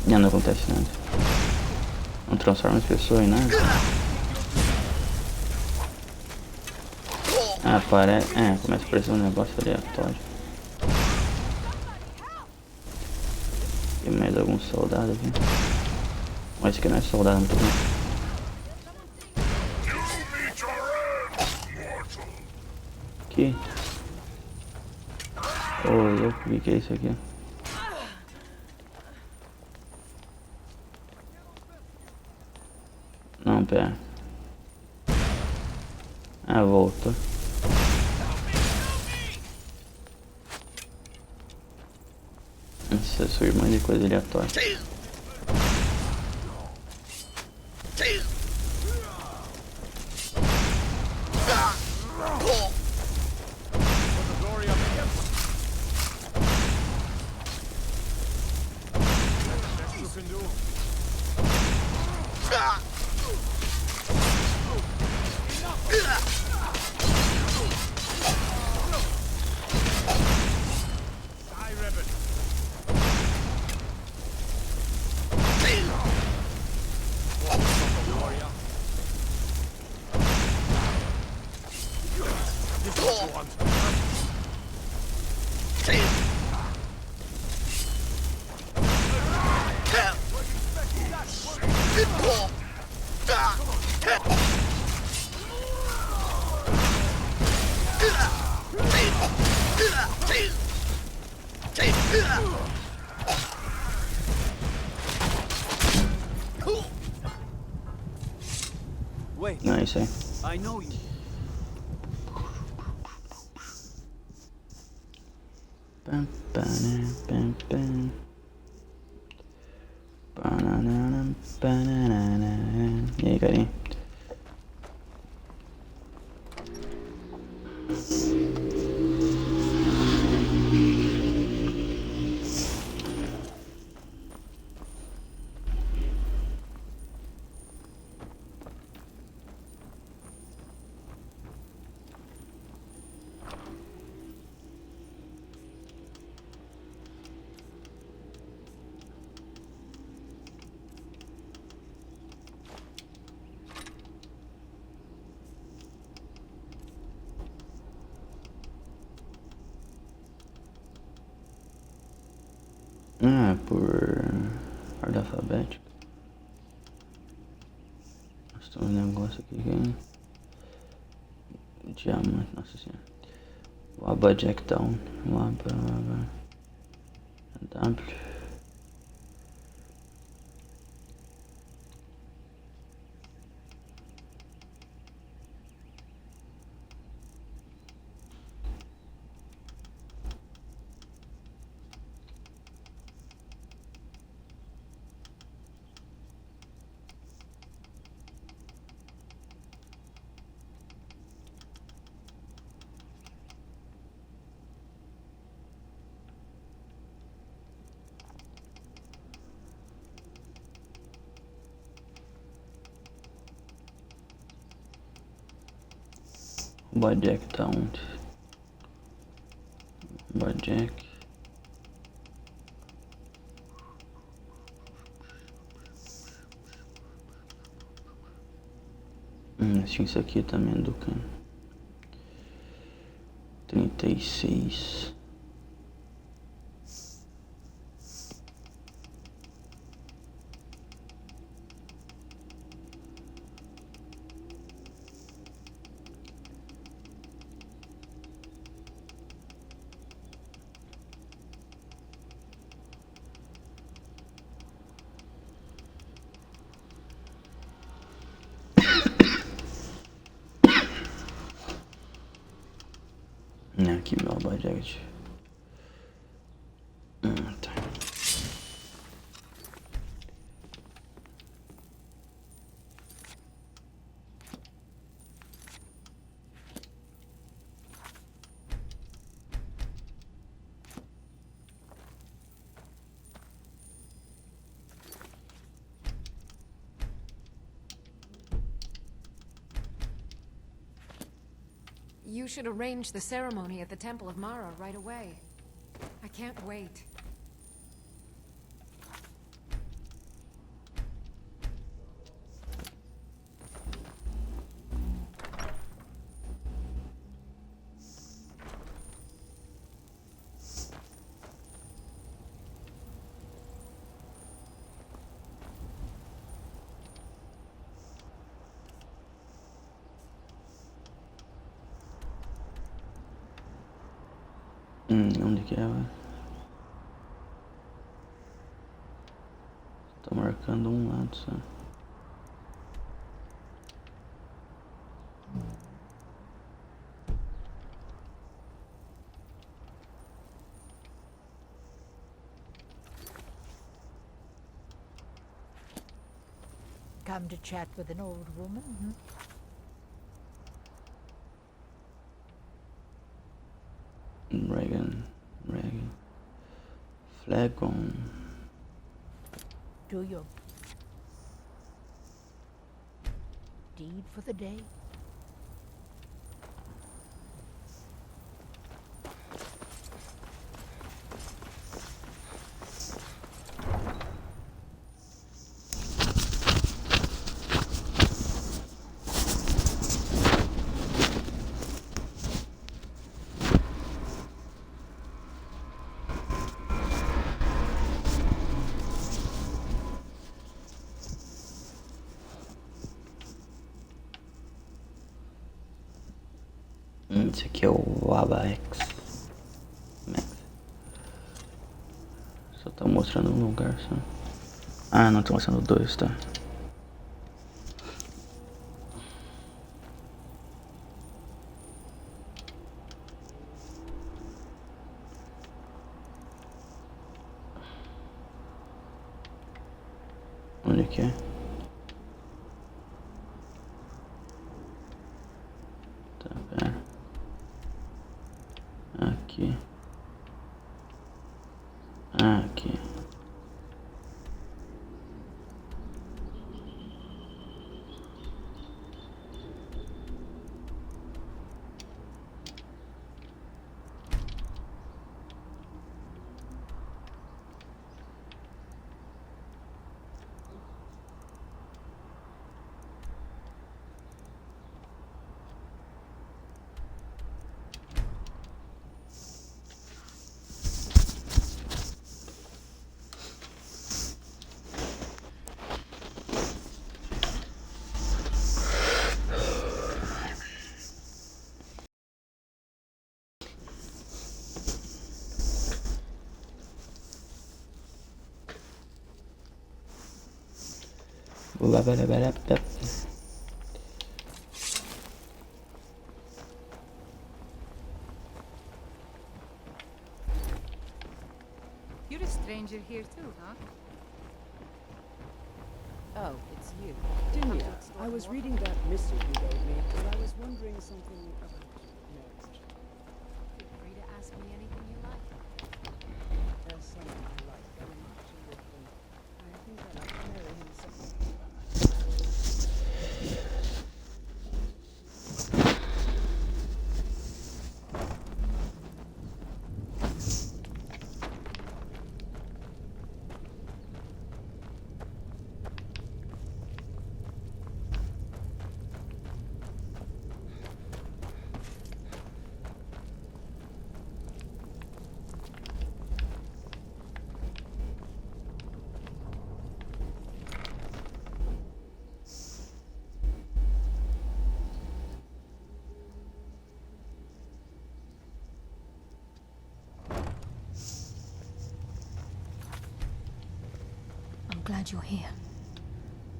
Não acontece nada. Não transforma as pessoas em nada. Ah, parece. É, começa a aparecer um negócio aleatório. Tem mais algum soldado aqui? Mas esse aqui não é soldado, muito bem. Aqui. Ô, louco, o que é isso aqui? Não, pera. Ah, voltou. Essa é sua irmã de coisa aleatória. Wait. Não, é isso aí. I know you. Pam, pam, pam. Banana, banana. E aí, carinha? Ah, por ordem alfabética. Nós temos um negócio aqui que é diamante, nossa senhora. O Abadjack down. O W. O Bojack tá onde? Bojack. Acho que isso aqui também é do cano. 36. Aqui meu Bojack. Tá. You should arrange the ceremony at the Temple of Mara right away. I can't wait. Onde que é, velho? Tô marcando um lado só. Come to chat with an old woman, Reagan. Flagon. Do your deed for the day. Esse aqui é o Abax. Só tá mostrando um lugar só. Ah, não, tô mostrando dois, tá? Onde que é? Tá, pera. Aqui. Aqui. You're a stranger here too, huh? Oh, it's you. Dinya, I was reading that missive you gave me, and I was wondering something about marriage. Feel free to ask me anything you like. There's someone I like very much, and I think I'd like to marry him someday. glad you're here.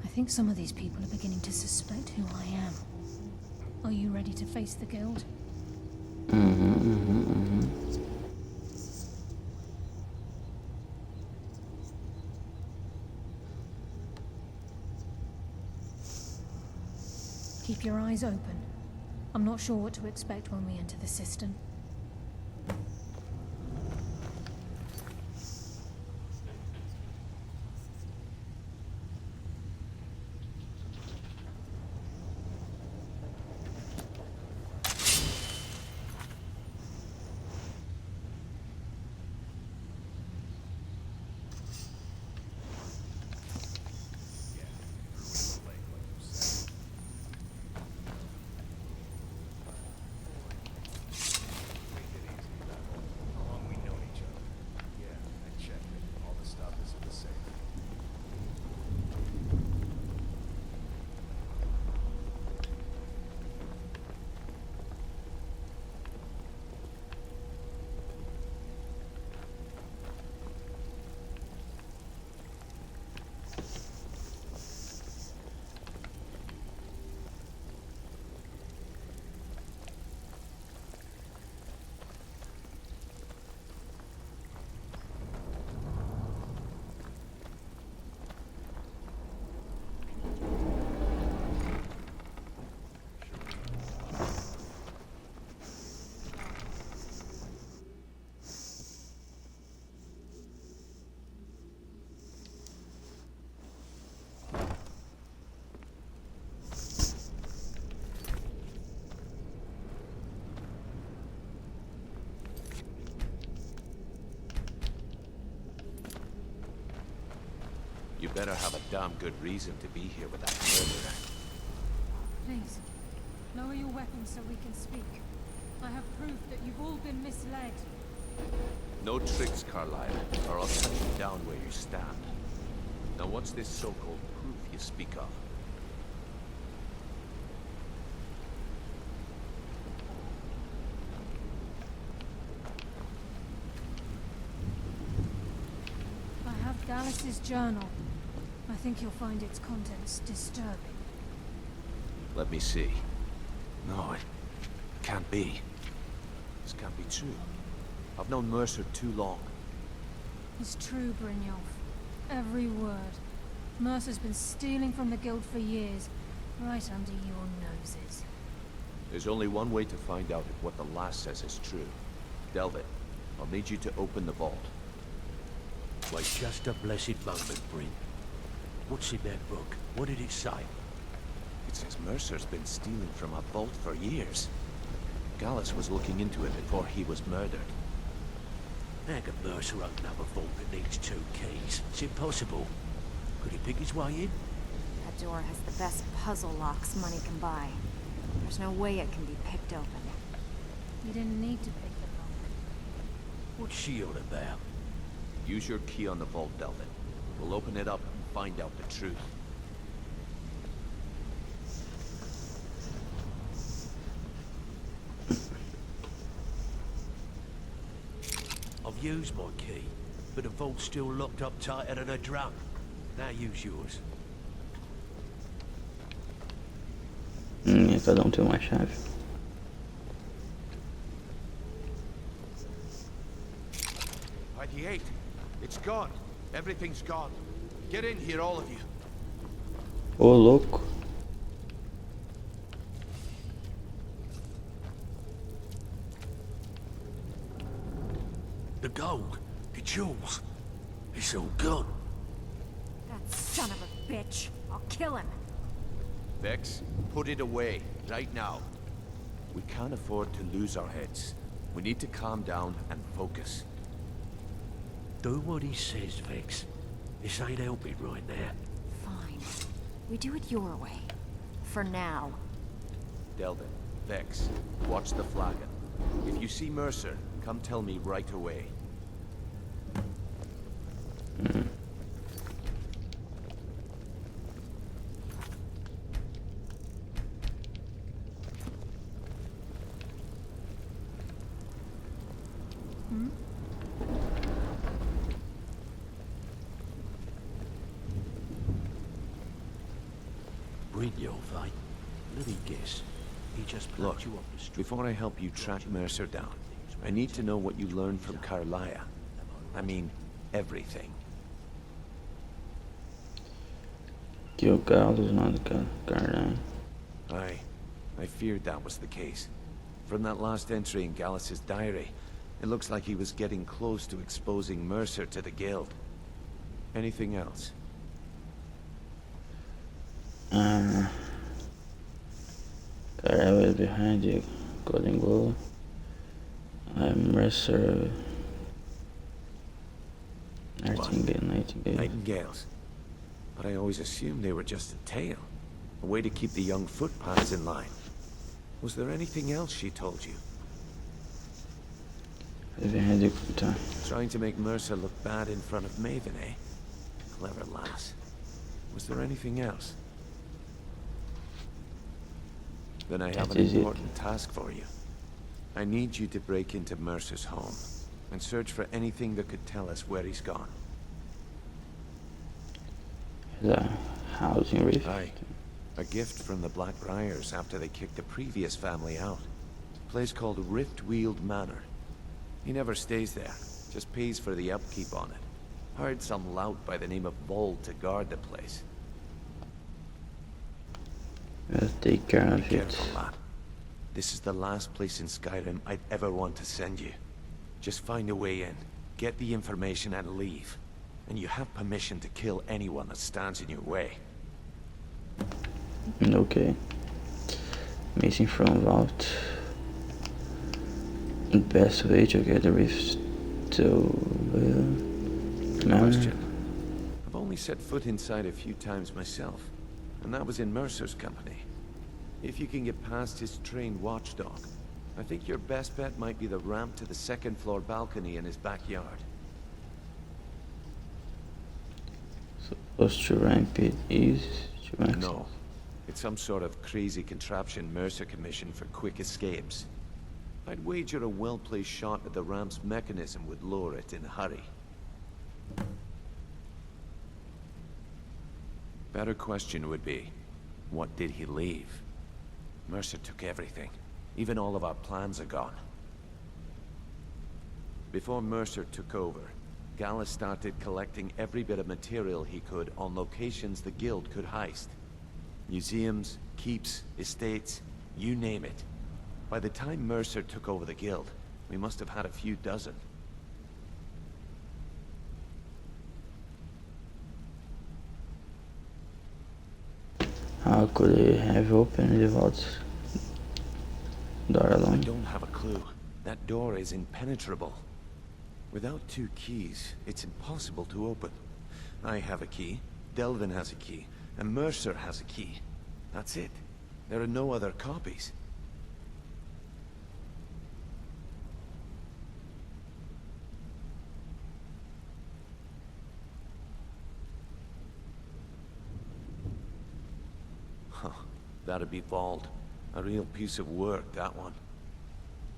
I think some of these people are beginning to suspect who I am. Are you ready to face the guild? Keep your eyes open. I'm not sure what to expect when we enter the cistern. You better have a damn good reason to be here with that murderer. Please, lower your weapons so we can speak. I have proof that you've all been misled. No tricks, Carlyle, or I'll cut you down where you stand. Now what's this so-called proof you speak of? I have Dallas's journal. I think you'll find its contents disturbing. Let me see. No, it can't be. This can't be true. I've known Mercer too long. It's true, Brynjolf. Every word. Mercer's been stealing from the guild for years, right under your noses. There's only one way to find out if what the lass says is true. Delve it. I'll need you to open the vault. Wait just a blessed moment, Bryn. What's in that book? What did it say? It says Mercer's been stealing from a vault for years. Gallus was looking into it before he was murdered. How can Mercer open up a vault that needs 2 keys? It's impossible. Could he pick his way in? That door has the best puzzle locks money can buy. There's no way it can be picked open. You didn't need to pick the lock. What's she on about? Use your key on the vault, Delvin. We'll open it up and find out the truth. I've used my key, but the vault's still locked up tighter than a drum. Now use yours. Cada tem uma chave. 98. It's gone. Everything's gone. Get in here, all of you. Ô, louco. The gold, the jewels, it's all gone. That son of a bitch. I'll kill him. Vex, put it away, right now. We can't afford to lose our heads. We need to calm down and focus. Do what he says, Vex. This ain't helping right now. Fine. We do it your way. For now. Delvin, Vex, watch the flagon. If you see Mercer, come tell me right away. Brigno, right? Let me guess. He just Look, plucked you up the street. before I help you track Mercer down, I need to know what you learned from Carlia. I mean, everything. Que o Carlos lá do Caralho. I feared that was the case. From that last entry in Gallus's diary, it looks like he was getting close to exposing Mercer to the Guild. Anything else? Carell is behind you, Golden Glow. I'm Mercer. Nightingales. But I always assumed they were just a tale. A way to keep the young footpads in line. Was there anything else she told you? Behind you, Trying to make Mercer look bad in front of Maven, eh? Clever lass. Was there anything else? Then I have an important task for you. I need you to break into Mercer's home and search for anything that could tell us where he's gone. The housing rift. Aye. A gift from the Blackbriars after they kicked the previous family out. A place called Riftweald Manor. He never stays there, just pays for the upkeep on it. Hired some lout by the name of Vold to guard the place. Let's take care of it. Careful, lad. This is the last place in Skyrim I'd ever want to send you. Just find a way in, get the information and leave. And you have permission to kill anyone that stands in your way. Okay. Missing from vault. The best way to get the rift to Good question. I've only set foot inside a few times myself, and that was in Mercer's company. If you can get past his trained watchdog, I think your best bet might be the ramp to the second floor balcony in his backyard. Supposed to ramp it is to ramp. No. It's some sort of crazy contraption Mercer commissioned for quick escapes. I'd wager a well-placed shot at the ramp's mechanism would lower it in a hurry. Better question would be, what did he leave? Mercer took everything. Even all of our plans are gone. Before Mercer took over, Gallus started collecting every bit of material he could on locations the Guild could heist. Museums, keeps, estates, you name it. By the time Mercer took over the Guild, we must have had a few dozen. How could he have opened the vault door alone? I don't have a clue. That door is impenetrable. Without 2 keys, it's impossible to open. I have a key, Delvin has a key, and Mercer has a key. That's it. There are no other copies. Huh. That'd be Vold. A real piece of work, that one.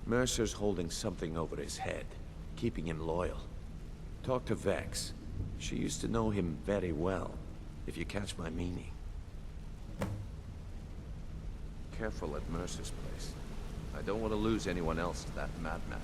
Mercer's holding something over his head, keeping him loyal. Talk to Vex. She used to know him very well, if you catch my meaning. Careful at Mercer's place. I don't want to lose anyone else to that madman.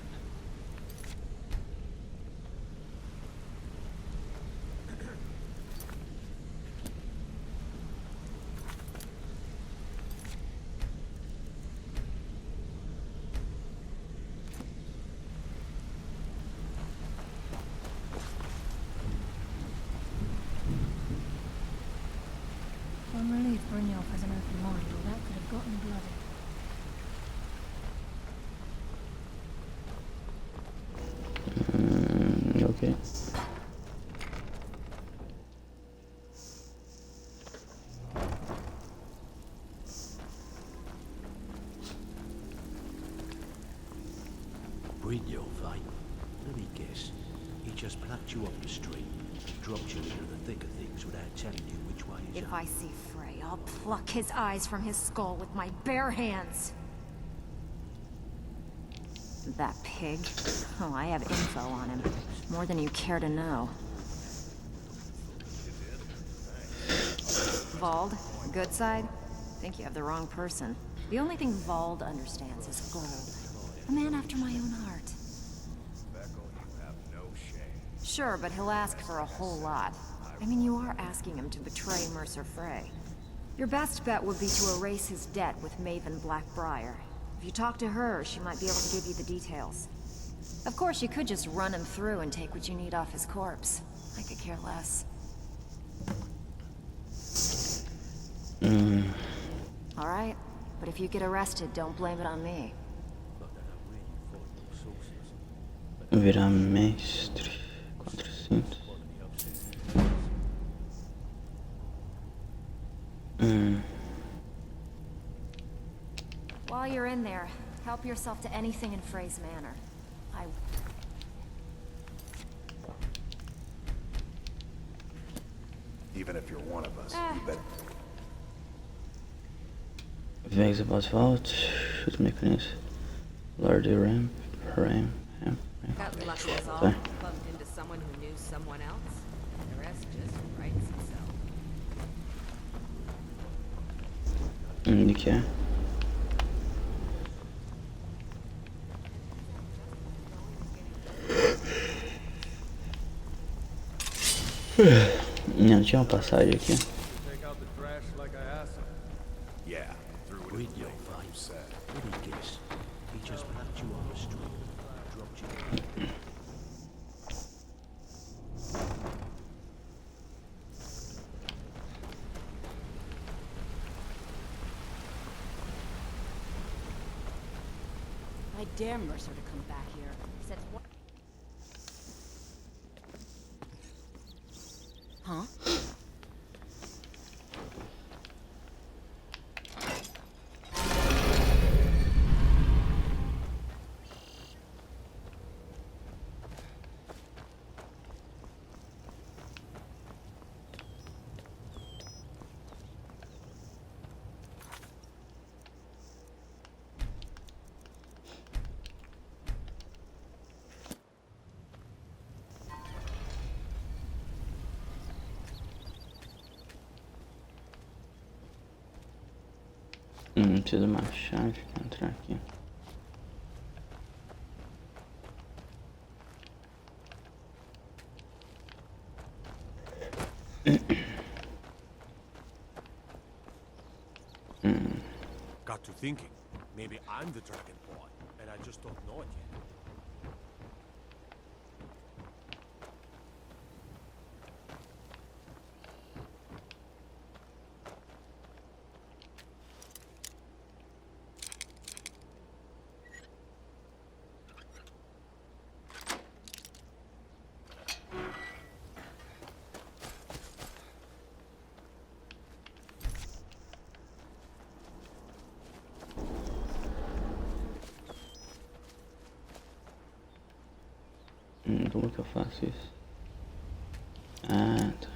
I'm relieved Brynjolf has an open mind, or that could have gotten bloody. Okay. Brigno, right? Let me guess. He just plucked you off the street, dropped you into the thick of things without telling you which way is If up. I see Frey, I'll pluck his eyes from his skull with my bare hands. That pig? Oh, I have info on him. More than you care to know. Vold, good side? think you have the wrong person. The only thing Vald understands is gold. A man after my own heart. Becco, you have no shame. Sure, but he'll ask for a whole lot. I mean, you are asking him to betray Mercer Frey. Your best bet would be to erase his debt with Maven Blackbriar. If you talk to her, she might be able to give you the details. Of course, you could just run him through and take what you need off his corpse. I could care less. All right, but if you get arrested, don't blame it on me. Virar mestre. 400. While you're in there, help yourself to anything in Frey's Manor. Even if you're one of us, you bet. Vegs about vault. Shoot mechanism. Lord ramp. That luck was all bumped into someone who knew someone else. The rest just writes itself. De que é? Não, tinha uma passagem aqui. Take out the trash like I asked him. Yeah, threw it in your fine set. What he guess? He just left you on the street. Dropped you. I dare Mercer to come back here. He said what? Huh? Preciso de uma chave pra entrar aqui. Got to thinking. Maybe I'm the dragon boy, and I just don't know it yet. Como que eu faço isso? Ah, tá.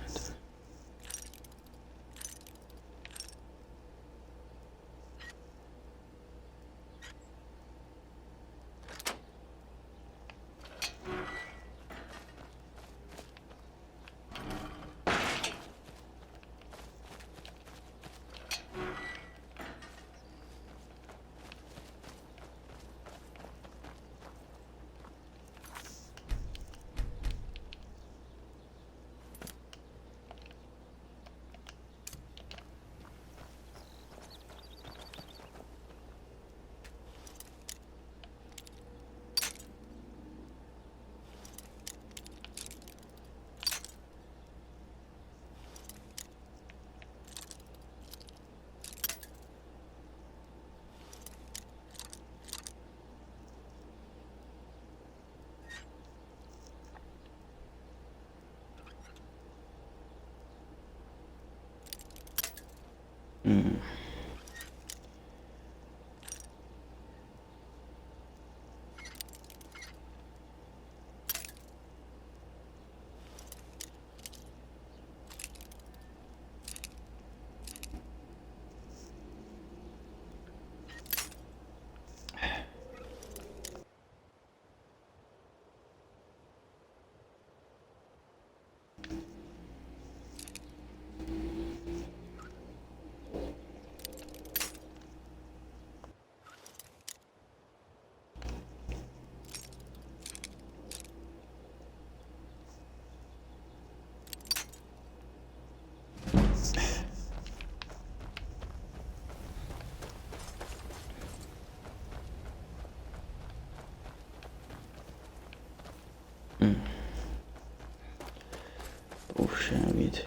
Puxa vida.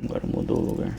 Agora mudou o lugar.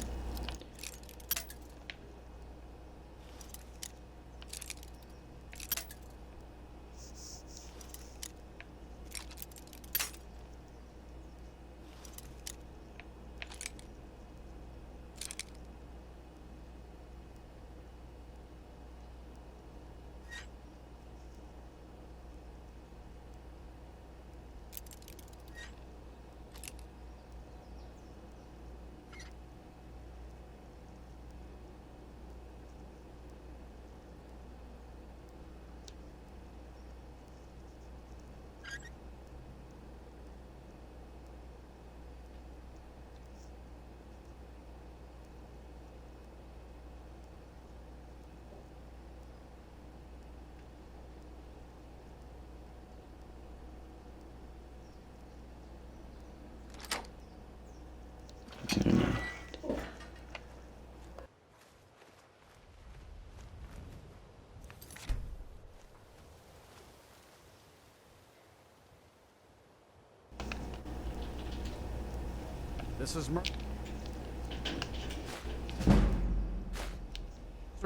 This is Mr.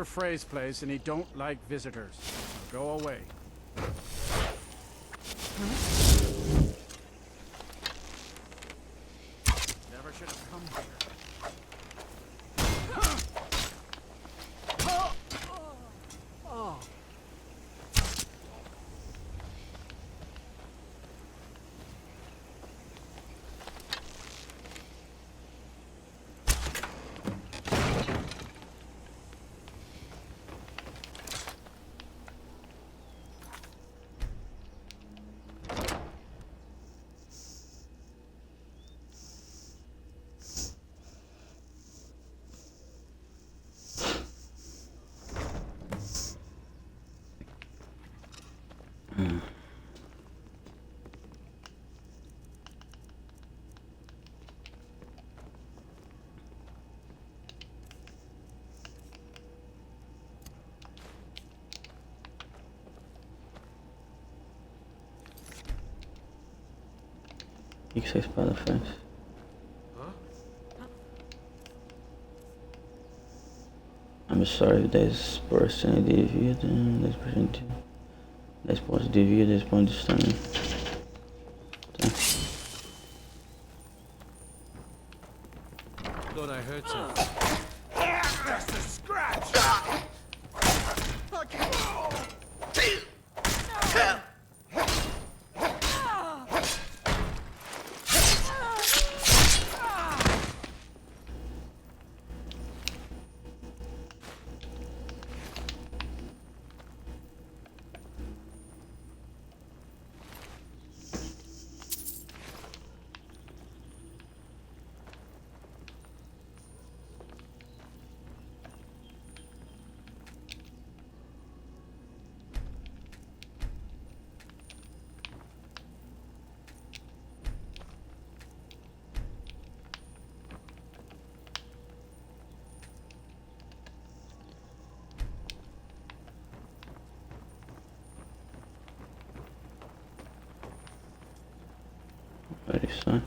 Frey's place, and he don't like visitors. Go away. Never should have come here. O que essa espada faz? I'm sorry, 10% de vida, 10 pontos de vida, 10 pontos de stamina. Tá. Thought I heard something. Just a scratch! Olha só.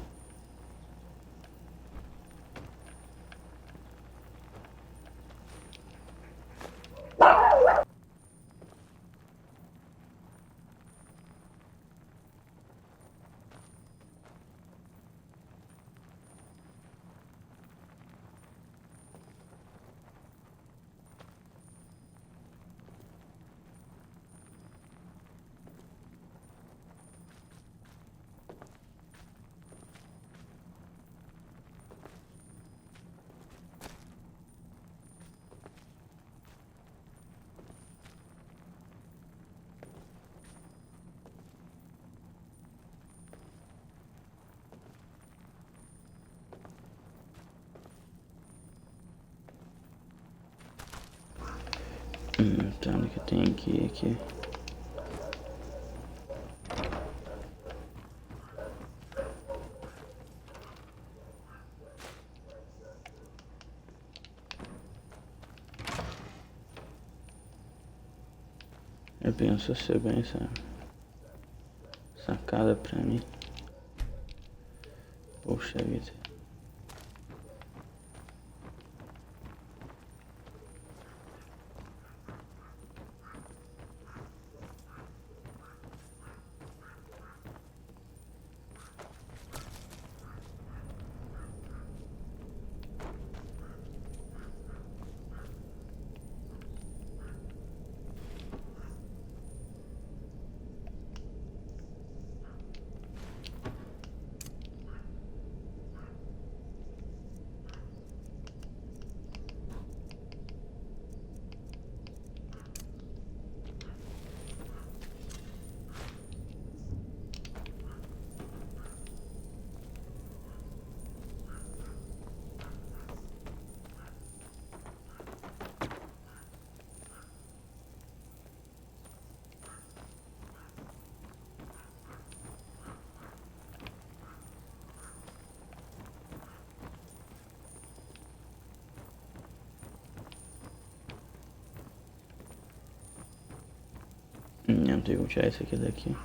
Tá, onde que eu tenho que ir aqui? Eu penso se eu ganho essa sacada pra mim. Poxa vida. Não tem como tirar isso aqui daqui.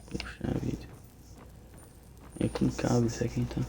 Puxa vida. É com cabo isso aqui então.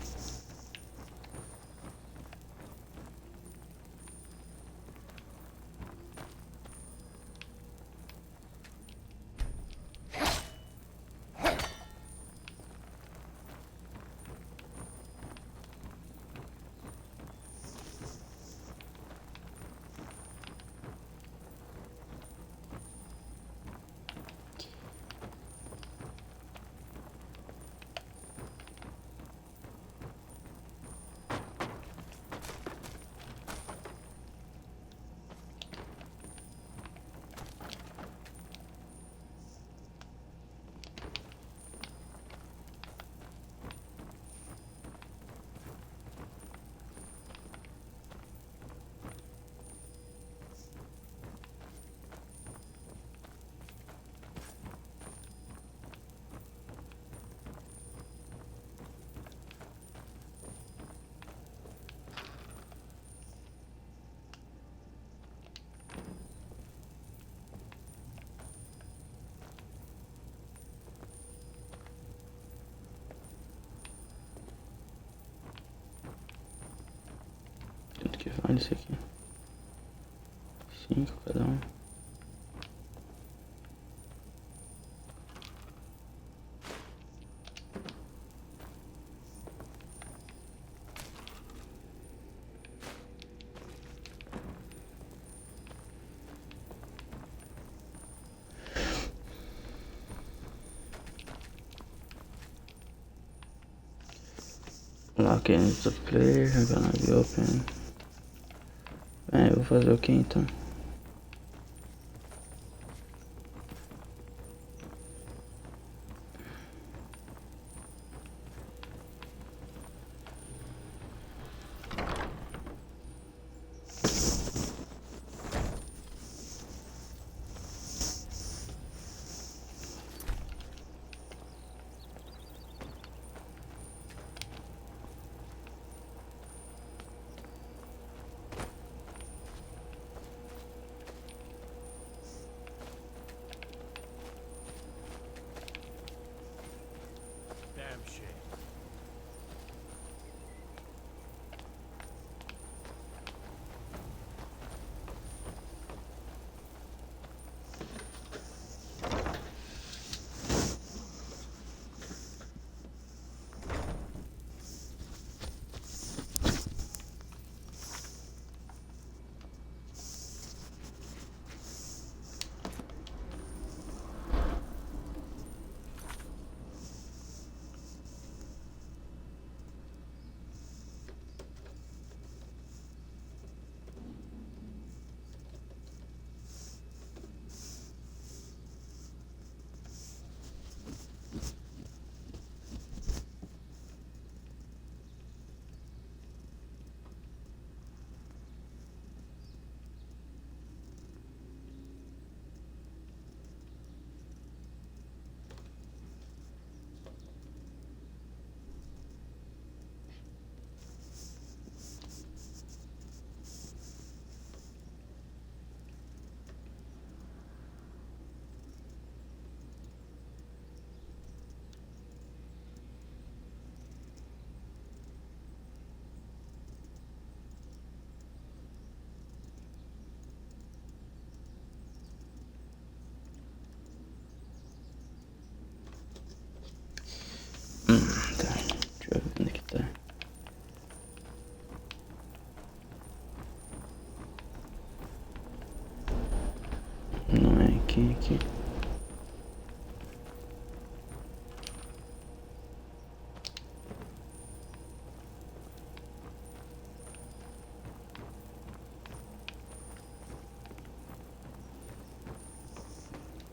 Quanto que vale isso aqui? 5 cada um. Lock into player, gonna be open. Eu vou fazer o que então? alguém aqui.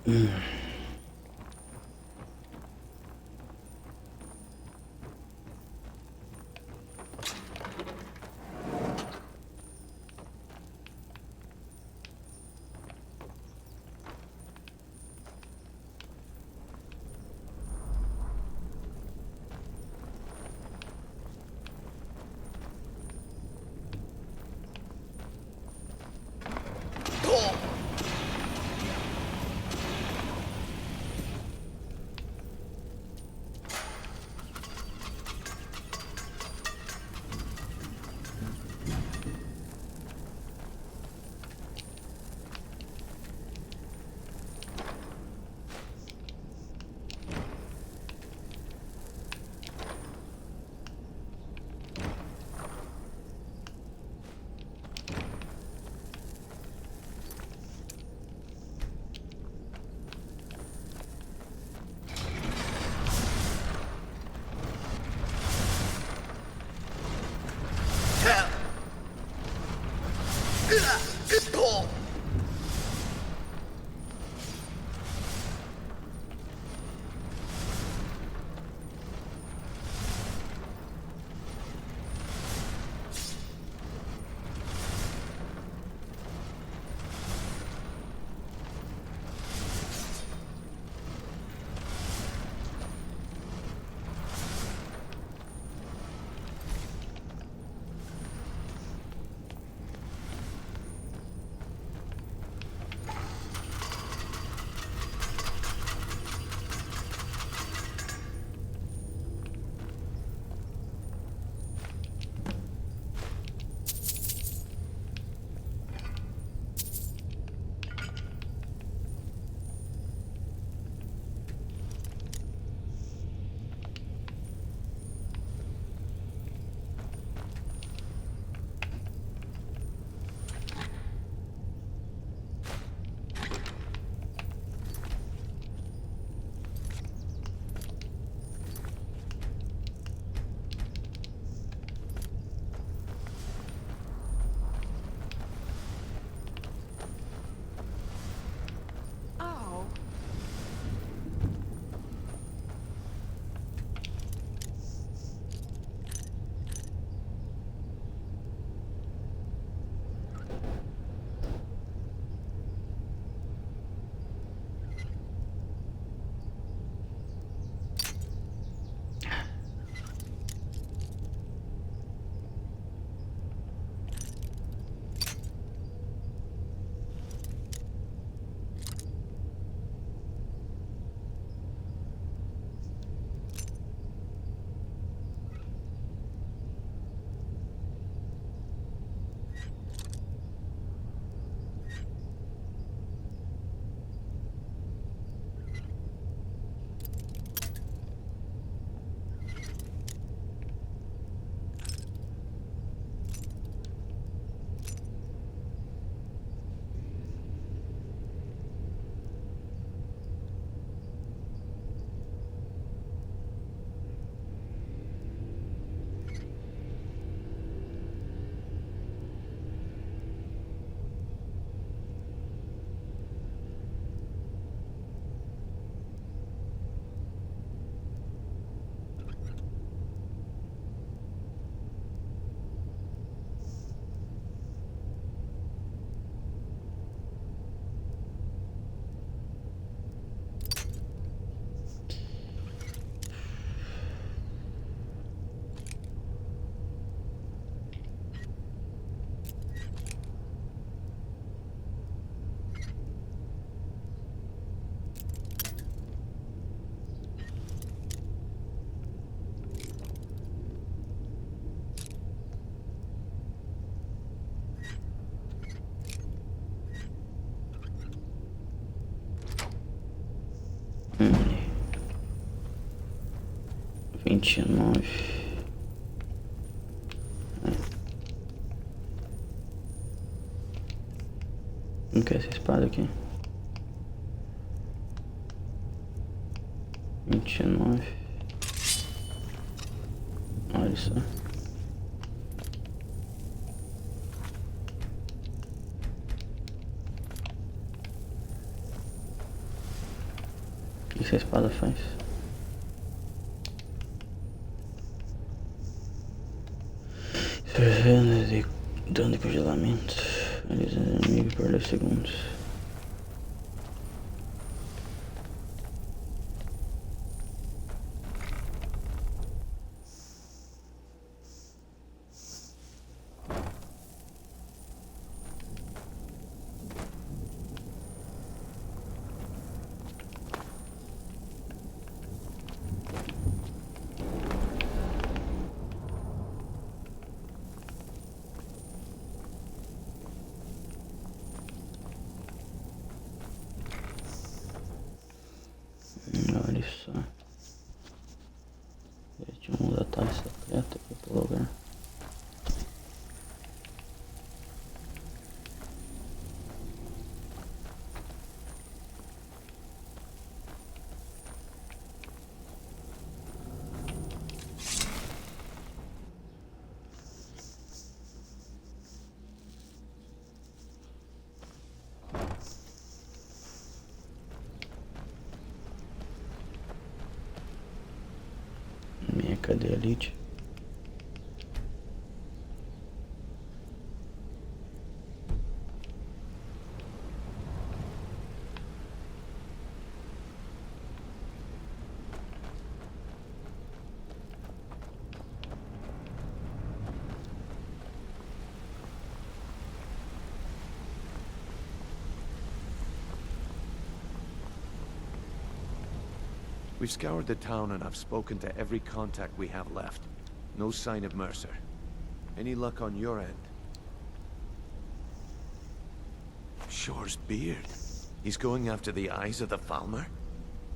Hum. 29. Não quer essa espada aqui? 29. Olha só. O que essa espada faz? Fervendo de dano de congelamento. Realiza inimigo por 10 segundos. Olha só. Tinha uns atalhos secretos aqui pelo lugar. Cadê a Lid? We've scoured the town and I've spoken to every contact we have left. No sign of Mercer. Any luck on your end? Shore's beard. He's going after the eyes of the Falmer?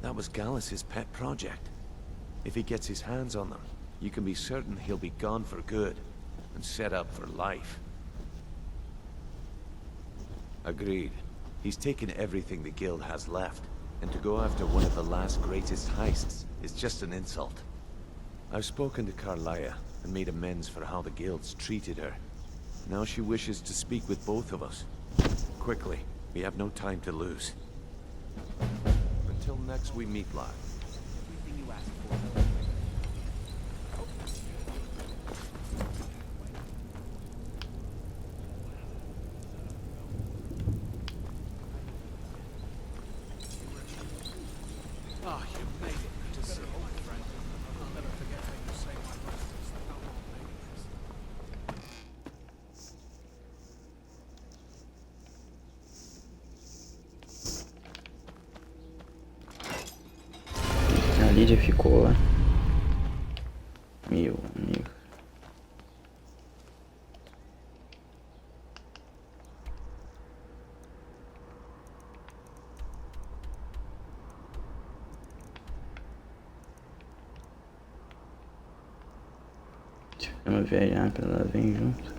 That was Gallus's pet project. If he gets his hands on them, you can be certain he'll be gone for good, and set up for life. Agreed. He's taken everything the Guild has left, and to go after one of the last greatest heists is just an insult. I've spoken to Carlia and made amends for how the Guild's treated her. Now she wishes to speak with both of us. Quickly, we have no time to lose. Until next we meet, lad. Everything you asked for. Ah, you made it. Good to see you, my friend. I'll never forget how you saved my life. It's like how long A Lídia ficou lá. Meu amigo. Vamos viajar pra ela vem junto.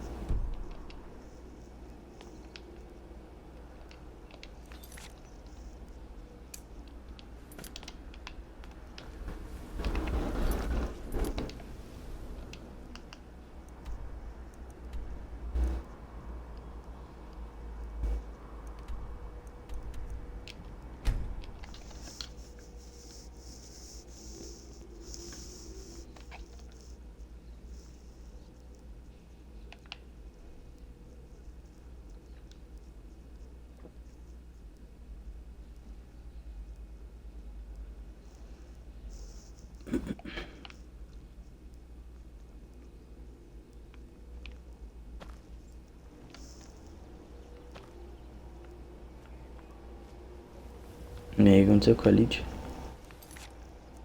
E aí, aconteceu com a Lídia?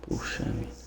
Puxa vida.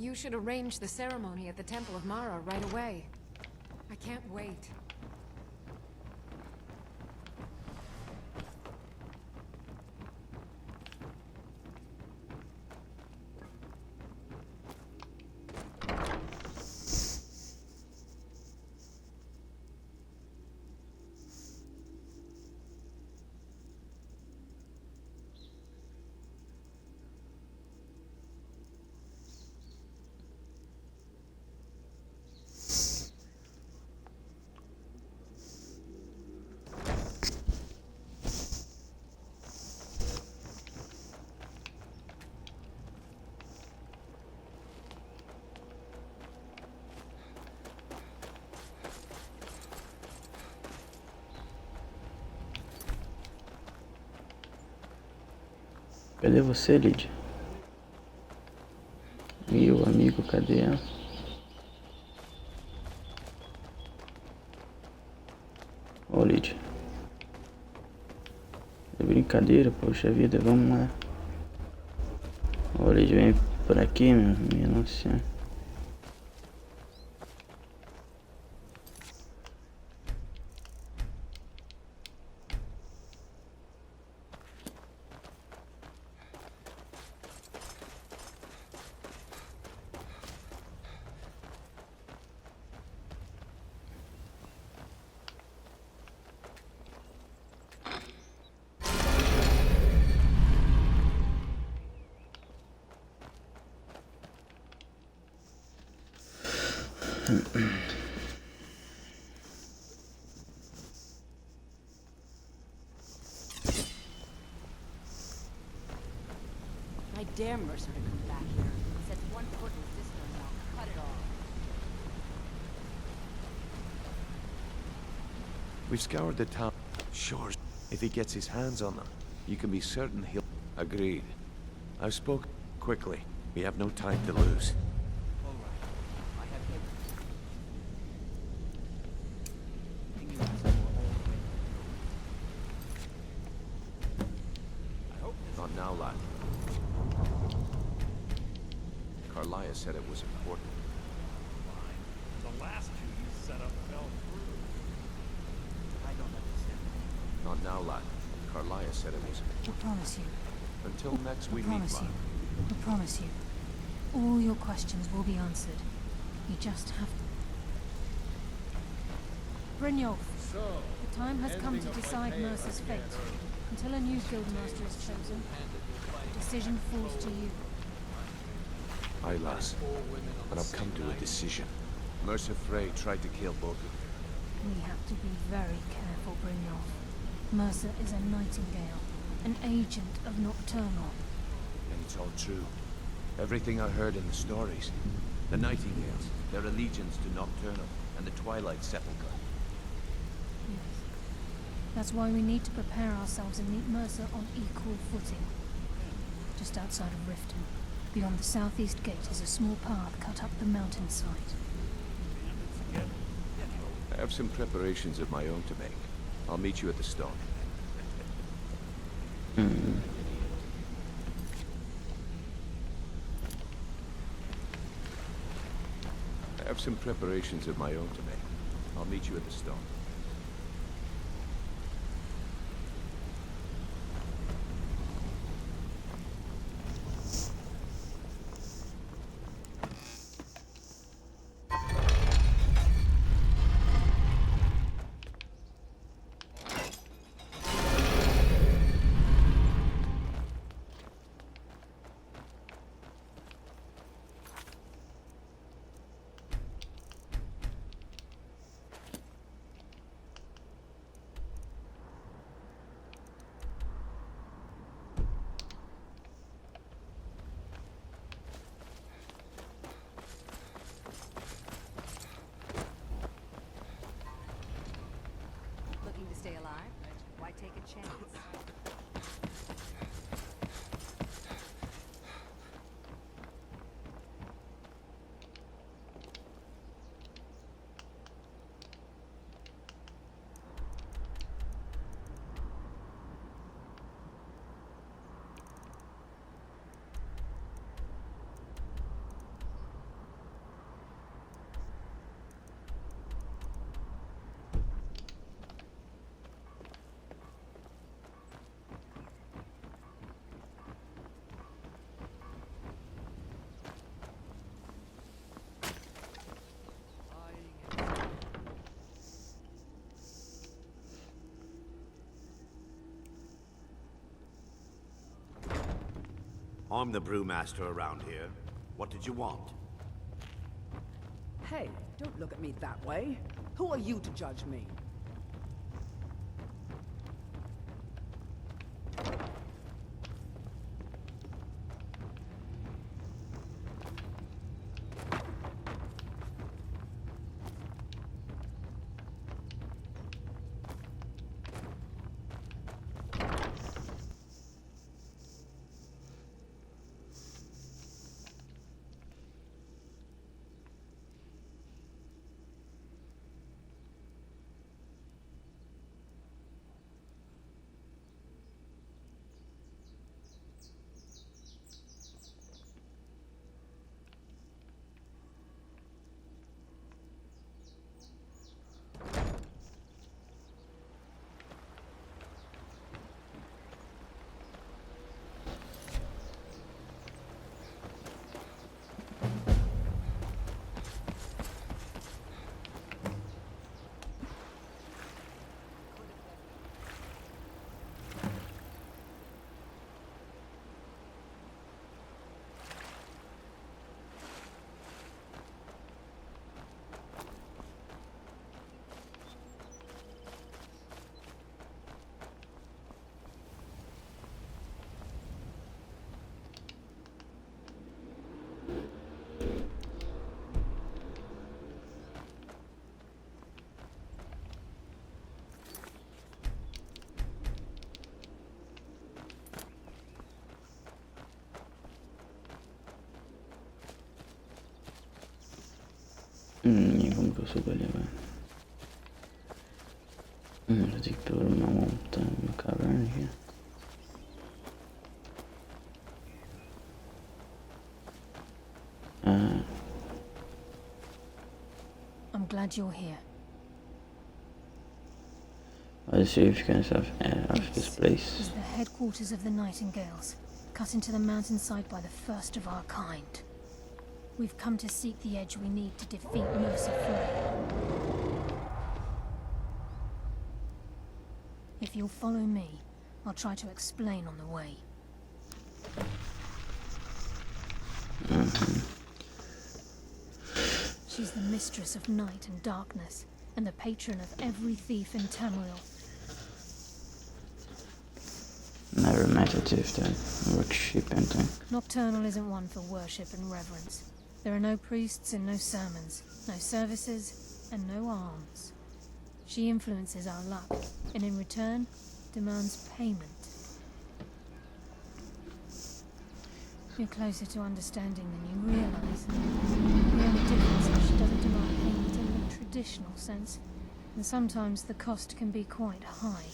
You should arrange the ceremony at the Temple of Mara right away. I can't wait. Cadê você, Lydia? Meu amigo, cadê? Ô, Lydia. É brincadeira, poxa vida, vamos lá. Ô, Lydia, vem por aqui, minha nossa senhora. I dare Mercer to come back here. Sets one foot in his disco and I'll cut it off. We've scoured the town. Sure. If he gets his hands on them, you can be certain he'll... Agreed. I've spoken quickly. We have no time to lose. Not now, lad. Carlia said it was important. The last two you set up fell through. I don't understand. Not now, lad. Carlia said it was... I promise you. Until next we I meet, promise lad. you. I promise you. All your questions will be answered. You just have to... Brynjolf, the time has come to decide Mercer's fate. Until a new guildmaster is chosen, the decision falls to you. Aye, lass. But I've come to a decision. Mercer Frey tried to kill both of you. We have to be very careful, Brynjolf. Mercer is a nightingale, an agent of Nocturnal. And it's all true. Everything I heard in the stories. The Nightingales, their allegiance to Nocturnal, and the Twilight Sepulchre. Yes. That's why we need to prepare ourselves and meet Mercer on equal footing. Just outside of Riften, beyond the southeast gate, is a small path cut up the mountainside. I have some preparations of my own to make. I'll meet you at the stone. I have some preparations of my own to make. I'll meet you at the stone. Looking to stay alive? Why take a chance? I'm the brewmaster around here. What did you want? Hey, don't look at me that way. Who are you to judge me? Como que eu subo ali agora? Vou ter que pegar uma montanha, uma caverna aqui. I'm glad you're here. Let's see if you can stuff of this place. Is the headquarters of the Nightingales, cut into the mountainside by the first of our kind. We've come to seek the edge we need to defeat Mercer Frey. If you'll follow me, I'll try to explain on the way. She's the mistress of night and darkness, and the patron of every thief in Tamriel. Never met a thief that works sheep hunting. Nocturnal isn't one for worship and reverence. There are no priests and no sermons, no services, and no alms. She influences our luck, and in return, demands payment. You're closer to understanding than you realize. The only difference is she doesn't demand payment in the traditional sense, and sometimes the cost can be quite high.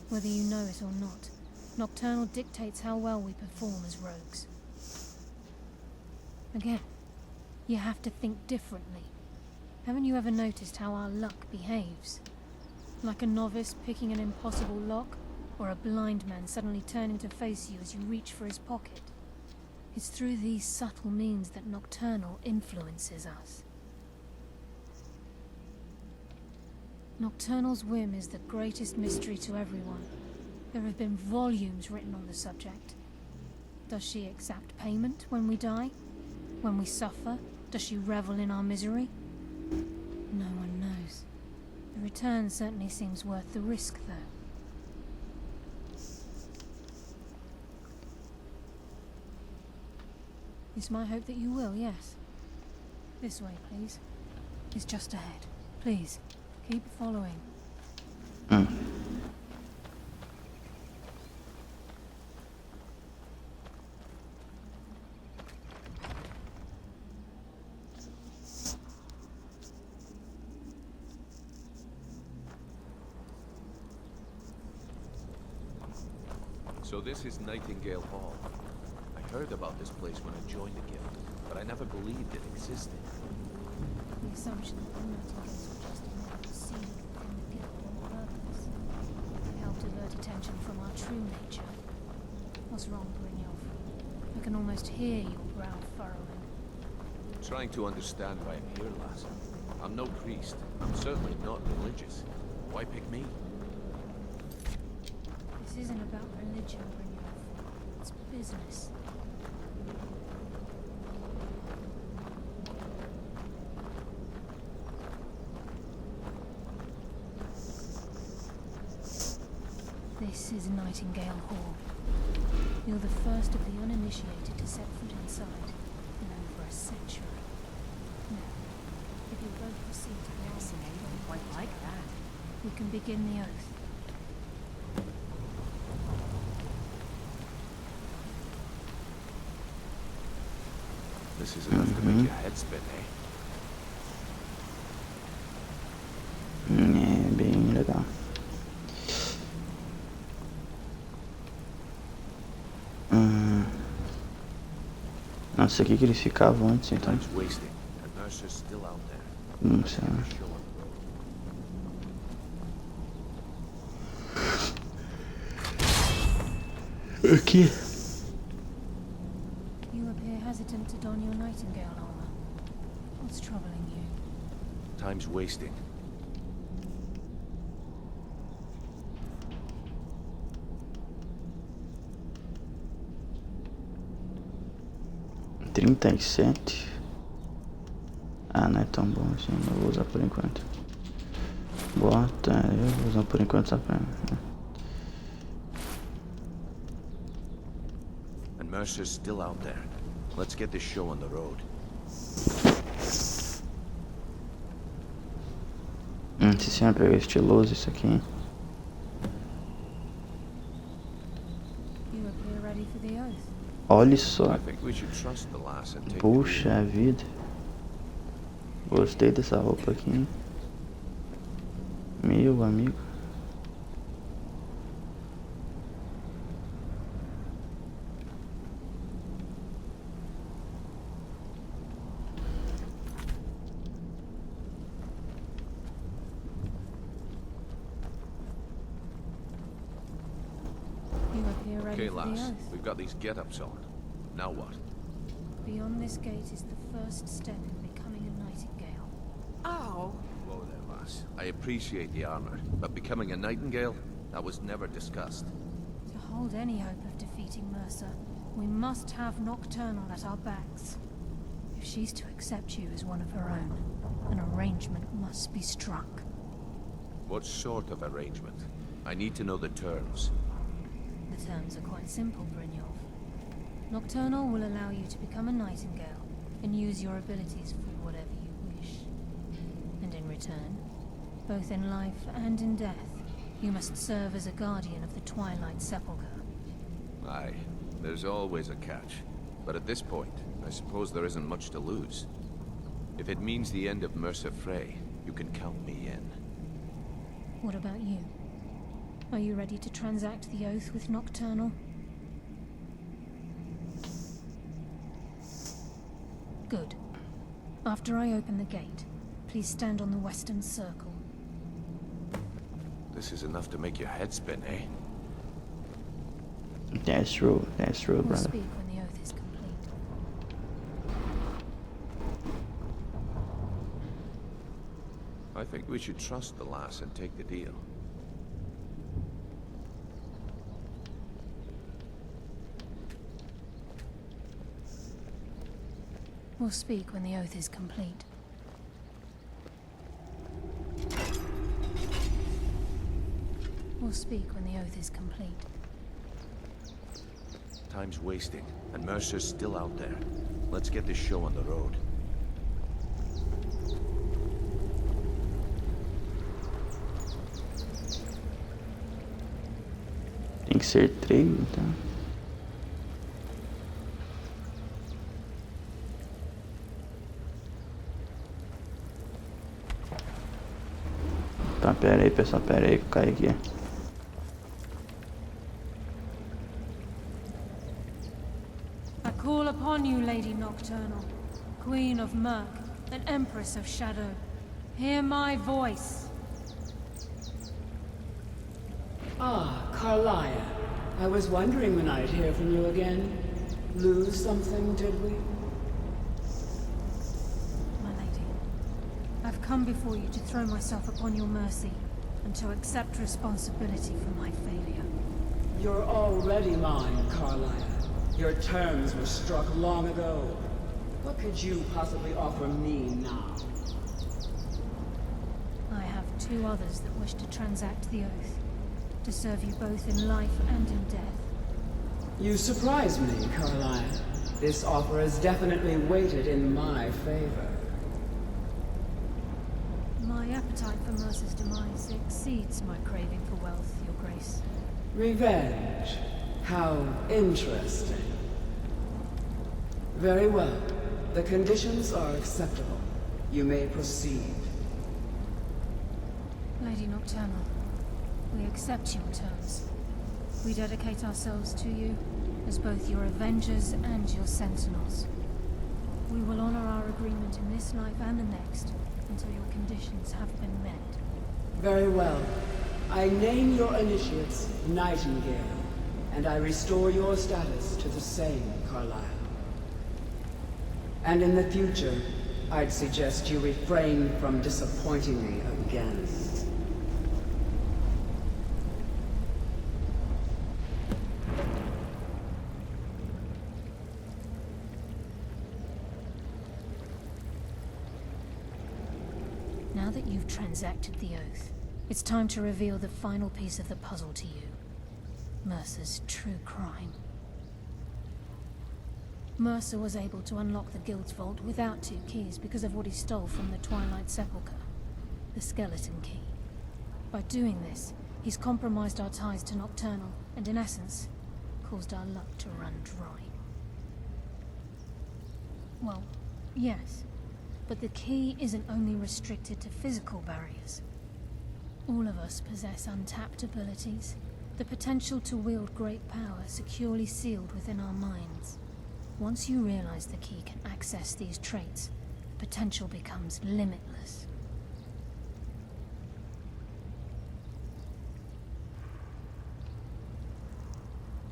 Whether you know it or not, Nocturnal dictates how well we perform as rogues. Again, you have to think differently. Haven't you ever noticed how our luck behaves? Like a novice picking an impossible lock, or a blind man suddenly turning to face you as you reach for his pocket. It's through these subtle means that Nocturnal influences us. Nocturnal's whim is the greatest mystery to everyone. There have been volumes written on the subject. Does she exact payment when we die? When we suffer? Does she revel in our misery? No one knows. The return certainly seems worth the risk, though. It's my hope that you will, yes. This way, please. It's just ahead. Please, keep following. So this is Nightingale Hall. I heard about this place when I joined the guild, but I never believed it existed. The assumption that the Nightingales were just another seed from the guild on purpose. They helped divert attention from our true nature. What's wrong, Brynjolf? I can almost hear your brow furrowing. Trying to understand why I'm here, lass. I'm no priest. I'm certainly not religious. Why pick me? This isn't about religion, Brynjolf. It's business. This is Nightingale Hall. You're the first of the uninitiated to set foot inside in over a century. Now, if you'll both proceed to the Never seen anything quite like that. we can begin the oath. This is enough to make your head spin, eh? É bem legal. Nossa, aqui que eles ficavam antes, então. Sei lá. Aqui. You appear hesitant to don your Nightingale armor. What's troubling you? Time's wasting. $37. Ah, não é tão bom assim, eu vou usar por enquanto. Bota, eu vou usar por enquanto só pra... And Mercer's still out there. Let's get this show on the road. Se senhora pegar estiloso isso aqui. You appear ready for the oath. Olha só. I think we should trust the lass and take Puxa vida. Gostei dessa roupa aqui, hein? Meu amigo. You appear ready Okay, for the lass. oath. We've got these get-ups on. Now what? Beyond this gate is the first step in becoming a Nightingale. Oh! Whoa there, lass. I appreciate the armor, but becoming a Nightingale? That was never discussed. To hold any hope of defeating Mercer, we must have Nocturnal at our backs. If she's to accept you as one of her own, an arrangement must be struck. What sort of arrangement? I need to know the terms. The terms are quite simple, Brynjolf. Nocturnal will allow you to become a Nightingale and use your abilities for whatever you wish. And in return, both in life and in death, you must serve as a guardian of the Twilight Sepulchre. Aye, there's always a catch. But at this point, I suppose there isn't much to lose. If it means the end of Mercer Frey, you can count me in. What about you? Are you ready to transact the oath with Nocturnal? Good. After I open the gate, please stand on the western circle. This is enough to make your head spin, eh? That's true, We'll brother. speak when the oath is complete. I think we should trust the lass and take the deal. We'll speak when the oath is complete. We'll speak when the oath is complete. Time's wasting, and Mercer's still out there. Let's get this show on the road. Tem que ser 3, então. Tá, pera aí, pessoal, pera aí que eu caí aqui. I call upon you, Lady Nocturnal, Queen of Murk, and Empress of Shadow. Hear my voice. Ah, Carlia. I was wondering when I'd hear from you again. Lose something, did we? My lady, I've come before you to throw myself upon your mercy, and to accept responsibility for my failure. You're already mine, Carlia. Your terms were struck long ago. What could you possibly offer me now? I have two others that wish to transact the oath, to serve you both in life and in death. You surprise me, Carlisle. This offer is definitely weighted in my favor. My appetite for Mercer's demise exceeds my craving for wealth, Your Grace. Revenge. How interesting. Very well. The conditions are acceptable. You may proceed. Lady Nocturnal, we accept your terms. We dedicate ourselves to you as both your avengers and your sentinels. We will honor our agreement in this life and the next until your conditions have been met. Very well. I name your initiates Nightingale, and I restore your status to the same, Carlisle. And in the future, I'd suggest you refrain from disappointing me again. Now that you've transacted the oath, it's time to reveal the final piece of the puzzle to you. Mercer's true crime. Mercer was able to unlock the Guild's vault without 2 keys because of what he stole from the Twilight Sepulchre, the skeleton key. By doing this, he's compromised our ties to Nocturnal, and in essence, caused our luck to run dry. Well, yes, but the key isn't only restricted to physical barriers. All of us possess untapped abilities, the potential to wield great power securely sealed within our minds. Once you realize the key can access these traits, potential becomes limitless.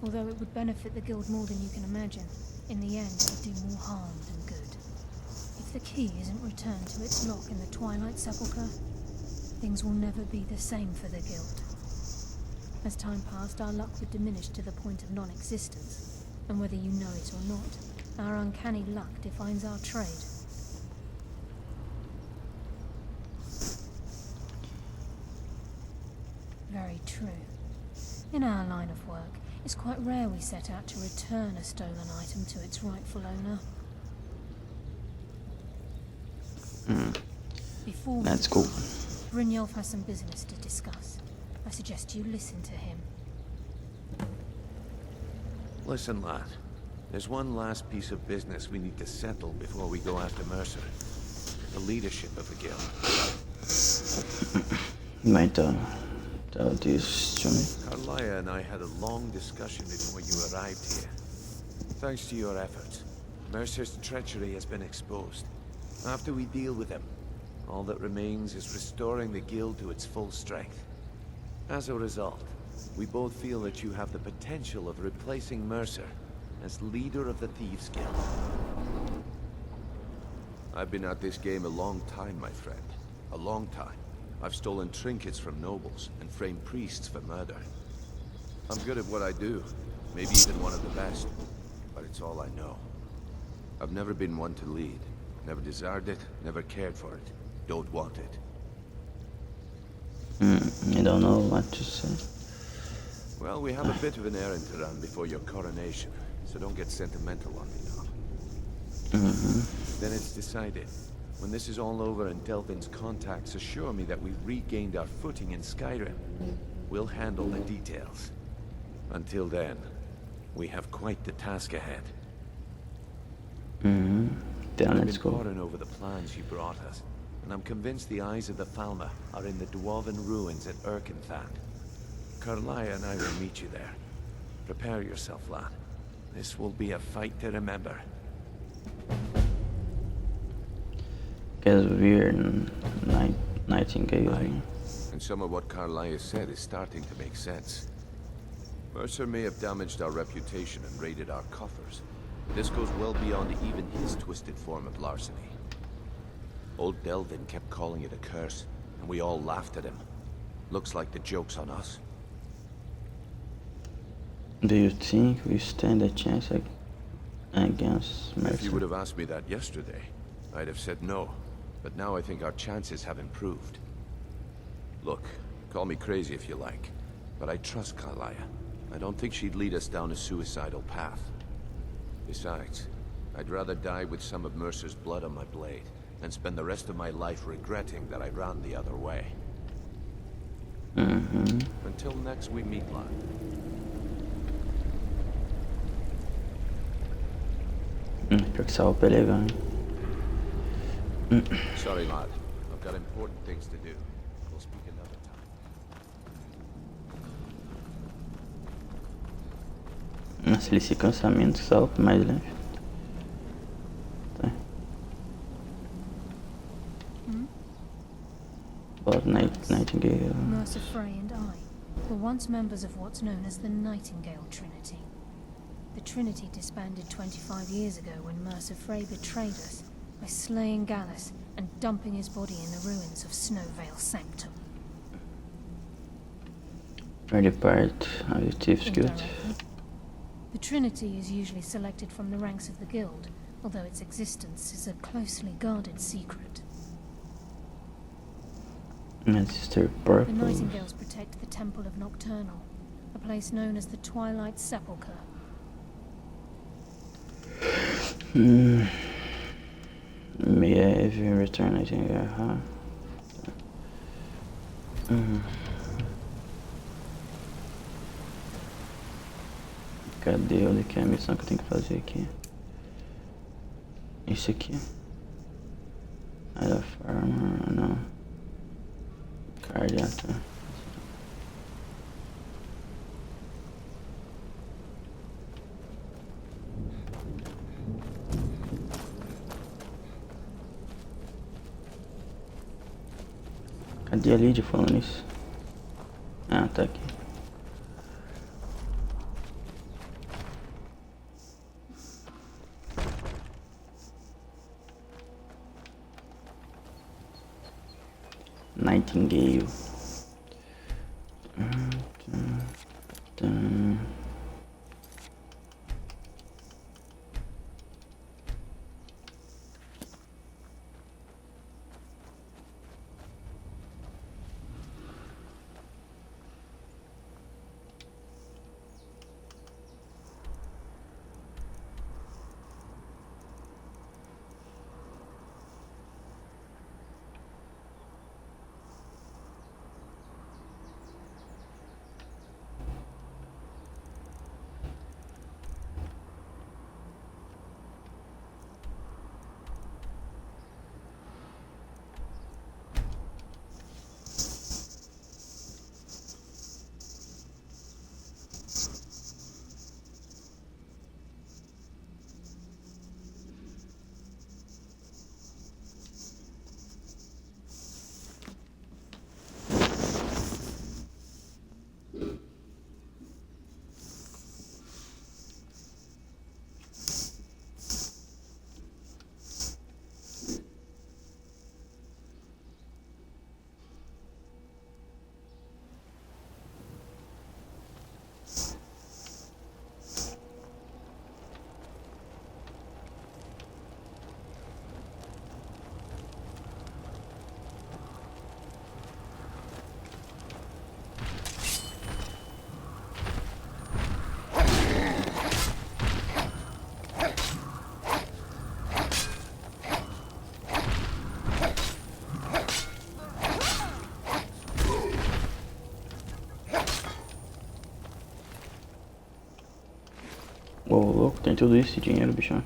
Although it would benefit the Guild more than you can imagine, in the end it would do more harm than good. If the key isn't returned to its lock in the Twilight Sepulchre, things will never be the same for the Guild. As time passed, our luck would diminish to the point of non-existence, and whether you know it or not, our uncanny luck defines our trade. Very true. In our line of work, it's quite rare we set out to return a stolen item to its rightful owner. Before That's cool. Brynjolf has some business to discuss. I suggest you listen to him. Listen, lad. There's one last piece of business we need to settle before we go after Mercer. The leadership of the Guild. Então diz, Carlia and I had a long discussion before you arrived here. Thanks to your efforts, Mercer's treachery has been exposed. After we deal with him, all that remains is restoring the Guild to its full strength. As a result, we both feel that you have the potential of replacing Mercer as leader of the Thieves' Guild. I've been at this game a long time, my friend. A long time. I've stolen trinkets from nobles and framed priests for murder. I'm good at what I do, maybe even one of the best, but it's all I know. I've never been one to lead. Never desired it, never cared for it. Don't want it. I don't know what to say. Well, we have a bit of an errand to run before your coronation, so don't get sentimental on me now. Then it's decided. When this is all over and Delvin's contacts assure me that we've regained our footing in Skyrim, we'll handle the details. Until then, we have quite the task ahead. Then I've let's been go. poring over the plans you brought us, and I'm convinced the eyes of the Falmer are in the Dwarven ruins at Erkenthand. Carlia and I will meet you there. Prepare yourself, lad. This will be a fight to remember. Guess we're Nightingale. And some of what Carlia said is starting to make sense. Mercer may have damaged our reputation and raided our coffers. This goes well beyond even his twisted form of larceny. Old Delvin kept calling it a curse, and we all laughed at him. Looks like the joke's on us. Do you think we stand a chance against Mercer? If you would have asked me that yesterday, I'd have said no. But now I think our chances have improved. Look, call me crazy if you like, but I trust Kalaya. I don't think she'd lead us down a suicidal path. Besides, I'd rather die with some of Mercer's blood on my blade than spend the rest of my life regretting that I ran the other way. Until next we meet, lad. Pior que essa roupa é legal, hein? Sorry, lad. I've got important things to do. We'll speak another time. Nossa, ele se cansa menos que essa roupa mais leve. Tá. About Nightingale. Mercer Frey and I were once members of what's known as the Nightingale Trinity. The Trinity disbanded 25 years ago when Mercer Frey betrayed us by slaying Gallus and dumping his body in the ruins of Snowvale Sanctum. Are the part of the Chief's Guild? The Trinity is usually selected from the ranks of the Guild, although its existence is a closely guarded secret. Sister The Purple. Nightingales protect the Temple of Nocturnal, a place known as the Twilight Sepulchre. May I have you return Nightingale, huh? Cadê? Onde que é a missão que eu tenho que fazer aqui? Isso aqui. Aí da forma, não. Cardiata. Cadê a Lydia falando isso? Ah, tá aqui. Nightingale. Ô, louco, tem tudo isso de dinheiro, bichão.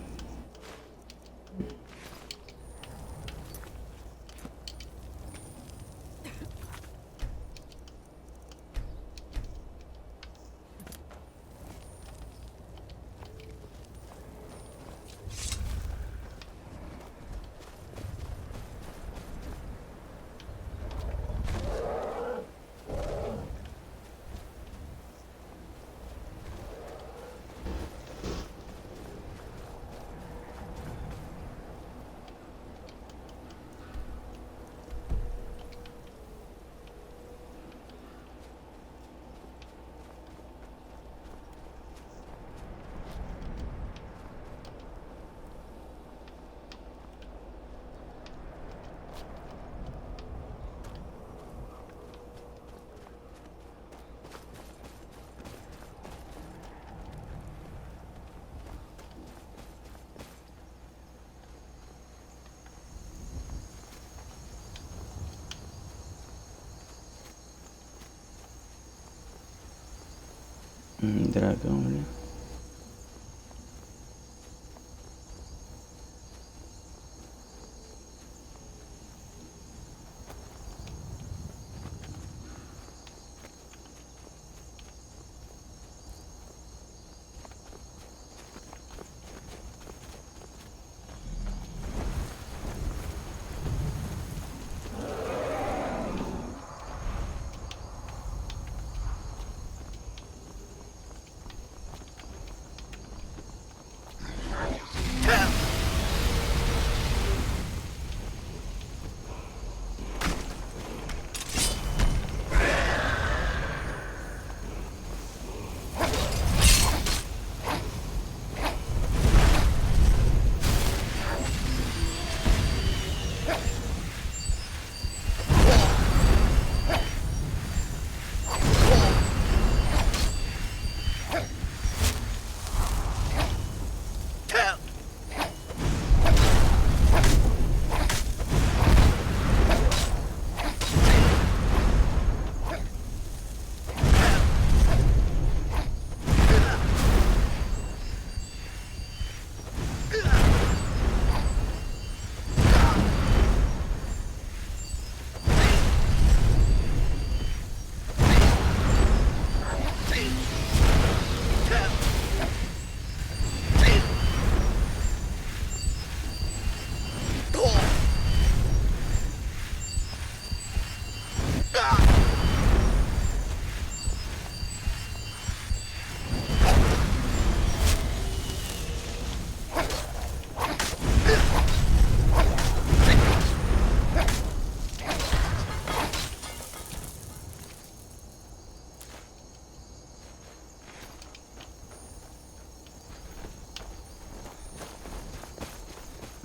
Dragão ali.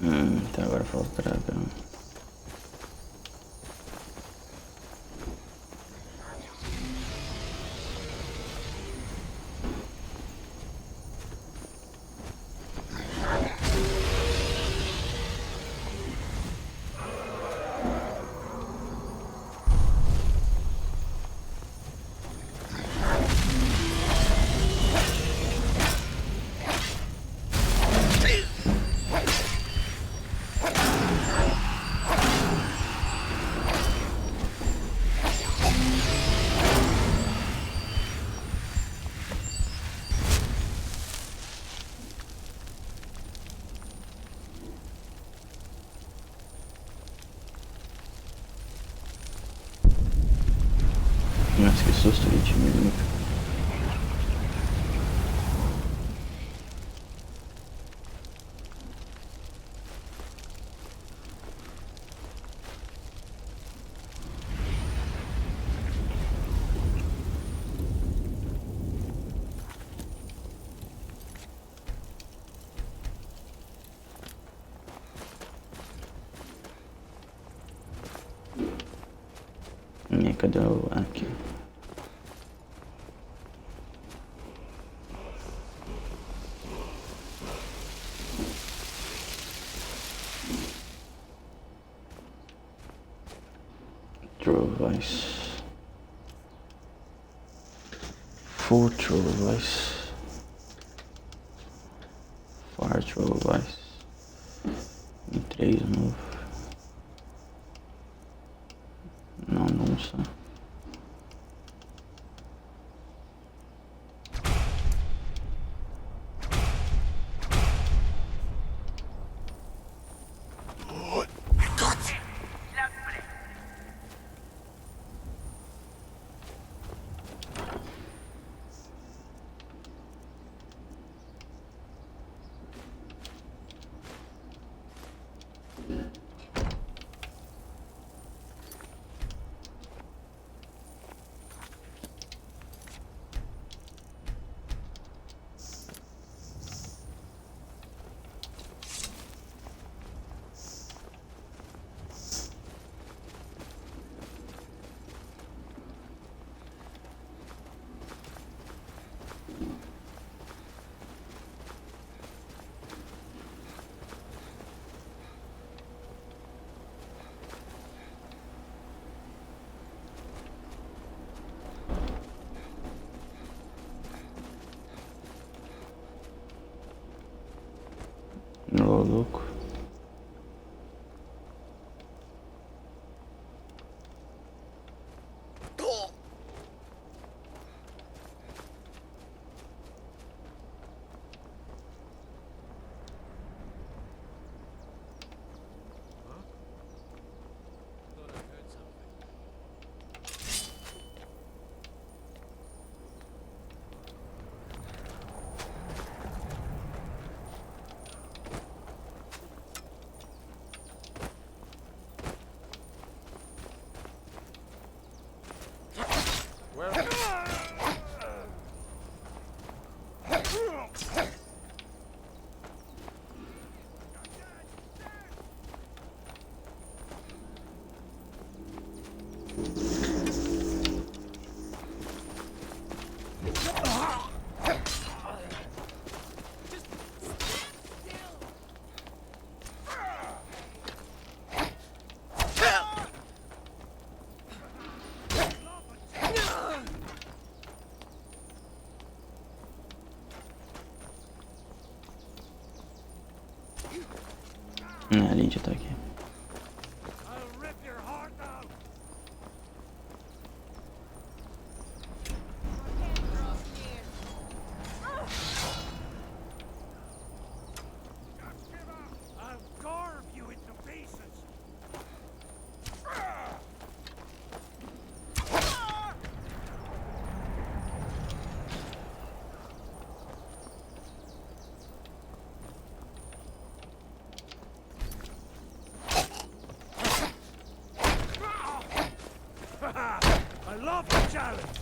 Então agora falta o dragão. Nossa, que susto, gente. Cadê o... Aqui. True voice. Full true voice. Far true voice. E 3 novo. Não só. Ô, louco. A Lídia tá aqui. I love the challenge!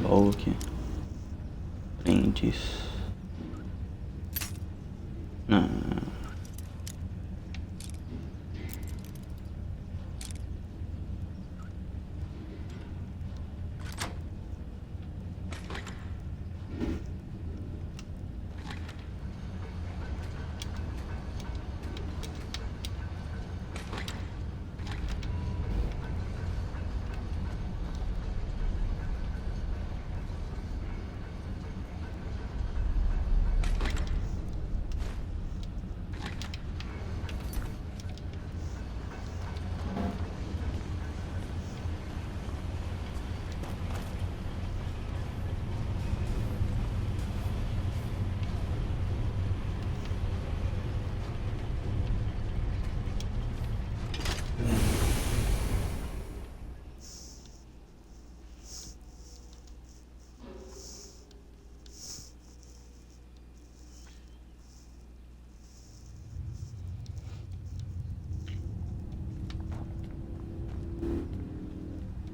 baú aqui. Prendes. Não.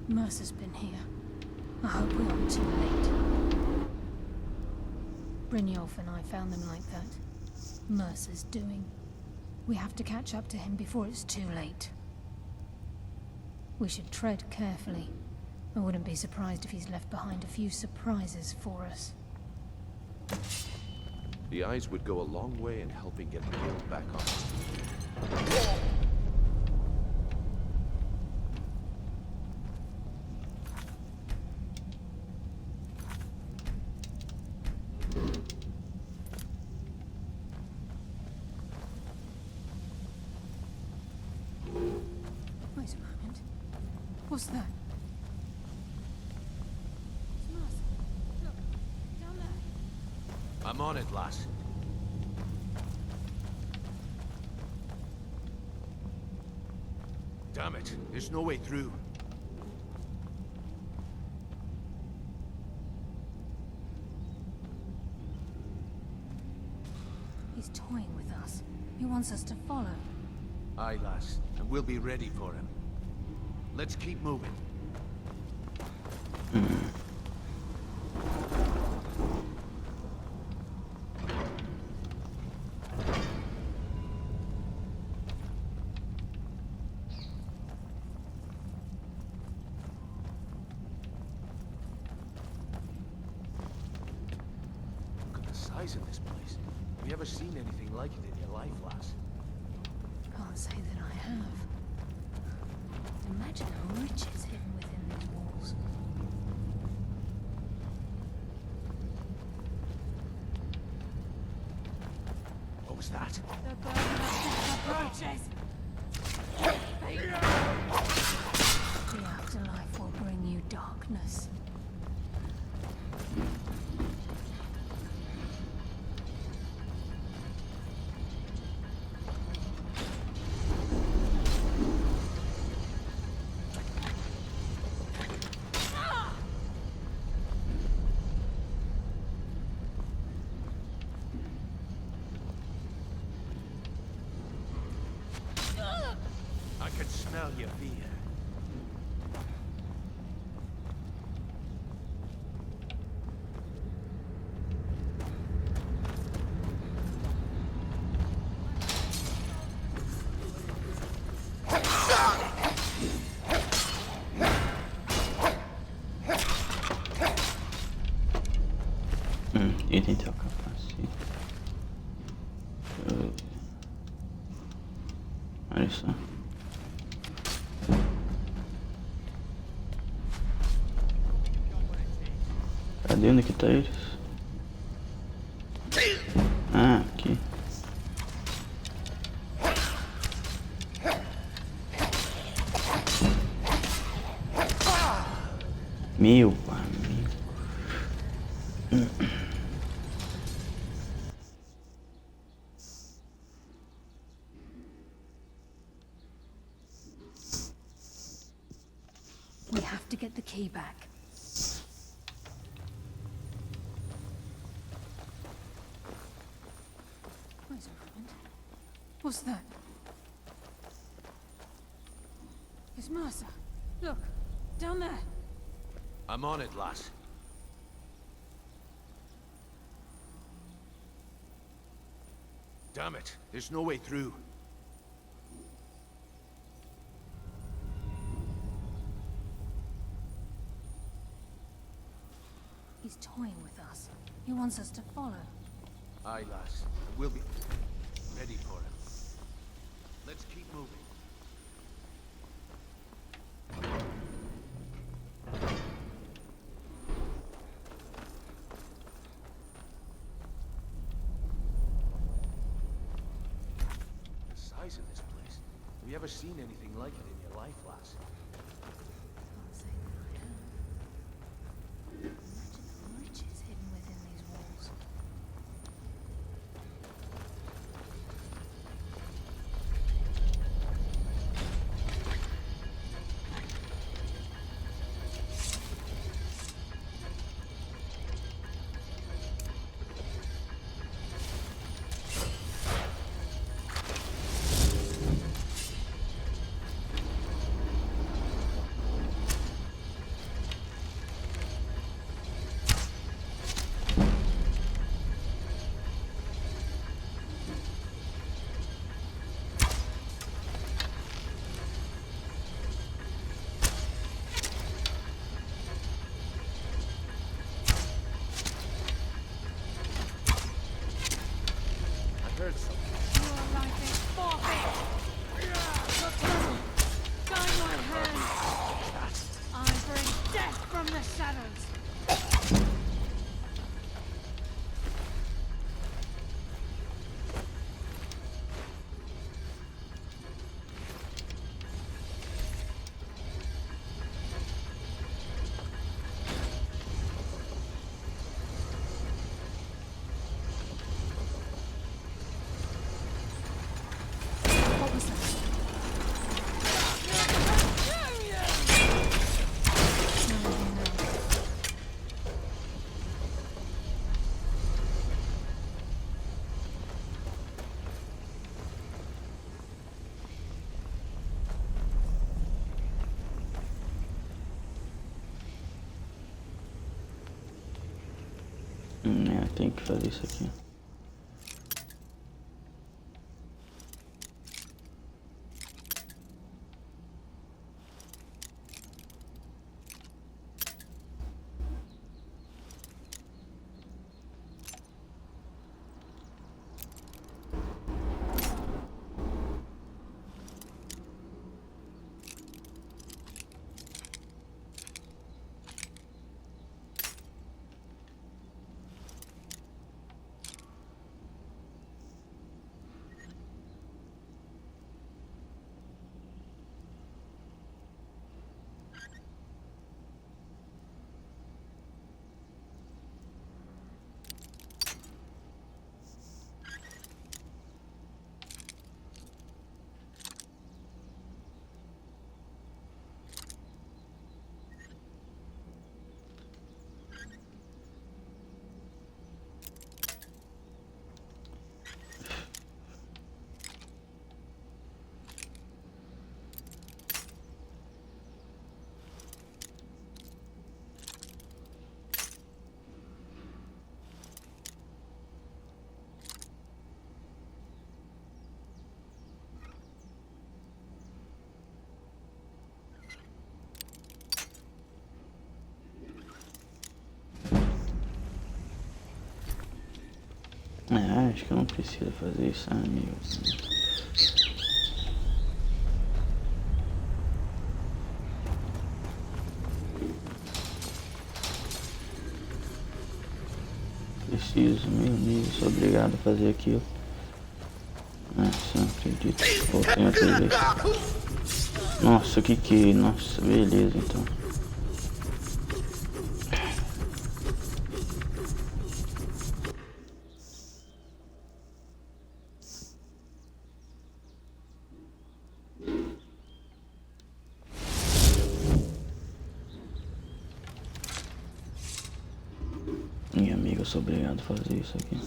Mercer's been here. I hope we aren't too late. Brynjolf and I found them like that. Mercer's doing. We have to catch up to him before it's too late. We should tread carefully. I wouldn't be surprised if he's left behind a few surprises for us. The eyes would go a long way in helping get the guild back on. Wait a moment. What's that? It's Mercer. Look, down there. I'm on it, lass. Damn it, there's no way through. He's toying with us. He wants us to follow. Aye, lass, and we'll be ready for him. Let's keep moving. Look at the size of this place. Have you ever seen anything like it in your life, lass? Can't say that I have. Imagine how much is hidden within these walls. What was that? The burden of death approaches. The afterlife will bring you darkness. I can smell your fear. Item teu capacete. Olha só. Cadê? Onde que tá eles? Ah, aqui. Meu amigo. We have to get the key back. Wait a moment. What's that? It's Mercer. Look, down there. I'm on it, lass. Damn it, there's no way through. He's toying with us. He wants us to follow. Aye, lass. We'll be ready for him. Let's keep moving. The size of this place. Have you ever seen anything like it in your life, lass? Can't say that I have. Imagine the riches hidden within these walls. I heard something. Your life is forfeit! Guide my hand! I bring death from the shadows! What was that? None of you know. Tem que fazer isso aqui. Acho que eu não preciso fazer isso, amigo. Preciso, meu amigo, sou obrigado a fazer aquilo. Nossa, não acredito que eu voltei outra vez. Nossa, Nossa, beleza então. Minha amiga, eu sou obrigado a fazer isso aqui.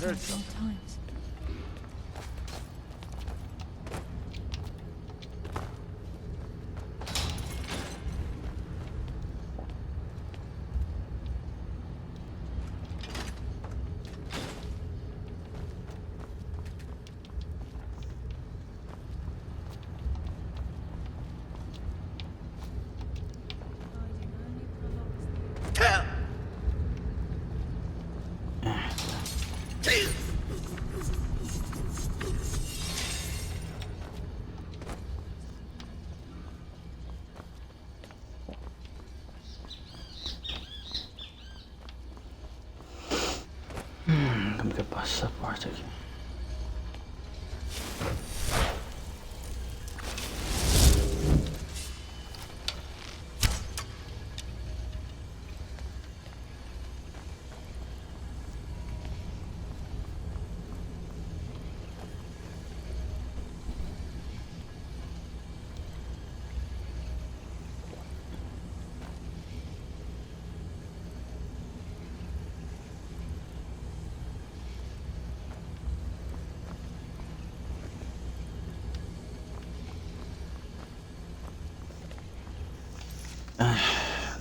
heard so many something. times. Como que eu passo essa porta aqui?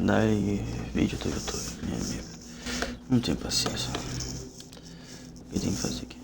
Dai vídeo do YouTube, minha amiga. Não tenho paciência. O que tem que fazer aqui?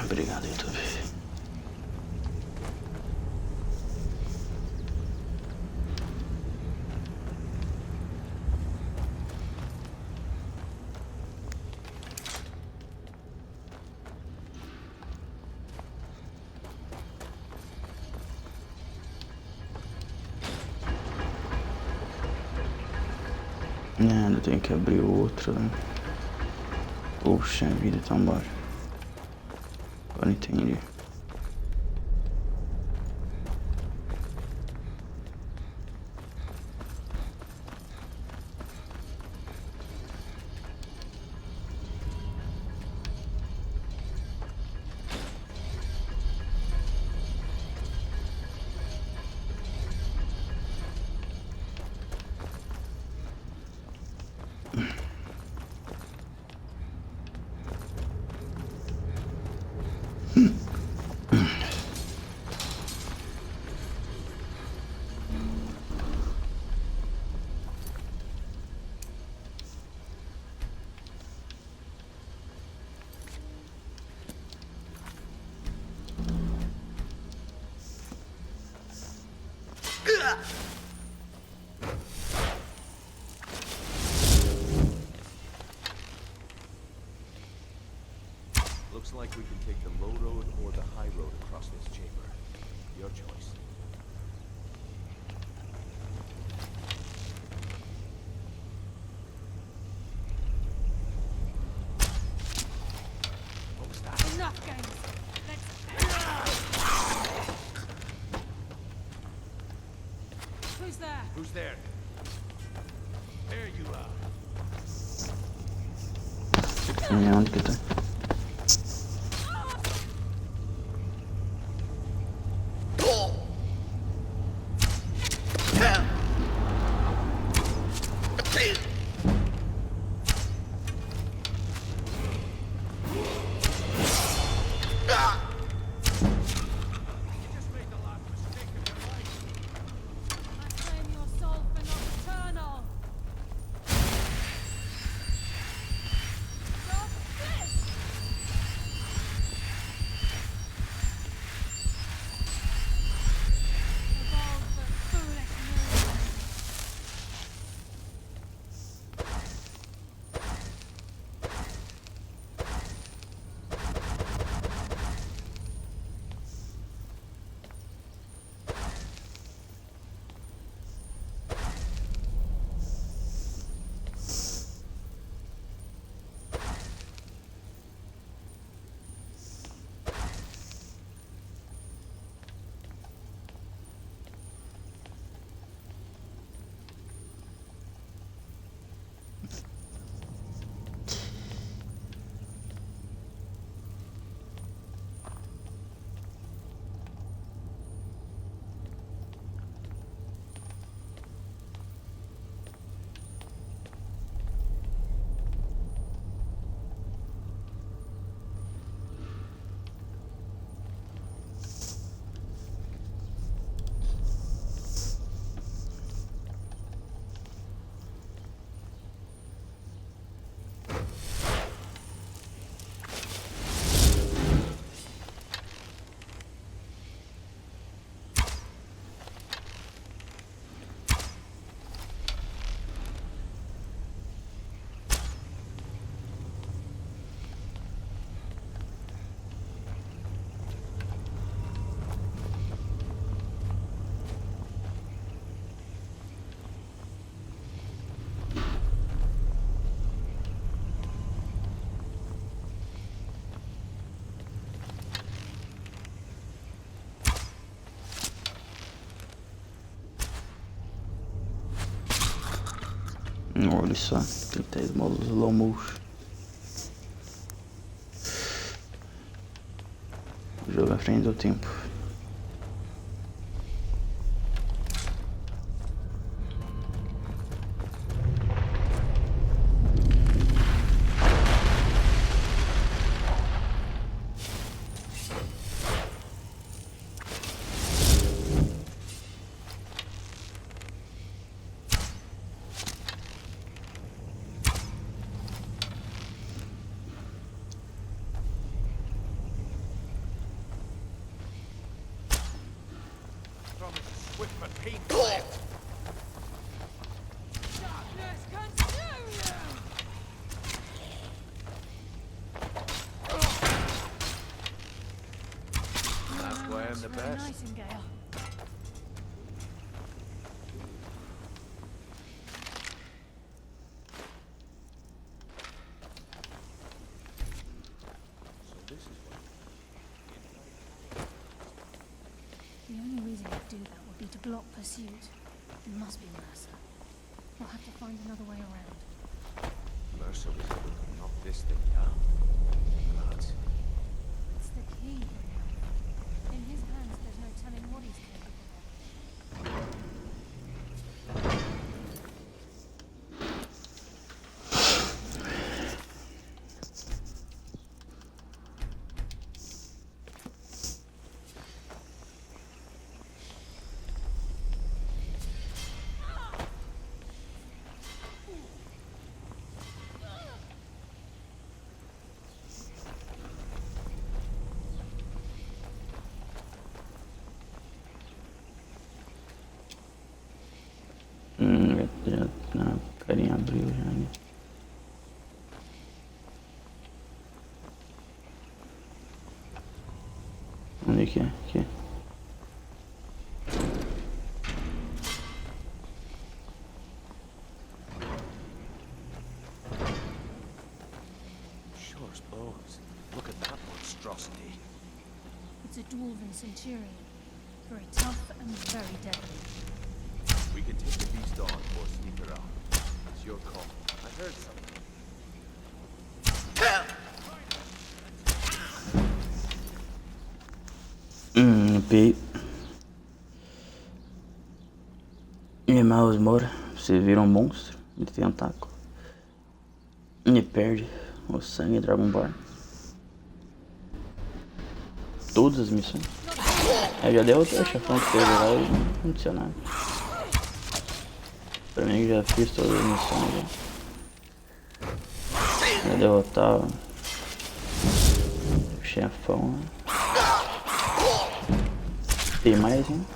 Obrigado, YouTube. Ainda tenho que abrir outro. Poxa vida, então bora. Agora entendi. Looks like we can take the low road or the high road across this chamber. Your choice. Enough games. Who's there? Who's there? There you are. Onde que tá? Olha só, tem que ter slow motion. O jogo à frente do tempo. The only reason he'd do that would be to block pursuit. It must be Mercer. We'll have to find another way around. Mercer was able to knock this thing down. But It's the key. In his hands, there's no telling what he's capable of. Já a carinha abriu já, né? Onde é que é? Aqui. sure as bones. Look at that monstrosity. It's a dwarven centurion. Very tough and very deadly. We can take the beast on or sneak around. It's your call. I heard something. P. E Mouse mora. Você vira um monstro de tentáculo. E perde o sangue Dragonborn. Todas as missões. Já deu outro chefão que teve lá e não aconteceu nada. Pra mim já fiz todas as missões. Já derrotar o chefão. Tem mais, hein?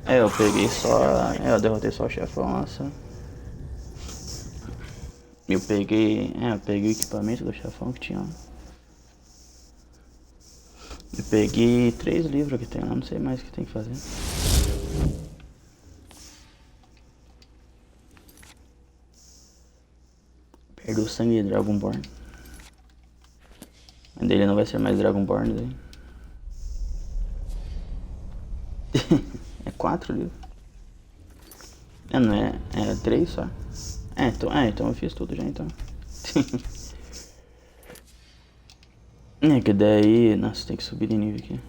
Eu peguei só. Eu derrotei só o chefão, nossa. Eu peguei o equipamento do chefão que tinha lá. Eu peguei 3 livros que tem lá, não sei mais o que tem que fazer. Perdeu o sangue de Dragonborn. Mas dele não vai ser mais Dragonborn daí. É 4 livros. Não é? É 3 só. Então eu fiz tudo já então. Que daí. Nossa, tem que subir de nível aqui.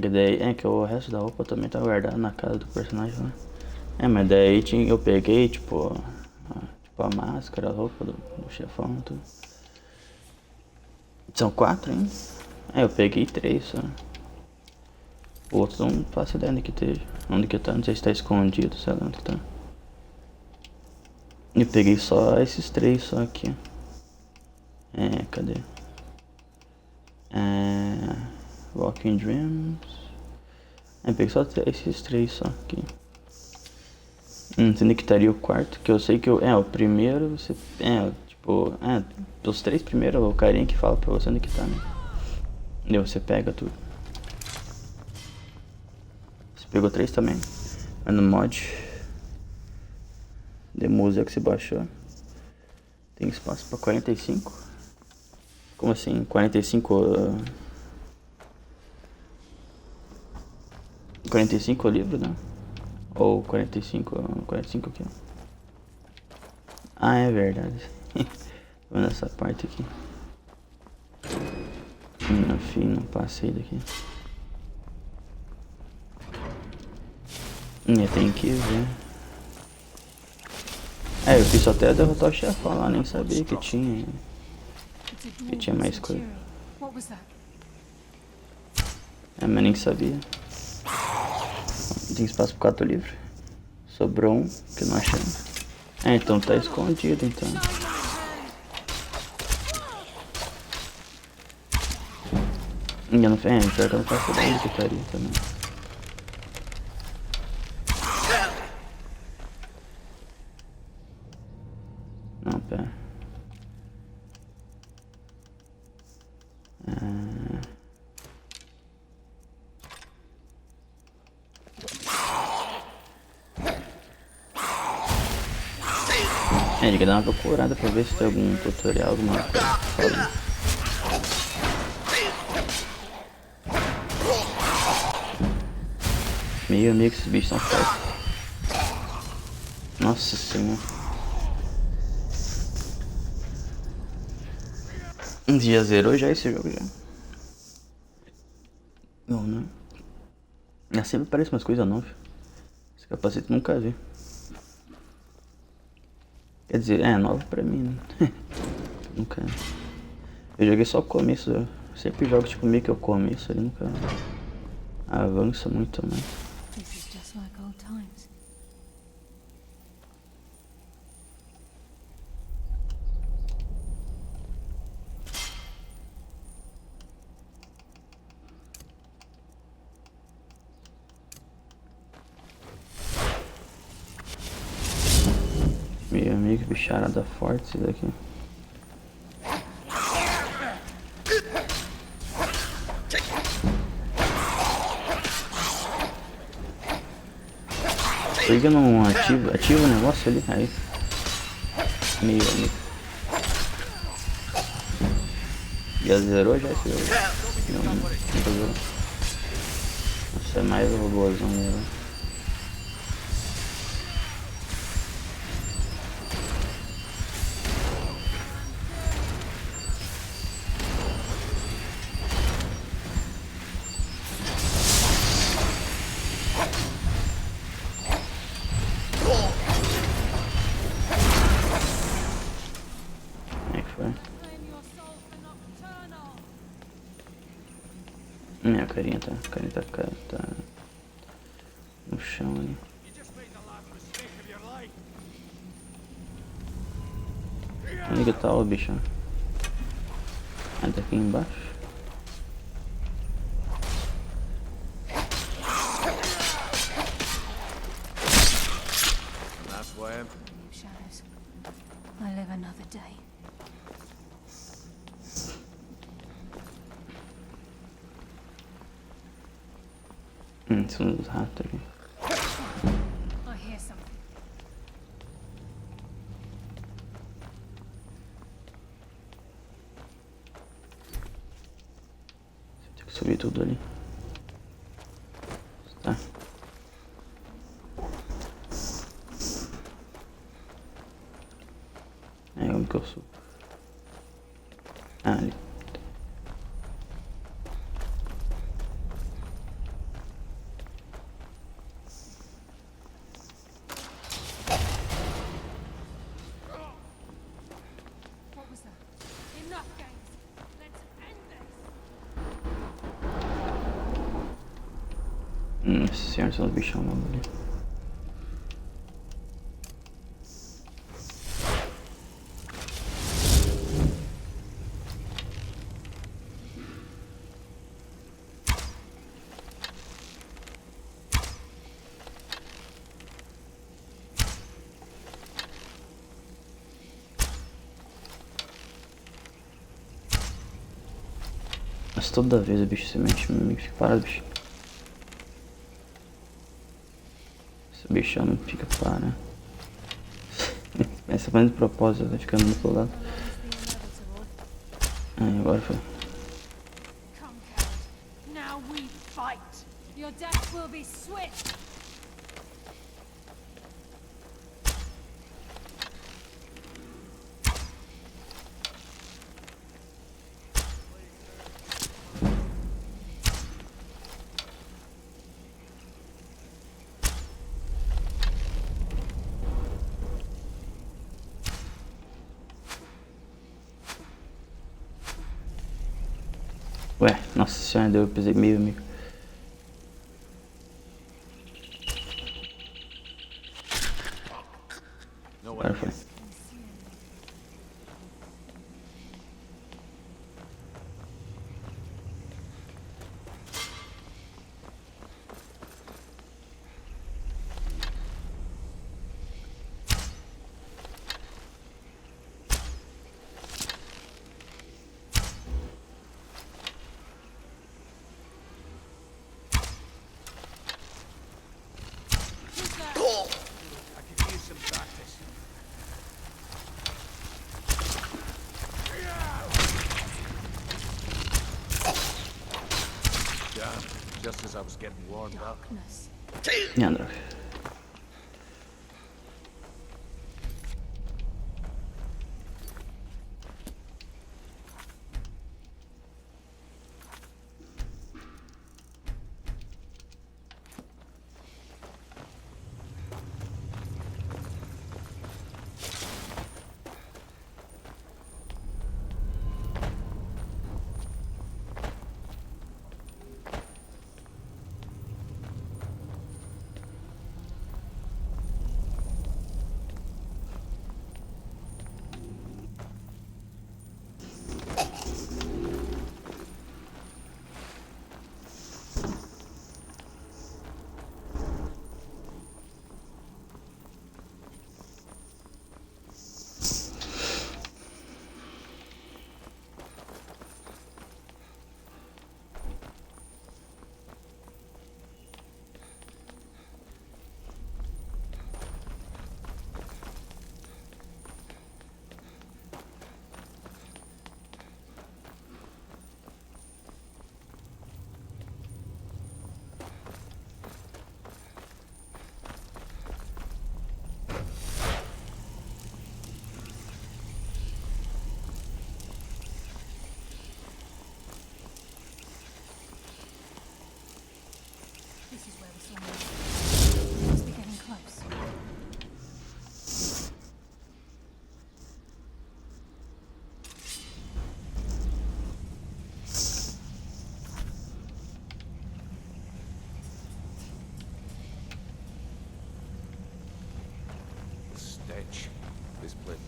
Que daí. Que o resto da roupa também tá guardado na casa do personagem lá. Mas daí eu peguei tipo a máscara, a roupa do chefão, tudo. São 4 ainda? Eu peguei 3 só. O outro não faço ideia onde que esteja. Onde que tá, não sei se tá escondido, sei lá onde que tá. Eu peguei só esses 3 só aqui. Cadê? Walking Dreams. Eu peguei só esses 3 só aqui. Não sei onde que estaria o quarto, que eu sei que o primeiro você. Dos 3 primeiros, o carinha que fala pra você onde que tá, né? E você pega tudo. Você pegou 3 também. Mas no mod de música que você baixou tem espaço pra 45? Como assim? 45 45 livros, né? Ou 45 o quê? Ah, é verdade. Vamos nessa parte aqui. No fim, não passei daqui. Tem que ver. Eu fiz só até derrotar o chefão lá, nem sabia que tinha. Que tinha mais coisa. Mas nem sabia. Tem espaço pro 4 livros. Sobrou um que não achamos. Então tá escondido então. Eu não, pior que eu não faço ideia do que estaria também. Não, pera. Ele quer dar uma procurada pra ver se tem algum tutorial, alguma coisa falando. Meio amigo que esses bichos são fortes. Nossa senhora. Um dia zerou já esse jogo já. Não, né? Sempre aparece umas coisas novas. Esse capacete eu nunca vi. Quer dizer, é novo pra mim, né? Nunca. Eu joguei só o começo. Eu sempre jogo tipo meio que o começo, ele nunca avança muito mais. Meu amigo, bicharada forte isso daqui. Por que não ativa o negócio ali? Aí. Meu amigo. Já zerou já esse jogo? Não zerou. Nossa, é mais o robôzão dele. Minha carinha tá no chão ali. Onde que tá o bichão? Ah, tá aqui embaixo. Shadows. I live another day. São os ratos aqui. I hear something. Tem que subir tudo ali. Tá. Onde que eu subo? Ali. Nossa senhora, são os bichão lá ali. Mas toda vez o bicho se mexe, meu amigo, fica parado, bicho. Esse bichão não fica parado. Essa fazendo de propósito, tá ficando do outro lado. Aí, agora foi. Come, coward. Now we fight. Your death will be swift. Ué, nossa senhora, deu, eu pisei meio, amigo. Agora foi. I could use some practice. Damn, just as I was getting warmed up. Ja, droga. This is where we saw him. We must be getting close. The stench. This place.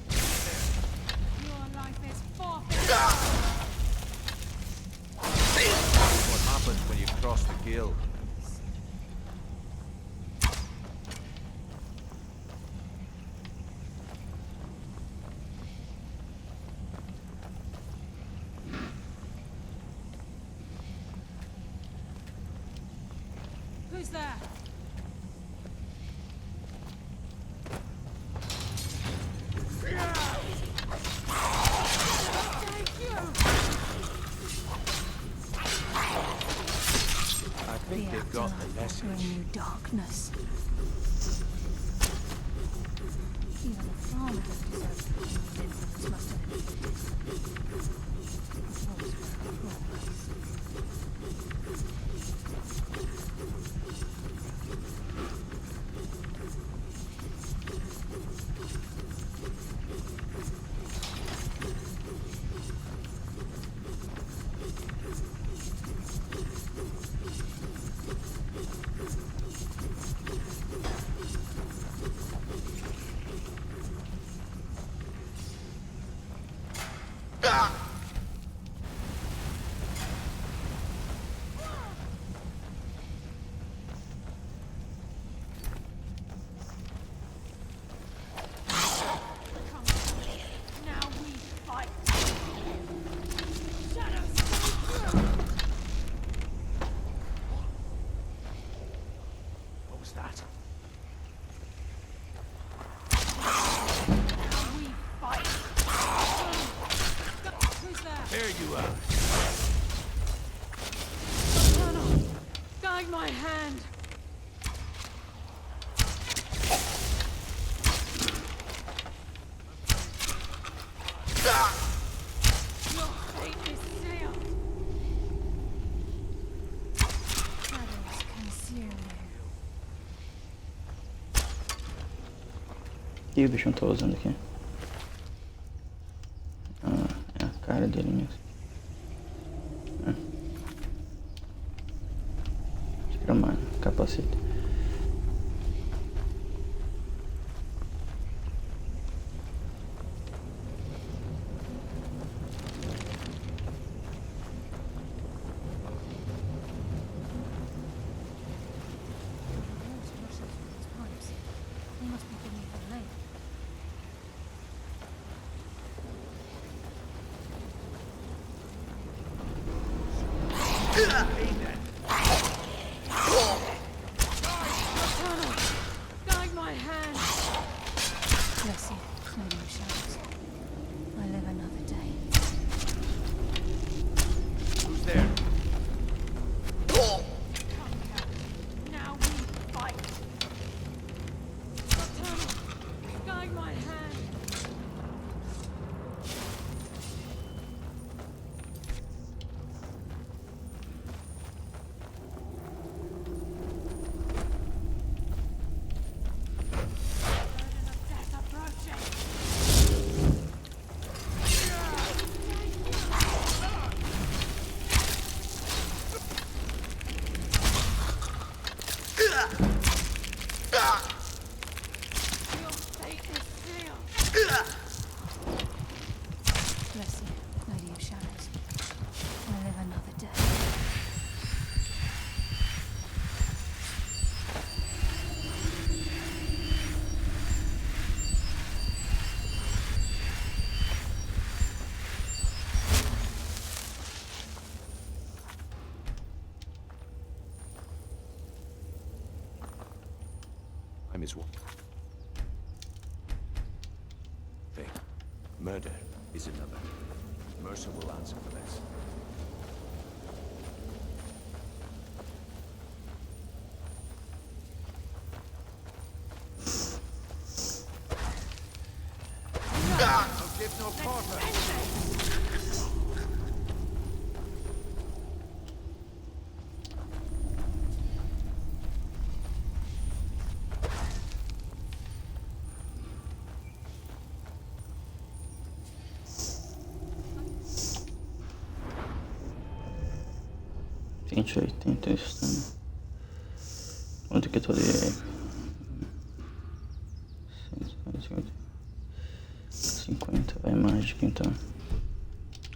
Your life is forfeit. What happens when you cross the guild? Who's there? I think they've got the message. Bring you darkness. Even a farmer doesn't deserve to be within its must have been There you are. Colonel, guide my hand. Your fate is sealed. Shadows conceal you. Ih, o bicho não tá usando aqui. Ah, é a cara dele mesmo. capacete. They must be beneath the lake. Guide my hand. Bless you, Lady of Shadows. I live another day. Who's there? Now we fight. Nocturnal, guide my hand. Bless you, Lady of Shadows. I live another day. I'm his one thing. Murder is another. Mercer will answer for this. I'll give no quarter. Tente 80 isso. Quanto que eu tô ali? 50, vai mágica então.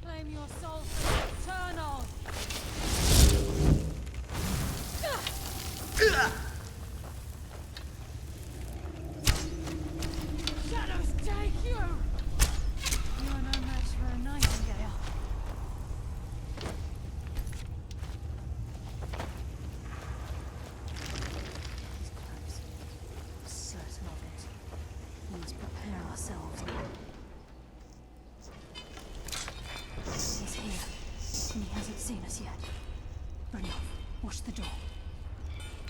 Claim your soul for eternal. Shadows take you. You are no match for a nightingale. He's close. Certain of it. We must prepare ourselves now. He's here, and he hasn't seen us yet. Bring off. Watch the door.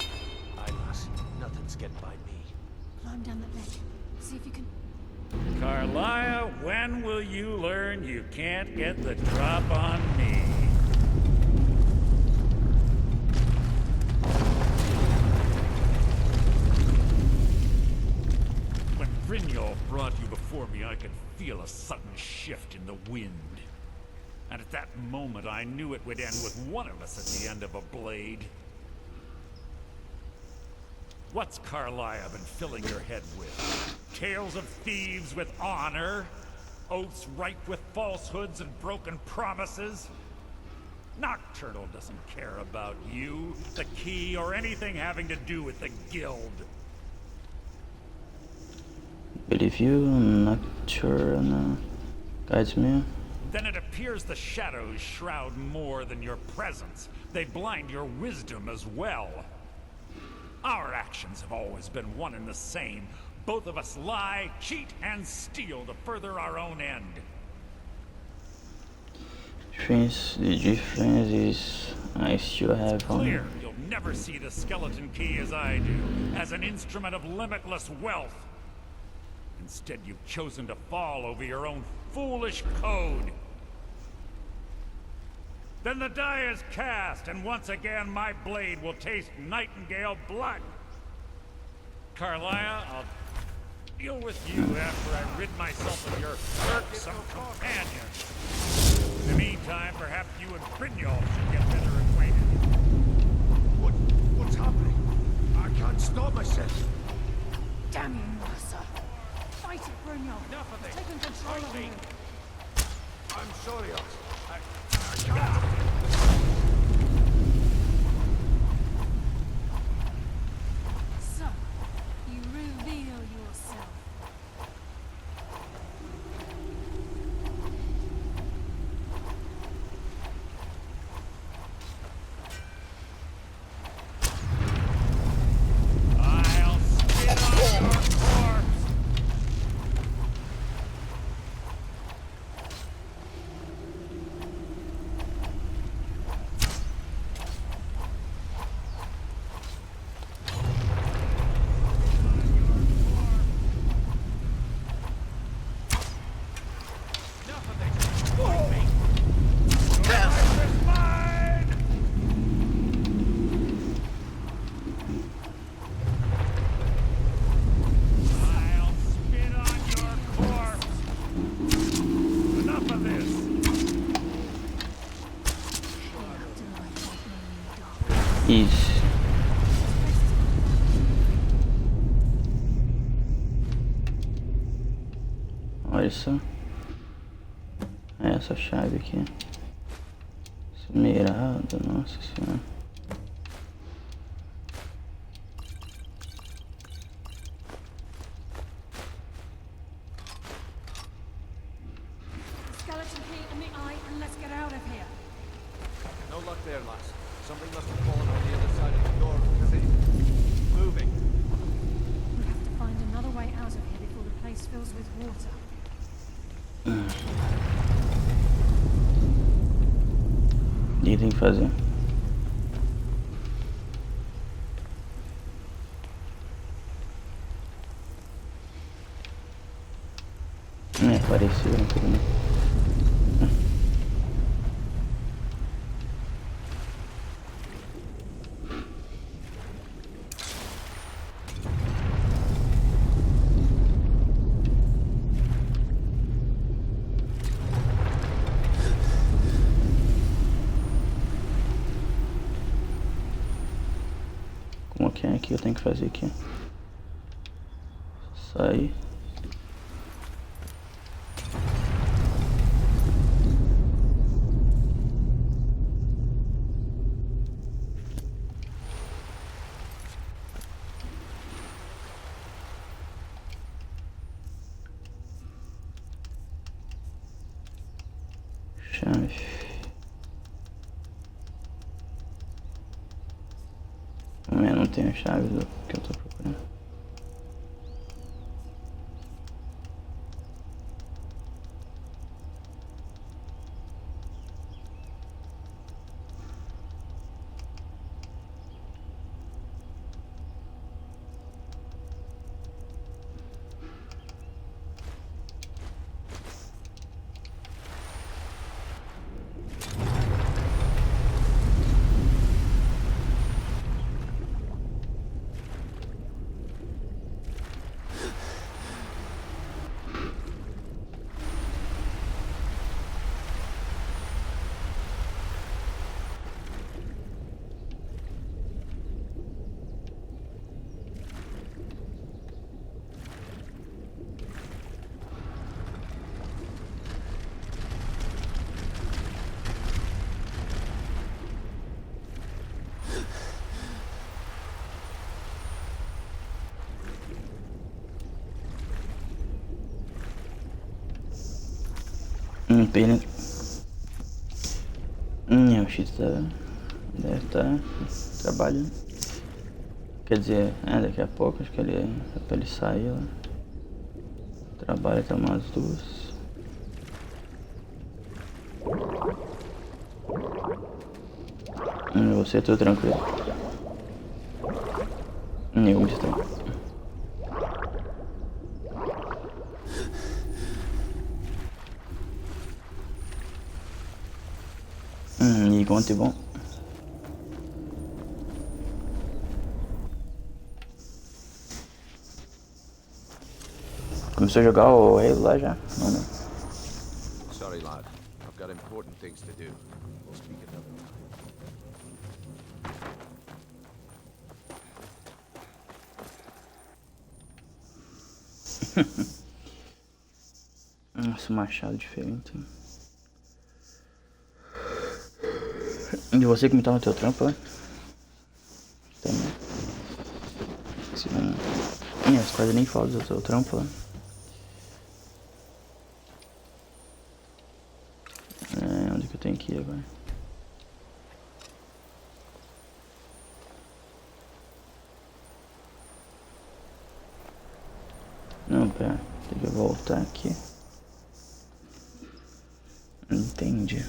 Aye, lass. Nothing's getting by me. Climb down that ledge. See if you can. Carlisle, when will you learn you can't get the drop on me? When Brynjolf brought you before me, I could feel a sudden shift in the wind. And at that moment, I knew it would end with one of us at the end of a blade. What's Carlisle been filling your head with? Tales of thieves with honor? Oaths ripe with falsehoods and broken promises? Nocturnal doesn't care about you, the key, or anything having to do with the guild. Believe you, Nocturnal guides me. Then it appears the shadows shroud more than your presence. They blind your wisdom as well. Our actions have always been one and the same. Both of us lie, cheat, and steal to further our own end. The difference is I still have Clear, you'll never see the skeleton key as I do, as an instrument of limitless wealth. Instead, you've chosen to fall over your own foolish code. Then the die is cast, and once again my blade will taste nightingale blood. Carlisle, I'll deal with you after I rid myself of your irksome companions. In the meantime, perhaps you and Brynjolf should get better acquainted. What's happening? can't stop myself. Damn you, Mercer. Fight it, Brunel. Enough of this. Taking control of Fight you. me. I'm sorry, Oz. I can't. So, you reveal yourself. I'll spit on your corpse! Enough of this. Fight me. Your life is mine. I'll spit on your corpse! Enough of this! Isso. Olha só. Essa chave aqui. Esmeralda, nossa senhora. Skeleton key in the eye, and let's get out of here. No luck there, lass. Something must have fallen on the other side of the door because it's moving. We have to find another way out of here before the place fills with water. O que tem que fazer? Apareceu, não tudo bem. Como que é aqui? Eu tenho que fazer aqui. Sai. Chave. Eu não tenho a chave do que eu tô procurando. Pena. O X deve estar trabalhando. Quer dizer, daqui a pouco, acho que ele é pra ele sair lá. Trabalha até umas 2. Você tô tranquilo. Eu me estranho. E conte bom. Começou a jogar o Halo lá já? Não, não. Sorry, lad. I've got important things to do. We'll speak another time. Nossa, machado diferente. E você que me tá no teu trampo, né? Também. Se não... As quase nem falam do teu trampo, né? Onde que eu tenho que ir agora? Não, pera. Tem que voltar aqui. Entendi.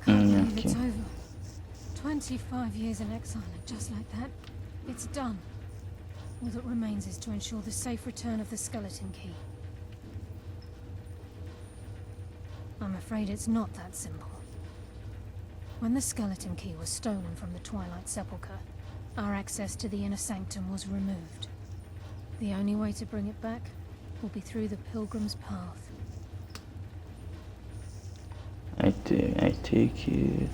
It's over. 25 years in exile, and just like that, it's done. All that remains is to ensure the safe return of the skeleton key. I'm afraid it's not that simple. When the skeleton key was stolen from the Twilight Sepulchre, our access to the inner sanctum was removed. The only way to bring it back will be through the Pilgrim's Path. I take it.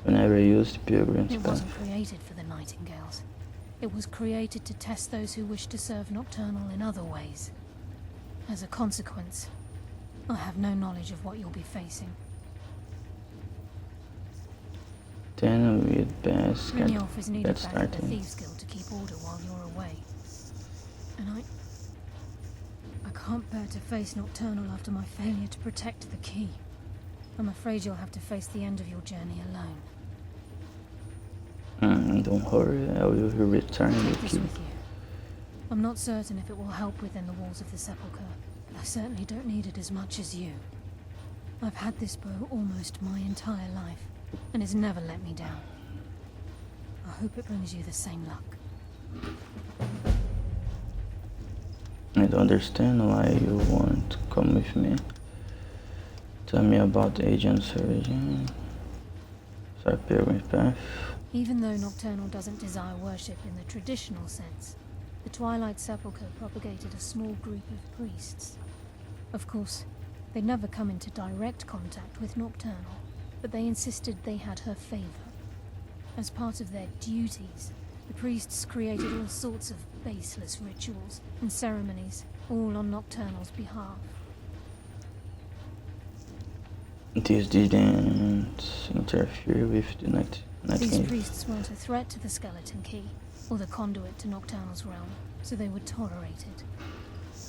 Whenever I used Pilgrim's Path. It wasn't created for the Nightingales. It was created to test those who wish to serve Nocturnal in other ways. As a consequence, I have no knowledge of what you'll be facing. Then we'd best Brynjolf is needed get back at the started. Thieves Guild to keep order while you're away. And I can't bear to face Nocturnal after my failure to protect the key. I'm afraid you'll have to face the end of your journey alone. Don't worry, I will return Take with this you. with you. I'm not certain if it will help within the walls of the Sepulchre, but I certainly don't need it as much as you. I've had this bow almost my entire life, and it's never let me down. I hope it brings you the same luck. I don't understand why you want to come with me. Tell me about Agent Surgeon. Sorry, Pilgrim's Path. Even though Nocturnal doesn't desire worship in the traditional sense, the Twilight Sepulchre propagated a small group of priests. Of course, they'd never come into direct contact with Nocturnal, but they insisted they had her favor. As part of their duties, the priests created all sorts of baseless rituals and ceremonies, all on Nocturnal's behalf. This didn't interfere with the night These game. priests weren't a threat to the skeleton key, or the conduit to Nocturnal's realm, so they would tolerate it.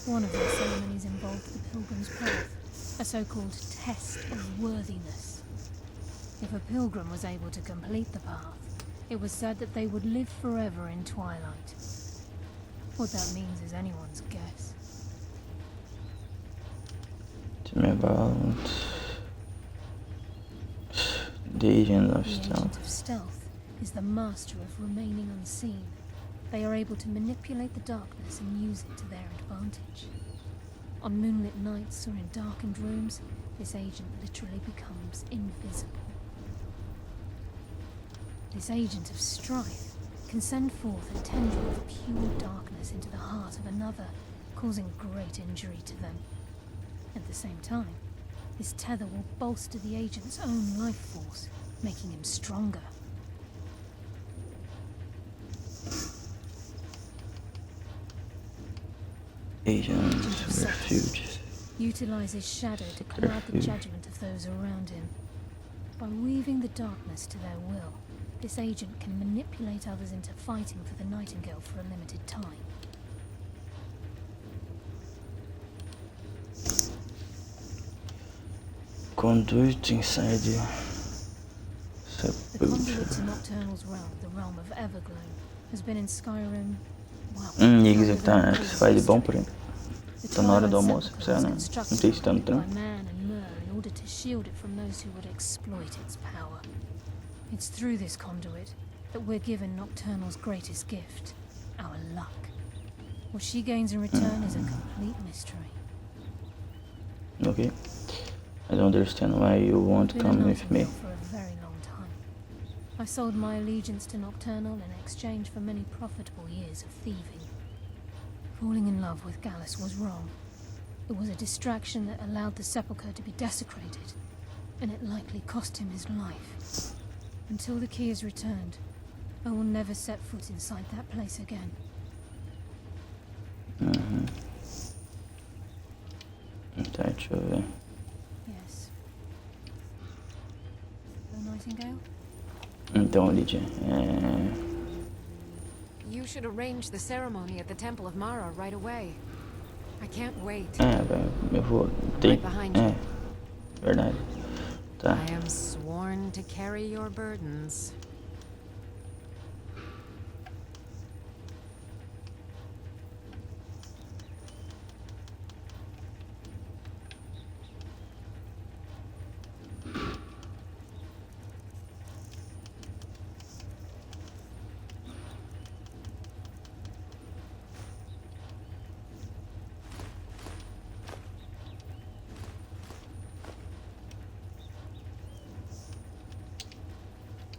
One of their ceremonies involved the Pilgrim's Path, a so-called test of worthiness. If a pilgrim was able to complete the path, it was said that they would live forever in Twilight. What that means is anyone's guess. Tell me about the Agent of The Stealth. Agent of Stealth is the master of remaining unseen. They are able to manipulate the darkness and use it to their advantage. On moonlit nights or in darkened rooms, this agent literally becomes invisible. This Agent of Strife can send forth a tendril of pure darkness into the heart of another, causing great injury to them. At the same time, this tether will bolster the agent's own life force, making him stronger. Agent's Refuge. Utilizes shadow to cloud the judgment of those around him. By weaving the darkness to their will, this agent can manipulate others into fighting for the Nightingale for a limited time. Conduit inside the The conduit sepulchre. to Nocturnal's realm, the realm of Everglow, has been in Skyrim, well, Igor, tá, você faz de bom por aí. The Tá na hora do Twilight almoço, Sepulchre precisa was não. Não sei se tá no constructed trampo. by man and Myr in order to shield it from those who would exploit its power. It's through this conduit that we're given Nocturnal's greatest gift, our luck. What she gains in return is a complete mystery. Okay. I don't understand why you won't Been a come with me. Nightingale for a very long time. I sold my allegiance to Nocturnal in exchange for many profitable years of thieving. Falling in love with Gallus was wrong. It was a distraction that allowed the Sepulchre to be desecrated. and it likely cost him his life. Until the key is returned, I will never set foot inside that place again. Tá, deixa eu ver. Yes. The Nightingale? Então, Lydia, You should arrange the ceremony at the Temple of Mara right away. I can't wait. Eu vou ter... Right behind you. Verdade. Tá. I am sworn to carry your burdens.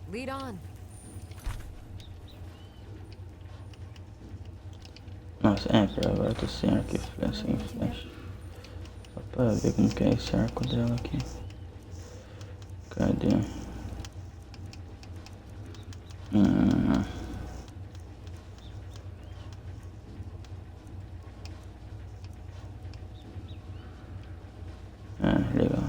Lead on. Nossa, pra agora eu tô sem arco e flecha, sem flecha. Só pra ver como que é esse arco dela aqui. Cadê? Legal.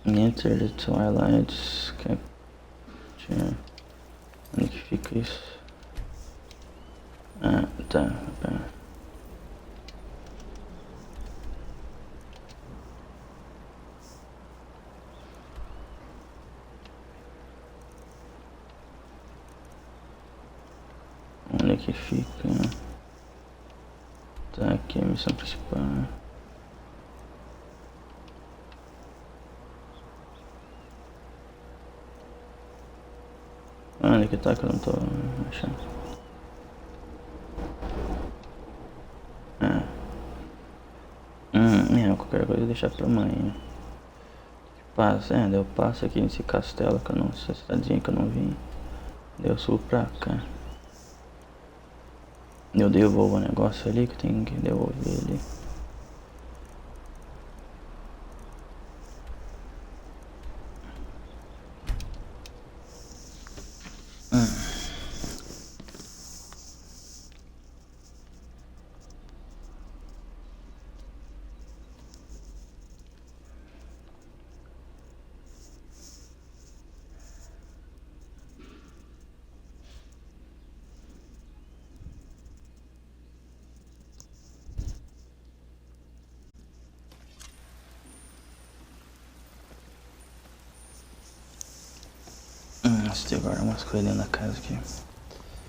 Enter the Twilight Capture. Onde que fica isso? Ah, tá. Pera. Onde é que fica? Tá, aqui é a missão principal. Onde que tá que eu não tô achando? Qualquer coisa deixar pra amanhã. Passa, daí eu passo aqui nesse castelo que eu não sei, cidadezinha que eu não vim. Daí eu subo pra cá. Eu devolvo o negócio ali que eu tenho que devolver ali. Deixa eu guardar umas coisas dentro da casa aqui.